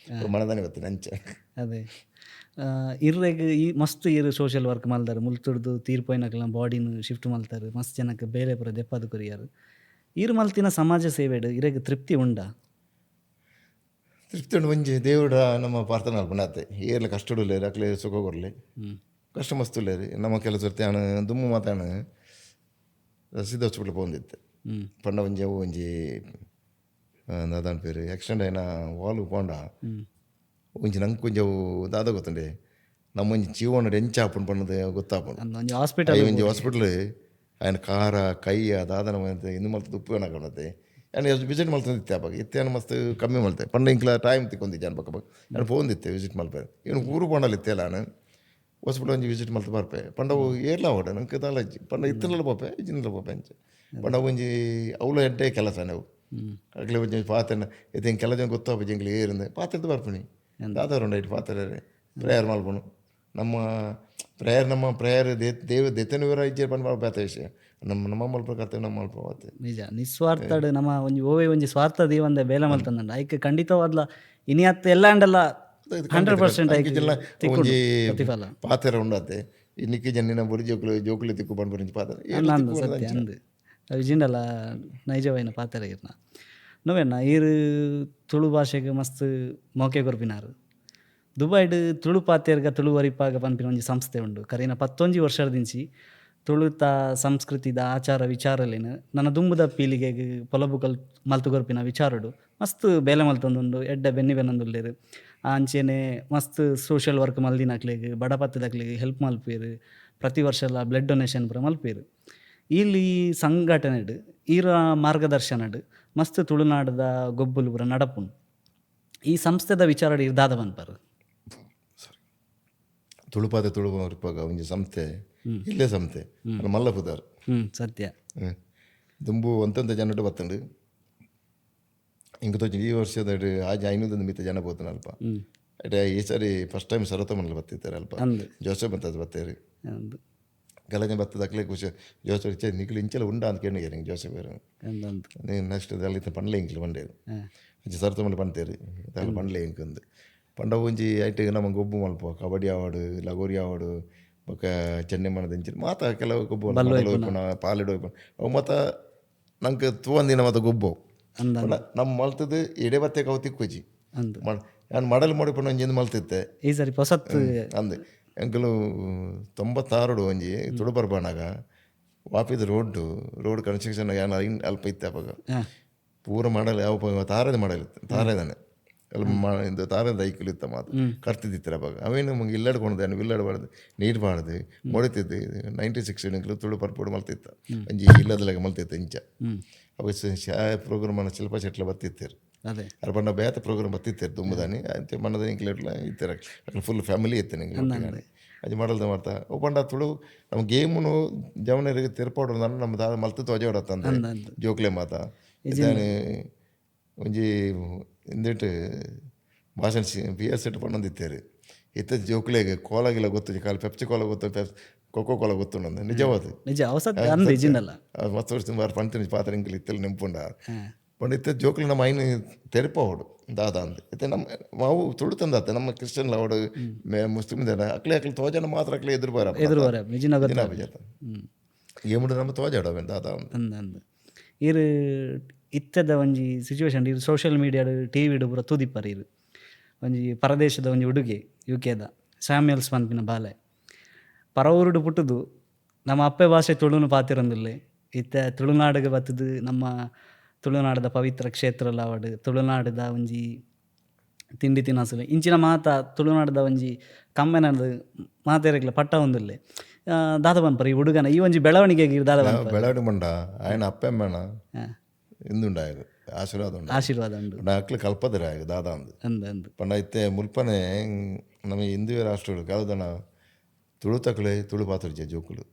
Speaker 2: ಮನದಾನೆ ಬರ್ತೀನಿ ಅಂಚೆ
Speaker 1: ಅದೇ ಇರ್ರೆಗ್ ಈ ಮಸ್ತ್ ಇರು ಸೋಷಿಯಲ್ ವರ್ಕ್ ಮಲ್ದಾರೆ ಮುಲ್ತುಡ್ದು ತೀರ್ಪೋಯ್ನಕ್ಲ ಬಾಡಿನ ಶಿಫ್ಟ್ ಮಲ್ತಾರೆ ಮಸ್ತ್ ಜನಕ್ಕೆ ಬೇಲೆ ಪುರ ದೆಪ್ಪದು ಕೊರಿಯಾರು ಇರು ಮಲ್ತಿನ ಸಮಾಜ ಸೇವೆಡು ಇರೆಗ್ ತೃಪ್ತಿ ಉಂಡಾ
Speaker 2: ತೃಪ್ತಿ ಉಂಡು ಒಂಜಿ ದೇವ್ರ ನಮ್ಮ ಪ್ರಾರ್ಥನೆ ಅಲ್ಪನಾತೆ ಏರ್ಲ ಕಷ್ಟಡುಲ್ಲೇರು ಅಕ್ಲೆ ಸುಖ ಕೊರ್ಲೆ ಕಷ್ಟ ಮಸ್ತ್ ಉಳ್ಳೇರು ನಮ್ಮ ಕೆಲಸ ನಾನು ದುಮ್ಮು ಮಾತಾನು ರಸೀದ್ ಹಾಸ್ಪಿಟ್ಲ್ ಬಂದಿತ್ತೆ ಪಂಡ ಒಂಜಿ ಅವು ಒಂಜಿ ದಾದಾನ ಪೇರು ಆಕ್ಸಿಡೆಂಟ್ అయిన ವಾಲು ಪೋಂಡ ಒಂಜಿ ನಂಗೆ ಕೊಂಚ ದಾದ ಗೊತ್ತುಂಡೆ ನಮ್ಮ ಒಂಜಿ ಜೀವನ ಎಂಚ ಹಾಪುಂಡು ಪನ್ನದು ಗೊತ್ತಾಪುಂಡು
Speaker 1: ಒಂಜಿ ಹಾಸ್ಪಿಟಲ್
Speaker 2: ಒಂಜಿ ಹಾಸ್ಪಿಟಲ್ ఆయన ಕಾರ ಕೈಯ ದಾದನ ಇಂದು ಮಲ್ತದ ಉಪ್ಪು ಏನಾಗಣತೆ ನಾನು ವಿಸಿಟ್ ಮಲ್ತಂದು ಇತ್ತೆ ಅವಾಗ ಇತ್ತೇನು ಮಸ್ತ್ ಕಮ್ಮಿ ಮಲ್ತೆ ಪಂಡ ಇಂಕ್ಲ ಟೈಮ್ ತಿಕ್ಕೊಂದಿದ್ದೆ ಅನ್ಬೇಕು ಅವಾಗ ನಾನು ಫೋನ್ದಿತ್ತೆ ವಿಸಿಟ್ ಮಲ್ಪೆ ಇವನು ಊರು ಪೋಂಡಲ್ಲಿ ಇತ್ತೆ ನಾನು ಹಾಸ್ಪಿಟಲ್ ಒಂಜಿ ವಿಸಿಟ್ ಮಲ್ತು ಬರ್ಪೆ ಪಂಡ ಏರ್ಲ ಓಡ ನಂಗೆ ತಾಲಜ್ಜಿ ಪಂಡ ಇತ್ತನೆಲ್ಲ ಪೋಪೆ ಇಜ್ಜಿನೆಲ್ಲ ಪೋಪೆ ಅಂಚ ಪಂಡ ಒಂಜಿ ಅವಳು ಎಡ್ಡೆ ಕೆಲಸ ನಾವು ಅಗ್ಲೆ ಒಂಜಿ ಪಾತ್ರೆ ಇದು ಹಿಂಗೆ ಕೆಲ ಜನ ಗೊತ್ತಾಪ ಜಿಂಗ್ಲಿ ಏರಿಂದೆ ಪಾತ್ರೆದು ಬರ್ಪಣಿ ದಾದವ್ರು ಇಟ್ಟು ಪಾತ್ರೆ ಪ್ರೇಯರ್ ಮಲ್ಪನು ನಮ್ಮ ಪ್ರೇಯರ್ ದೇವ ದೆತ್ತನವರ ಇಜ್ಜೆ ಪಂಡ ಬೇತ ವಿಷಯ ನಮ್ಮ ಮಲ್ಪ ಕರ್ತೇವೆ ನಮ್ಮ ಮಲ್ಪ ಹೋಗ್ತೇವೆ
Speaker 1: ನಿಜ ನಿಸ್ವಾರ್ಥಡ್ ನಮ್ಮ ಒಂಜಿ ಓವೇ ಒಂಜಿ ಸ್ವಾರ್ಥ ದೇವಂದೆ ಬೇಲೆ ಮಲ್ತಂದಂಡ ಐಕೆ ಖಂಡಿತವಾದ್ಲ ಇನಿಯತ್ತು ಎಲ್ಲ ಅಂಡಲ್ಲ 100%
Speaker 2: ಒಂಜಿ ಪಾತ್ರೆ ಉಂಡತ್ತೆ ಇನ್ನಿಕ್ಕಿ ಜನ ಬುರಿ ಜೋಕುಲು ತಿಕ್ಕು ಬಂದು ಬುರಿಂಚಿ ಪಾತ್ರೆ
Speaker 1: ಸತ್ಯ ಅಂದು ವಿಜಿಂಡಲ್ಲ ನೈಜವೈನ ಪಾತ್ರೆ ಇರ್ನ ನೋವೇನ ಈರು ತುಳು ಭಾಷೆಗೆ ಮಸ್ತ್ ಮೋಕೆ ಕೊರ್ಪಿನಾರು ದುಬೈಡ್ ತುಳು ಪಾತೆರ್ಗ ತುಳು ವರಿಪಾಗ ಪನ್ಪಿನ ಒಂಜಿ ಸಂಸ್ಥೆ ಉಂಡು ಕರೀನ 11 ವರ್ಷದಿಂಚಿ ತುಳುತ ಸಂಸ್ಕೃತಿದ ಆಚಾರ ವಿಚಾರಲೇನು ನನ್ನ ದುಂಬುದ ಪೀಳಿಗೆಗೆ ಪೊಲಬುಕಲ್ ಮಲ್ತು ಕೊರ್ಪಿನ ವಿಚಾರಡು ಮಸ್ತ್ ಬೇಲೆ ಮಲ್ತೊಂದುಂಡು ಎಡ್ಡೆ ಬೆನ್ನಿ ಬೆನ್ನೊಂದುಲ್ಲೇರು ಅಂಚೆನೆ ಮಸ್ತ್ ಸೋಷಿಯಲ್ ವರ್ಕ್ ಮಲ್ದಿನಕ್ಲೆಗ್ ಬಡಪತ್ತದಕ್ಲೆಗ್ ಹೆಲ್ಪ್ ಮಲ್ಪೇರು ಪ್ರತಿ ವರ್ಷ ಎಲ್ಲ ಬ್ಲಡ್ ಡೊನೇಷನ್ ಪೂರ ಮಲ್ಪೇರು ಇಲ್ಲಿ ಸಂಘಟನೆಡು ಈರ ಮಾರ್ಗದರ್ಶನಡು ಮಸ್ತ್ ತುಳುನಾಡದ ಗೊಬ್ಬುಲು ಪೂರ ನಡಪುಂಡು ಈ ಸಂಸ್ಥೆದ ವಿಚಾರಡು ಇರ್ದಾದ ಬನ್ಪಾರು
Speaker 2: ತುಳುಪಾತೆ ತುಳು ಇರುವಾಗ ಒಂಜಿ ಸಂಸ್ಥೆ ಇಲ್ಲೇ ಸಂಸ್ಥೆ ಮಲ್ಲಪುದಾರ್
Speaker 1: ಸತ್ಯ
Speaker 2: ದುಂಬು ಒಂತೊಂದು ಜನಡು ಬತ್ತುಂಡು ಇಂಕ ತೋಚಿ ಈ ವರ್ಷದ ಆಜ 500 ಮಿತ್ತ ಜನ ಬೋತನ ಅಲ್ಪ ಅಡೆ ಈ ಸಾರಿ ಫಸ್ಟ್ ಟೈಮ್ ಸರತಮನಲ್ಲಿ ಬತ್ತಿದ್ದಾರೆ ಅಲ್ಪ ಜೋಸೆಫ್ ಬತ್ತದ ಬತ್ತೇರಿ ಕೆಲಜನ ಬತ್ತದಕ್ಲೆ ಖುಷಿ ಜೋಸೆಫ್ ಇಚ್ಛೆ ನಿಕ್ಲು ಇಂಚೆಲ್ಲ ಉಂಡ ಅಂತ ಕೇಳಿಗೆ ನಿಂಗೆ ಜೋಸೆಫ್ ಬೇರೆ ನೆಕ್ಸ್ಟ್ ಅಲ್ಲಿ ಪಂಡ್ಲೆ ಇಂಕ್ಲು ಪಂಡೇರು ಸರತಮಲ್ಲಿ ಪಂಡ್ತೇರಿ ಅದೆಲ್ಲ ಪಂಡ್ಲೆ ಇಂಕಂದು ಪಂಡ ಒಂಜಿ ಐಟಿಗೆ ನಮಗೆ ಗೊಬ್ಬು ಮಲ್ಪ ಕಬಡ್ಡಿ ಆವಾಡು ಲಗೋರಿ ಆವಾಡು ಬೊಕ್ಕ ಚೆನ್ನೈ ಮನದಿಂಚಿ ಮಾತ ಕೆಲವು ಗೊಬ್ಬು ಪಾಲಿಡು ಅವು ಮತ್ತು ನಂಗೆ ತೂವಂದಿನ ಮತ್ತು ಗೊಬ್ಬು ನಮ್ಮ ಮಲ್ತದ್ದು ಎಡೆ ಬತ್ತೆ ಕವು ತಿಕ್ಕೋಜಿ ನಾನು ಮಡಲ್ ಮಾಡಿಕೊಂಡು ಒಂಜಿಂದ ಮಲ್ತಿತ್ತೆ
Speaker 1: ಈ ಸರಿ ಹೊಸತ್ತು
Speaker 2: ಅಂದೆ ಎಂಕಲು 96 ಒಂಜಿ ತುಳು ಬರ್ಬಾಣಾಗ ವಾಪಿದ ರೋಡ್ ಕನ್ಸ್ಟ್ರಕ್ಷನ್ ಏನು ಅಲ್ಪ ಇತ್ತೆ ಅವಾಗ ಪೂರ ಮಾಡಲ್ ಯಾವ ತಾರದ ಮಾಡಲಿತ್ತು ತಾರದಾನೆ ಎಲ್ಲ ತಾರದ ಐಕಲ್ ಇತ್ತ ಮಾತು ಕರ್ತಿದ್ದಿತ್ತರ ಅವಾಗ ಅವೇನು ನಮಗೆ ಇಲ್ಲಾಡ್ಕೊಂಡೆ ಇಲ್ಲಾಡಬಾರ್ದು ನೀರು ಬಾರ್ದು ಮೊಡಿತಿದ್ದು 96 ತುಳು ಪರ್ಪೋಡು ಮಲ್ತಿತ್ತ ಅಂಜಿ ಇಲ್ಲದಲ್ಲಾಗ ಮಲ್ತಿತ್ತು ಇಂಚ ಅವಾಗ ಪ್ರೋಗ್ರಾಮ್ ಅನ್ನ ಶಿಲ್ಪ ಶೆಟ್ಲ ಬತ್ತಿತ್ತೇರು ಅದ್ರ ಬಣ್ಣ ಬೇತ ಪ್ರೋಗ್ರಾಮ್ ಬತ್ತಿತ್ತೇರು ತುಂಬದಾನಿ ಅಂತ ಮಣ್ಣದ ಇಂಕ್ಲೆಟ್ಲ ಇತ್ತಾರೆ ಫುಲ್ ಫ್ಯಾಮಿಲಿ ಇತ್ತು ನಿಂಗೆ ಅದು ಮಾಡಲ್ದ ಮಾಡ್ತಾ ಒಬ್ಬಂಡ ತುಳು ನಮ್ಮ ಗೇಮುನು ಜವನರಿಗೆ ತೆರ್ಪಾಡು ನಮ್ಮ ದಾದ ಮಲ್ತಿತ್ತು ಅಜೋಡತ್ತಂದ ಜೋಕ್ಲೆ ಮಾತ ಇದಾನೆ ಒಂಜಿ ಇಂದಿಟ್ಟು ಭಾಷಣ BS ಪಣ್ಣಂದಿತ್ತೇರಿ ಇತ್ತ ಜೋಕ್ಲೆಗೆ ಕೋಲಾಗಿಲ್ಲ ಗೊತ್ತು ಕಾಲು ಪೆಪ್ಸಿ ಕೋಲ ಗೊತ್ತು ಕೊಕ್ಕೋ ಕೋಲ ಗೊತ್ತು ನಂದು ನಿಜವಾದ ಮಸ್ತ್ ವರ್ಷ ಪಂತೀನಿ ಪಾತ್ರ ಇಂಕಲ್ ಇತ್ತೆಲ್ಲ ನೆಂಪುಂಡ ಪಂಡ ಇತ್ತ ಜೋಕ್ಲೆ ನಮ್ಮ ಐನು ತೆರಪೋಡು ದಾದ ಅಂದ ಇತ್ತೆ ನಮ್ಮ ಮಾವು ತುಳು ತಂದತ್ತೆ ನಮ್ಮ ಕ್ರಿಶ್ಚಿಯನ್ ಅವಡು ಮುಸ್ಲಿಮ್ ಜನ ಅಕ್ಲೆ ತೋಜನ ಮಾತ್ರ ಅಕ್ಲೆ ಎದುರು ಏಮುಂಡು ನಮ್ಮ ತೋಜಾಡವೆ ದಾದ
Speaker 1: ಅಂದ ಇರು ಇತ್ತದ ಒಂಜಿ ಸಿಚುವೇಶನ್ ಇದು ಸೋಷಿಯಲ್ ಮೀಡಿಯಾಡು ಟಿವಿಡು ಪೂರ ತೂದಿಪ್ಪರು ಇದು ಒಂಜಿ ಪರದೇಶದ ಒಂಜಿ ಉಡುಗೆ UKದ ಸ್ಯಾಮ್ಯಲ್ಸ್ ಪನ್ಪಿನ ಬಾಲೆ ಪರವೂರುಡು ಪುಟ್ಟುದು ನಮ್ಮ ಅಪ್ಪೆ ಭಾಷೆ ತುಳುನು ಪಾತಿರೊಂದುಲ್ಲೆ ಇತ್ತ ತುಳುನಾಡಿಗೆ ಬತ್ತದು ನಮ್ಮ ತುಳುನಾಡದ ಪವಿತ್ರ ಕ್ಷೇತ್ರಲ ಅವಡು ತುಳುನಾಡದ ಒಂಜಿ ತಿಂಡಿ ತಿನಸುಲೆ ಇಂಚಿನ ಮಾತ ತುಳುನಾಡದ ಒಂಜಿ ಕಮ್ಮೆನದು ಮಾತೇರಕ್ಲೆ ಪಟ್ಟ ಒಂದುಲ್ಲೆ ದಾದ ಬನ್ಪರು ಈ ಹುಡುಗನ ಈ ಒಂಜಿ ಬೆಳವಣಿಗೆಗೆ ದಾದ
Speaker 2: ಬೆಳವಣಿಗೆ ಮಂಡ ఆయన ಅಪ್ಪೆಮ್ಮನ ಇಂದುಂಡಾಯದು ಆಶೀರ್ವಾದ ಉಂಡು ಅಕ್ಲು ಕಲ್ಪದ್ರೆ ಆಗ ದಾದ ಅಂದು ಪಂಡ ಇತ್ತೆ ಮುಲ್ಪನೆ ನಮ್ಮ ಹಿಂದುವೆ ರಾಷ್ಟ್ರಗಳು ಕಲದನ ತುಳು ತಕ್ಲೆ ತುಳು ಪಾತ್ರೆ ಜೋಕುಲು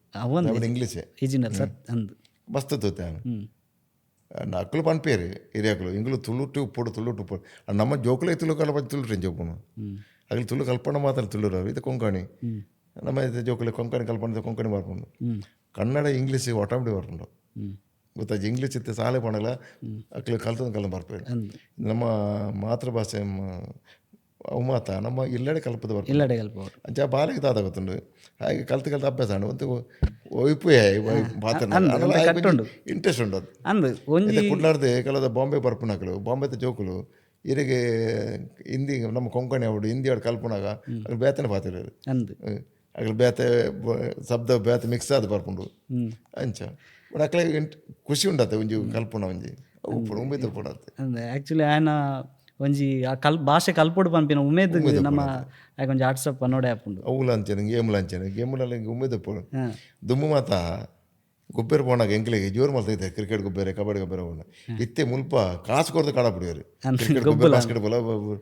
Speaker 2: ಇಂಗ್ಲೀಷೇ ಮಸ್ತ್ ತೋತೆ ಅಕ್ಲು ಪನ್ಪೇರು ಹಿರಿಯಕ್ಕಲು ಇಂಗ್ಲು ತುಳುಟ್ಟು ಉಪ್ಪುಡು ತುಳುಟ್ಟು ಉಪ್ಪುಡು ನಮ್ಮ ಜೋಕುಲೆ ತುಳು ಕಲ್ಪನೆ ತುಳು ಜೋಪುನು ಅಗ್ಲಿ ತುಳು ಕಲ್ಪನೆ ಮಾತ್ರ ತುಳುರು ಇದು ಕೊಂಕಣಿ ನಮ್ಮ ಇದು ಜೋಕುಲೆ ಕೊಂಕಣಿ ಕಲ್ಪನೆ ಕೊಂಕಣಿ ಬರ್ಕೊಂಡು ಕನ್ನಡ ಇಂಗ್ಲೀಷ್ ಆಟೋಮೆಟಿಕ್ ಬರ್ಕೊಂಡು ಗೊತ್ತಾಯ್ತು ಇಂಗ್ಲೀಷ್ ಇತ್ತು ಸಾಲೆ ಪಣಲ್ಲ ಅಕ್ಲಿ ಕಲ್ತಂದು ಕಲ್ಲ ಬರ್ಪೇರು ನಮ್ಮ ಮಾತೃಭಾಷೆ ಅವು ಮಾತ ನಮ್ಮ ಇಲ್ಲಡೆ ಕಲ್ಪದ
Speaker 1: ಇಲ್ಲಡೆ ಕಲ್ಪ
Speaker 2: ಅಂಚ ಬಾಲೆಗೆ ತಾತ ಗೊತ್ತುಂಡು ಹಾಗೆ ಕಲ್ತು ಅಭ್ಯಾಸ ಉಂಡು ಒಂದು ಒಯ್ಪು ಇಂಟ್ರೆಸ್ಟ್ ಉಂಡು ಅದು ಕುಡ್ಲಾರ್ದೆ ಕಲದ ಬಾಂಬೆ ಬರ್ಪುಣಕಲು ಬಾಂಬೆದ ಜೋಕುಲು ಇರಿಗೆ ಹಿಂದಿ ನಮ್ಮ ಕೊಂಕಣಿ ಅವಡು ಹಿಂದಿ ಅವಡು ಕಲ್ಪನಾಗ ಅದ್ರ ಬೇತನೆ ಪಾತಿರೋರು ಅದ್ರ ಬೇತೆ ಶಬ್ದ ಬೇತೆ ಮಿಕ್ಸ್ ಆದ ಬರ್ಪುಂಡು ಅಂಚ ಬಟ್ ಅಕ್ಲೆ ಖುಷಿ ಉಂಡತ್ತೆ ಒಂಜಿ ಕಲ್ಪುನ ಒಂಜಿ ಉಮೇದ್ ಪುಡತ್ತೆ
Speaker 1: ಅಂದೆ ಆ್ಯಕ್ಚುಲಿ ಆಯನ ಒಂಜಿ ಆ ಭಾಷೆ ಕಲ್ಪೊಡು ಪನ್ಪಿನ ಉಮೇದ್ ನಮ್ಮ ಒಂಜಿ ವಾಟ್ಸಪ್ ಪನ್ನೋಡೆ ಆಪುಂಡು
Speaker 2: ಅವು ಅಂಚನೆ ಗೇಮ್ಲ ಉಮೇದ್ ಪೋಡು ದುಮ್ಮು ಮಾತ ಗೊಬ್ಬರ ಪೋನಾಗ ಎಂಕ್ಲೆಗೆ ಜೋರು ಮಾಡ್ತೈತೆ ಕ್ರಿಕೆಟ್ ಗೊಬ್ಬರ ಕಬಡ್ಡಿ ಗೊಬ್ಬರ ಪೋಣ ಇತ್ತೆ ಮುಲ್ಪ ಕಾಸು ಕೊರ್ದು ಕಾಡ ಬಿಡಿಯೋರು ಕ್ರಿಕೆಟ್ ಗೊಬ್ಬರ ಬಾಸ್ಕೆಟ್ ಬಾಲ್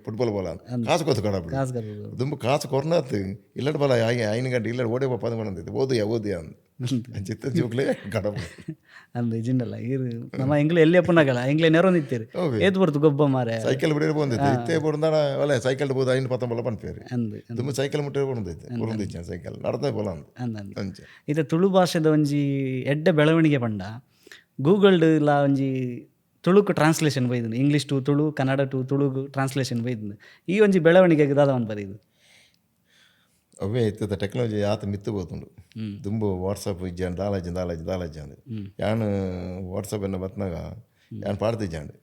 Speaker 2: ಫುಟ್ಬಾಲ್ ಬಾಲ್ ಕಾಸು ಕೊರ್ದು ಕಾಡ ಬಿಡಿ ದುಂಬು ಕಾಸು ಕೊರ್ನಾತ್ ಇಲ್ಲಡ್ ಬಲ ಐನು ಗಂಟೆ ಇಲ್ಲಡ್ ಓಡೇ ಪದ ಮಾಡಂತೈತೆ ಓದಿಯ ಅಂದ್ ಚಿತ್ತ ಜೋಕ್ಲೆ ಕಾಡ
Speaker 1: ಅಂದ್ ಇಜಿಂಡಲ್ಲ ಇರು ನಮ್ಮ ಎಂಗ್ಲೆ ಎಲ್ಲಿ ಪುನಗಲ್ಲ ಎಂಗ್ಲೆ ನೆರೊಂದಿತ್ತೀರಿ ಏತ್ ಬರ್ತು ಗೊಬ್ಬ ಮಾರೆ
Speaker 2: ಸೈಕಲ್ ಬಿಡಿಯರ್ ಬಂದೈತೆ ಇತ್ತೆ ಬೋರ್ದಾಣ ಒಳ್ಳೆ ಸೈಕಲ್ ಬೋದು 5-10 ಪನ್ಪೇರಿ
Speaker 1: ಅಂದ್
Speaker 2: ದುಂಬು ಸೈಕಲ್ ಮುಟ್ಟೆ ಬರೋದೈತೆ ಸೈಕಲ್ ನಡ್ದೇ ಬೋಲ ಅಂದ್
Speaker 1: ಇದು ತುಳು ಭಾಷೆದ ಒಂಜಿ ಎಡ್ಡೆ ಬೆಳವಣಿಗೆ ಪಂಡ ಗೂಗಲ್ಡ್ ಲ ಒಂಜಿ ತುಳುಕು ಟ್ರಾನ್ಸ್ಲೇಷನ್ ಬೈದು English to Tulu Kannada to ತುಳುಗು ಟ್ರಾನ್ಸ್ಲೇಷನ್ ಬೈದು ಈ ಒಂಜಿ ಬೆಳವಣಿಗೆಗೆ ದಾದವನ್ ಬರೀದು
Speaker 2: ಅವೇ ಇತ್ತದ ಟೆಕ್ನಾಲಜಿ ಆತ ಮಿತ್ತು ಬೋತುಂಡು ದುಂಬು ವಾಟ್ಸಪ್ ಇಜ್ಜಾಂಡು ದಾಲಾಜಿ ಅಂದು ಯಾನು ವಾಟ್ಸಪ್ ಎನ್ನ ಬತ್ನಾಗ ಯಾನು ಪಾಡ್ತಿಜ್ಜಾಂಡು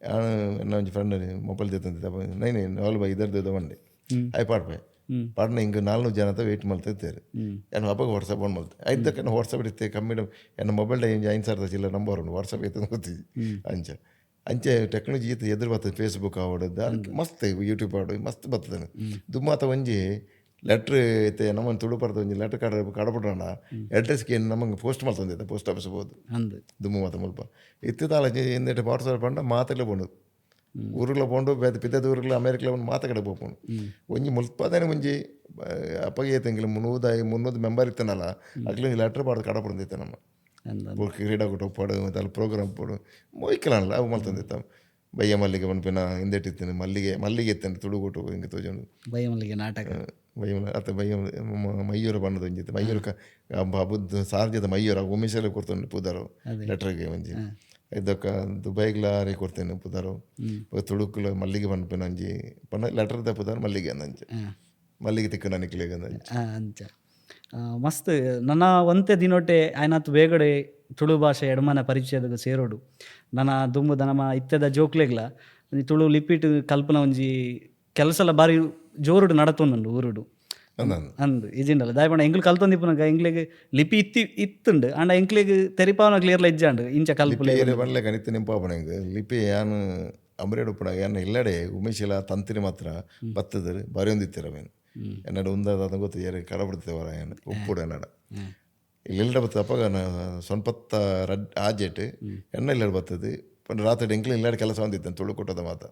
Speaker 2: ಯಾನು ಎನ್ನ ಒಂಜಿ ಫ್ರೆಂಡ್ ಮೊಬೈಲ್ ತೆತ್ತಂತ ನೈನೆ ನಾಲ್ ಬೈ ಇದರ್ದು ಬಂಡೆ ಆಯ್ ಪಾಡ್ಪೆ ಪಾಡ್ನ ಹಿಂಗೆ 400 ಜನ ವೆಯ್ಟ್ ಮಾಡ್ತಿರ್ತಾರೆ ನಾನು ಹಬ್ಬಗೆ ವಾಟ್ಸಪ್ ಆನ್ ಮಾಡ್ತೆ ಐದಕ್ಕೆ ನಾನು ವಾಟ್ಸಪ್ ಇರುತ್ತೆ ಕಮ್ಮಿ ಎನ್ನ ಮೊಬೈಲ್ ಇಂಜ 5,000 ಚಿಲ್ಲರ ನಂಬರ್ ಉಂಟು ವಾಟ್ಸಪ್ ಐತೆ ಗೊತ್ತಿದ್ದೆ ಅಂಚೆ ಟೆಕ್ನಾಲಜಿ ಈತ ಎದುರು ಬರ್ತದೆ ಫೇಸ್ಬುಕ್ ಆವಡದ್ದು ಅದಕ್ಕೆ ಮಸ್ತ್ ಯೂಟ್ಯೂಬ್ ಆಡೋದು ಮಸ್ತ್ ಬರ್ತದೆ ದುಮ್ಮಾತ ಒಂಜಿ ಲೆಟ್ರ್ ಐತೆ ನಮ್ಮನ್ನು ತುಳು ಬರ್ತದೆ ಒಂಜಿ ಲೆಟ್ರ್ ಕಡಬಿಡೋಣ ಅಡ್ರೆಸ್ಗೆ ನಮಗೆ ಪೋಸ್ಟ್ ಮಾಡ್ತಂದೈತೆ ಪೋಸ್ಟ್ ಆಫೀಸ್ ಹೋದು ದುಮ್ಮು ಮಾತ ಮುಲ್ಪ ಇತ್ತಿದಾಲಜಿ ಎಂದೇಟು ವಾಟ್ಸಪ್ ಪಂಡ ಮಾತಲ್ಲೇ ಬಂಡು ಊರುಗಳ ಪೋಂಡು ಪಿದ್ದದ ಊರುಗಳ ಅಮೇರಿಕಲ ಒಂದು ಮಾತಾಕಡೆ ಹೋಗ್ಕೊಂಡು ಒಂಜಿ ಮುಲ್ಪದೇನೆ ಒಂಜಿ ಅಪ್ಪಗೆ ತೆಂಗಿಲ್ಲ 300 ಮೆಂಬರ್ ಇತ್ತನಲ್ಲ ಅಗ್ಲಿ ಲೆಟ್ರ್ ಪಾಡ್ದು ಕಡಪಡ್ದೈತೆ ನಮ್ಮ ಕ್ರೀಡಾಕೂಟ ಪಡು ಮತ್ತು ಅಲ್ಲಿ ಪ್ರೋಗ್ರಾಮ್ ಪಡು ಮೊಯ್ಕಲಲ್ಲ ಅವು ಮಲ್ತಂದಿತ್ತ ಬಯ್ಯ ಮಲ್ಲಿಗೆ ಪನ್ಪಿನ ಹಿಂದೆಟ್ಟಿತ್ತೇನೆ ಮಲ್ಲಿಗೆ ಇತ್ತೇನೆ ತುಳುಗೂಟು ಹಿಂಗೆ ತೋಜೊಂಡು
Speaker 1: ಬಯ್ಯ ಮಲ್ಲಿಗೆ ನಾಟಕ
Speaker 2: ಬಯ್ಯ ಮೈಯೂರ ಬಣ್ಣದ ಒಂಜಿತ್ತು ಮೈಯೂರು ಬುದ್ಧ ಸಾರ್ಜದ ಮೈಯೂರ ಉಮೇಶಲ್ಲಿ ಕೊಡ್ತಾನೆ ಪೂದಾರು ಲೆಟ್ರಿಗೆ ಒಂಜಿ ಇದಕ್ಕೆ ದುಬೈಗ್ಲಾರಿ ಕೊಡ್ತೇನೆ ಪುದಾರು ತುಳುಕುಲ ಮಲ್ಲಿಗೆ ಪನ್ಪಿನ ಅಂಜಿ ಪಣ್ಣ ಲೆಟರ್ ದ ಪುದಾರು ಮಲ್ಲಿಗೆ ಅಂದಂಚ ಮಲ್ಲಿಗೆ ತಿಕ್ಕ ನನಕ್ಲಿಗೆ
Speaker 1: ಅಂಚ ಮಸ್ತ್ ನನ್ನ ಒಂತೆ ದಿನೊಟ್ಟೆ ಆಯ್ನಾತ್ ಬೇಗಡೆ ತುಳು ಭಾಷೆ ಎಡಮನ ಪರಿಚಯದ ಸೇರೋಡು ನನ್ನ ದುಂಬುದ ನಮ್ಮ ಇತ್ತೆದ ಜೋಕ್ಲೆಗ್ಲ ಒಂಜಿ ತುಳು ಲಿಪಿಟ್ ಕಲ್ಪನ ಒಂಜಿ ಕೆಲಸಲ ಬಾರಿ ಜೋರುಡು ನಡತೊಂದುಂಡು ಊರುಡು ಅಂದು ಇಜಿಂಡಲ್ಲ ದಾಯಪಂಡ ಎಂಕ್ಲು ಕಲ್ತೊಂದಿಪ್ಪುನಗ ಎಂಕ್ಲೆಗ್ ಲಿಪಿ ಇತ್ತುಂಡು ಅಂಡ ಎಂಕ್ಲೆಗ್ ತೆರಿಪಾವನ ಕ್ಲಿಯರ್ಲ ಇಜ್ಜಾಂಡು ಇಂಚ ಕಲ್ಪಲೆ
Speaker 2: ಬರಲೆ ಕಣಿತ ನಿಂಪಾಪಣೆಂಗ್ ಲಿಪಿ ಯಾನು ಅಂಬರೇಡು ಉಪ್ಪುನಾಗ ಯಾನ ಇಲ್ಲಡೆ ಉಮೇಶಿಲ ತಂತಿರಿ ಮಾತ್ರ ಬತ್ತದರು ಬರೆಯೊಂದಿತ್ತಿರವೇನು ಎನ್ನಡ ಉಂದಾದ ಗೊತ್ತು ಯಾರು ಕಡಬಿಡ್ತೇವರ ಏನು ಉಪ್ಪುಡು ಎನ್ನಡ ಇಲ್ಲಿಲ್ಡ ಬರ್ತದೆ ಅಪ್ಪಾಗ ಸೊನ್ಪತ್ತ ಆಜೆಟ್ ಎಣ್ಣೆ ಇಲ್ಲಡ ಬರ್ತದೆ ಪಂಡ ರಾತ್ರಿ ಎಂಕ್ಲೆ ಇಲ್ಲಾಡಿ ಕೆಲಸ ಹೊಂದಿತ್ತು ತುಳು ಕೊಟ್ಟದ ಮಾತ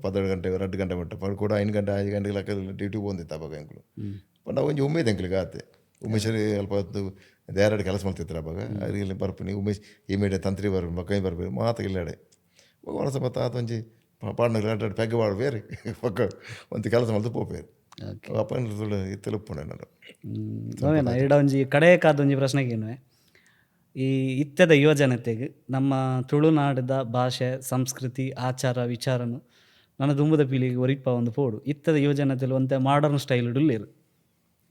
Speaker 2: 12 ಗಂಟೆ 2 ಗಂಟೆ ಮಟ್ಟ ಪಂಡ ಕೂಡ 5 ಗಂಟೆ 5 ಗಂಟೆಗೆ ಲೆಕ್ಕ ಡ್ಯೂಟಿ ಬಂದಿತ್ತು ಅಪ್ಪಾಗ ಎಂಕ್ಲು ಪಂಡ ಒಂಜಿ ಉಮೇದ್ ಎಂಕ್ಲಿಗೆ ಆತೆ ಉಮೇಶರಿ ಅಲ್ಪ ಹೊತ್ತು ಬೇರೆ ಕೆಲಸ ಮಾಡ್ತಿದ್ರು ಅಪ್ಪಾಗ ಅಲ್ಲಿಗೆ ಬರ್ಪನಿ ಉಮೇಶ್ ಈ ಮೇಡೆ ತಂತ್ರಿ ಬರ್ಬೇಕು ಕೈ ಬರ್ಬೇಕು ಮಾತಾಗ ಇಲ್ಲಾಡೆ ವರ್ಷ ಬತ್ತ ಆತ ಒಂಜಿ ಪಾಡ್ನ ಪೆಗ್ ಬಾಡು ಬೇರೆ ಪಕ್ಕ ಒಂದು ಕೆಲಸ ಮಾಡ್ದು ಪೋಪೇರು ಅಪ್ಪನ ತುಳು ಇತ್ತಲುಪ್ಪುಂಡೆ ನಾನು
Speaker 1: ಇಡ ಒಂಜಿ ಕಡೆ ಕಾದೊಂಜಿ ಪ್ರಶ್ನೆಗೇನು ಈ ಇತ್ತೆದ ಯುವಜನತೆಗೆ ನಮ್ಮ ತುಳುನಾಡದ ಭಾಷೆ ಸಂಸ್ಕೃತಿ ಆಚಾರ ವಿಚಾರನು ನನ್ನ ದುಂಬದ ಪೀಳಿಗೆ ಒರಿಪ ಒಂದು ಪೋಡು ಇತ್ತದ ಯುವಜನತೆಯಲ್ಲಿ ಒಂತೆ ಮಾಡರ್ನ್ ಸ್ಟೈಲ್ ಉಳ್ಳೇರು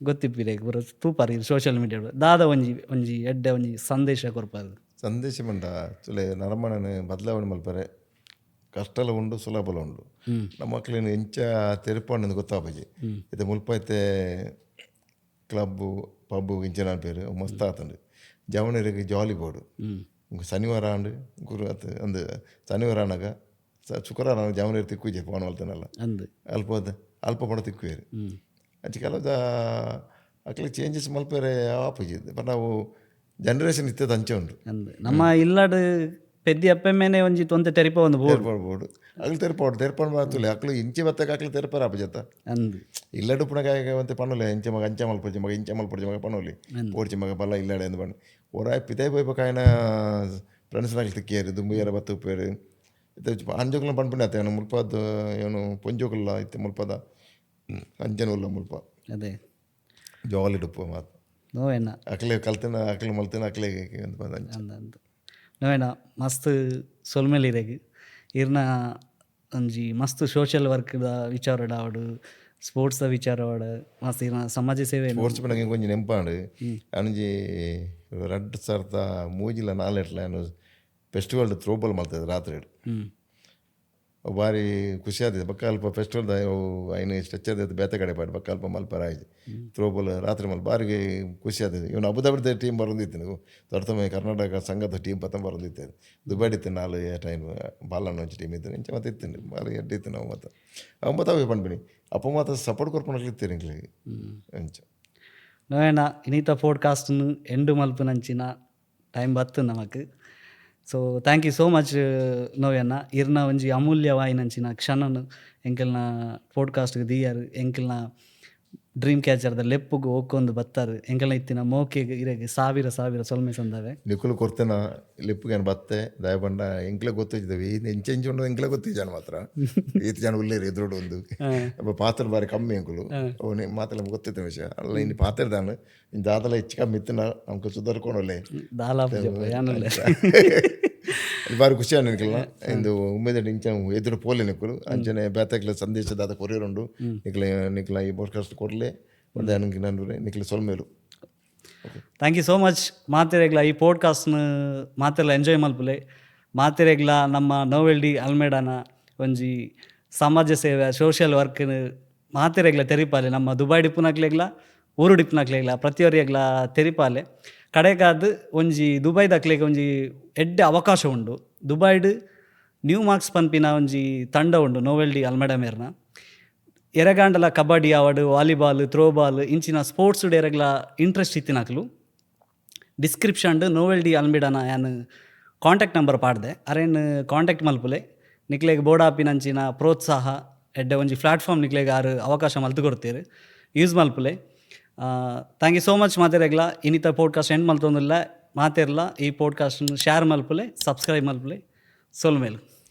Speaker 1: ಗೊತ್ತಿಪ್ಪಿರೇಗ ಬರೋ ತೂಪಾರಿ ಸೋಷಿಯಲ್ ಮೀಡಿಯಾ ದಾದ ಒಂಜಿ ಎಡ್ಡೆ ಒಂಜಿ ಸಂದೇಶ ಕೊರ್ಪಾರು
Speaker 2: ಸಂದೇಶ ಮಂಡ ತುಲೆ ನರಮಣನೆ ಬದಲಾವಣೆ ಮಲ್ಪರೆ ಕಷ್ಟಲ ಉಂಡು ಸುಲಭಲ ಉಂಡು ನಮ್ಮ ಮಕ್ಳಿನ ಎಂಚ ತೆರಪಣ್ಣು ಗೊತ್ತಾಪಜಿ ಇದು ಮುಲ್ಪ ಐತೆ ಕ್ಲಬ್ಬು ಪಬ್ಬು ಇಂಚನ ಪೇರು ಮಸ್ತ್ ಆತಂಡು ಜವನರಿಗೆ ಜಾಲಿ ಬೋರ್ಡು ಶನಿವಾರ ಆಂಡು ಗುರು ಆತ ಅಂದು ಶನಿವಾರ ಆನಾಗ ಶುಕ್ರವಾರ ಜವನರಿಗೆ ತಿಕ್ಕುಜೆ ಫೋನ್ ಮಲ್ತಾನಲ್ಲ ಅಲ್ಪ ಪಣ ತಿಕ್ಕುವೇರು ಅಂಚೆ ಕೆಲವು ಅಕ್ಲಿ ಚೇಂಜಸ್ ಮಲ್ಪೇರೆ ಆಪೋಜಿತ್ ಬಟ್ ನಾವು ಜನರೇಷನ್ ಇತ್ತದ ಅಂಚೆ ಉಂಟು
Speaker 1: ನಮ್ಮ ಇಲ್ಲಾಡು ಪೆದ್ದಿ ಅಪ್ಪೆಮ್ಮೇನೆ ಒಂಜಿ ತೊಂತೆ ತೆರಿಪ ಒಂದು
Speaker 2: ಬೋರ್ಡು ಅಗ್ಲಿ ತೆರಪಾಡು ಮಾತುಲೆ ಅಕ್ಲು ಇಂಚೆ ಬತ್ತಾಗ ಅಕ್ಲಿ ತೆರಪಾರ ಆಪಜತ್ತ
Speaker 1: ಅಂದು
Speaker 2: ಇಲ್ಲಡು ಪುಣಗಾಯ ಒಂತೆ ಪಣ್ಣುಲೆ ಇಂಚೆ ಮಗ ಅಂಚೆ ಮಲ್ಪೊಡ್ಜಿ ಮಗ ಇಂಚೆ ಮಲ್ಪೊಡ್ಜಿ ಮಗ ಪಣ್ಣುಲಿ ಓಡ್ಚಿ ಮಗ ಬಲ್ಲ ಇಲ್ಲಾಡೆ ಎಂದು ಪಣ್ಣು ಓರಾಯ್ ಪಿತಾಯ್ ಪೋಯ್ಪಕಾಯನ ಫ್ರೆಂಡ್ಸ್ನಾಗ್ಲಿ ತಿಕ್ಕೇರು ದುಂಬುಯರ ಬತ್ತು ಉಪ್ಪೇರು ಇದು ಅಂಜೋಕುಲ ಪಣ್ಪುಣ್ಯ ಆತ ಏನು ಮುಲ್ಪದ ಏನು ಪೊಂಜೋಕುಲ್ಲ ಇತ್ತೆ ಮುಲ್ಪದ ಅಂಜನುಲ್ಲ ಮುಲ್ಪ
Speaker 1: ಅದೇ
Speaker 2: ಜಾಲಿಡುಪ್ಪು ಮಾತು
Speaker 1: ನೋವೇನ
Speaker 2: ಅಕ್ಲೆ ಕಲ್ತಿನ ಅಕ್ಲೆ ಮಲ್ತಿನ ಅಕ್ಲೆ
Speaker 1: ಅಂದು ನೋವೇನ ಮಸ್ತ್ ಸೊಲ್ಮೇಲಿರೆಗ್ ಇರ್ನ ಒಂಜಿ ಮಸ್ತ್ ಸೋಷಿಯಲ್ ವರ್ಕ್ದ ವಿಚಾರಡ್ ಆವಡು ಸ್ಪೋರ್ಟ್ಸ್ದ ವಿಚಾರವಾಡ ಮಸ್ತ್ ಇರ್ನ ಸಮಾಜ ಸೇವೆ
Speaker 2: ಸ್ಪೋರ್ಟ್ಸ್ ಪಂಡ ಕೊಂಚ ನೆಂಪಾಂಡು ಅಣಜಿ 2003 4 ನಾನು ಫೆಸ್ಟಿವಲ್ ಥ್ರೋಬಾಲ್ ಮಾಡ್ತಿದ್ದೆ ರಾತ್ರಿ ಭಾರಿ ಖುಷಿ ಆದಿದೆ ಬಕ್ಕ ಅಲ್ಪ ಫೆಸ್ಟಿವಲ್ದ ಐನು ಸ್ಟ್ರೆಚ್ಚರ್ ಬೇತೆ ಕಡೆ ಪಾಡು ಬಕ್ಕ ಅಲ್ಪ ಮಲ್ಪರ ಆಯ್ತು ಥ್ರೋಬಾಲ್ ರಾತ್ರಿ ಮಲ್ ಬಾರಿಗೆ ಖುಷಿ ಆದಿದೆ ಇವನು ಅಬುದಾಬಿದ ಟೀಮ್ ಬರೋದಿತ್ತು ನೀವು ದೊಡ್ಡ ಕರ್ನಾಟಕ ಸಂಘದ ಟೀಮ್ ಪತ್ತ ಬರೋದಿತ್ತು ದುಬೈಡಿತ್ತು ನಾಲ್ ಟೈಮ್ ಬಾಲಣ್ಣ ಒಂಚು ಟೀಮ್ ಇತ್ತು ಇಂಚ ಮತ್ತೆ ಇತ್ತು ಬಾರಿ ಎಡ್ಡಿ ಇತ್ತು ನಾವು ಮತ್ತೆ ಅವು ಮತ್ತೆ ಅವೇ ಪಂಡ್ಬಿನಿ ಅಪ್ಪ ಮಾತ್ರ ಸಪೋರ್ಟ್ ಕೊರ್ಪಣಕ್ಕೆ ಇತ್ತೀರಿ ಇಂಗ್ಲಿಗೆ ಅಂಚ
Speaker 1: ನೋವೇನ ಇನ್ನಿತ ಪಾಡ್ಕಾಸ್ಟ್ನು ಎಂಡು ಮಲ್ಪುನಂಚಿನ ಟೈಮ್ ಬತ್ತು ನಮಕ್ so thank you so much ನೋವೇನ ಇರ್ನ ಒಂಜಿ ಅಮೂಲ್ಯವಾಯಿನಂಚಿನ ಕ್ಷಣನು ಎಂಕಲ್ನ ಪಾಡ್ಕಾಸ್ಟ್ಗೆ ದಿಯಾರು ಎಂಕಲ್ನ ಡ್ರೀಮ್ ಕ್ಯಾಚರ್ದ ಲೆಪ್ಪುಗು ಹೋಗ್ಕೊಂಡು ಬತ್ತಾರು ಎಂಕಲ್ನ ಇತ್ತಿನ ಮೋಕೆಗೆ ಇರೆಗೆ ಸಾವಿರ ಸೊಲ್ಮೆ ಸಂದವೆ
Speaker 2: ನಿಖುಲು ಕೊಡ್ತೇನ ಲಿಪ್ಪಿಗೆ ಬತ್ತೆ ದಯಪಂಡ ಎಂಕ್ಲೆ ಗೊತ್ತಿದ್ದೇವೆ ಇದು ಎಂಚೆಂಚು ಉಂಡು ಎಂಕ್ಲೆ ಗೊತ್ತಿದ್ದಾನೆ ಮಾತ್ರ ಈತ ಜನ ಉಳ್ಳೇರಿ ಎದುರೋಡು ಒಂದು ಅಪ್ಪ ಪಾತ್ರ ಬಾರಿ ಕಮ್ಮಿ ಎಂಕುಲು ಅವನೇ ಮಾತೆಲ್ಲ ಗೊತ್ತಿದ್ದ ವಿಷಯ ಅಲ್ಲ ಇನ್ನು ಪಾತ್ರದಾನು ಇನ್ನು ದಾದಲ ಹೆಚ್ಚು ಕಮ್ಮಿ ಇತ್ತು ನಮ್ಗೆ ಸುಧಾರ್ಕೊಂಡಲ್ಲೇ ಬಾರಿ ಖುಷಿ ನಿಕ್ಲ ಇಂದು ಉಮ್ಮೇದ ಇಂಚ ಎದುರು ಪೋಲೆ ನಿಕ್ಕಲು ಅಂಚನೆ ಬೇತಕ್ಲ ಸಂದೇಶ ದಾದ ಕೊರಿಯರುಂಡು ನಿಕ್ಲ ಈ ಪಾಡ್ಕಾಸ್ಟ್ ಕೊಡಲೇ ಒಂದು ನನಗೆ ನಾನು ನಿಕ್ಲ ಸೊಲ್ಮೇಲು
Speaker 1: ಥ್ಯಾಂಕ್ ಯು ಸೋ ಮಚ್ ಮಾತೆರೆಗ್ಲ ಈ ಪಾಡ್ಕಾಸ್ಟ್ನ ಮಾತೆಲ್ಲ ಎಂಜಾಯ್ ಮಲ್ಪುಲೆ ಮಾತೆರೆಗ್ಲ ನಮ್ಮ ನೋವೆಲ್ ಡಿ ಅಲ್ಮೇಡಾನ ಒಂಜಿ ಸಮಾಜ ಸೇವೆ ಸೋಷಿಯಲ್ ವರ್ಕ್ನ ಮಾತೆರೆಗ್ಲ ತೆರಿಪಾಲೆ ನಮ್ಮ ದುಬೈ ಡಿಪ್ಪುನಕ್ಲೆಗ್ಲ ಊರು ಡಿಪ್ಪುನಕ್ಲೆಗ್ಲ ಪ್ರತಿಯೊರಿಯಗ್ಲ ತೆರಿಪಾಲೆ ಕಡೆಗಾದ್ ಒಂಜಿ ದುಬೈದಕ್ಲೆಗ್ ಒಂಜಿ ಎಡ್ಡೆ ಅವಕಾಶ ಉಂಡು ದುಬೈಡ್ ನ್ಯೂ ಮಾರ್ಕ್ಸ್ ಪನ್ಪಿನ ಒಂಜಿ ತಂಡ ಉಂಡು ನೋವೆಲ್ ಡಿ ಅಲ್ಮೇಡ ಮೇರ್ನ ಎರೆಗಾಂಡಲ ಕಬಡ್ಡಿ ಆವಡ್ ವಾಲಿಬಾಲ್ ಥ್ರೋಬಾಲ್ ಇಂಚಿನ ಸ್ಪೋರ್ಟ್ಸ್ ಎರೆಗ್ಲ ಇಂಟ್ರೆಸ್ಟ್ ಇತ್ತಿನಕ್ಲು ಡಿಸ್ಕ್ರಿಪ್ಷನ್ ನೋವೆಲ್ ಡಿ ಅಲ್ಮೇಡನ ಯಾನ್ ಕಾಂಟ್ಯಾಕ್ಟ್ ನಂಬರ್ ಪಾಡ್ದೆ ಅರೇನು ಕಾಂಟ್ಯಾಕ್ಟ್ ಮಲ್ಪುಲೆ ನಿಕ್ಲೆಗ್ ಬೋಡಾಪಿನಂಚಿನ ಪ್ರೋತ್ಸಾಹ ಎಡ್ಡೆ ಒಂಜಿ ಪ್ಲಾಟ್ಫಾರ್ಮ್ ನಿಕ್ಲೆಗ್ ಆರು ಅವಕಾಶ ಮಲ್ತು ಕೊಡ್ತೀರಿ ಯೂಸ್ ಮಲ್ಪುಲೆ ಥ್ಯಾಂಕ್ ಯು ಸೋ ಮಚ್ ಮಾತೆರೆಗ್ಲ ಇನ್ನಿತ ಪಾಡ್ಕಾಸ್ಟ್ ಎಂಡ್ ಮಲ್ತೊಂದಿಲ್ಲ ಮಾತೆರ್ಲ ಈ ಪಾಡ್ಕಾಸ್ಟ್ನು ಶೇರ್ ಮಲ್ಪುಲೆ ಸಬ್ಸ್ಕ್ರೈಬ್ ಮಲ್ಪುಲೆ ಸೊಲ್ಮೇಲು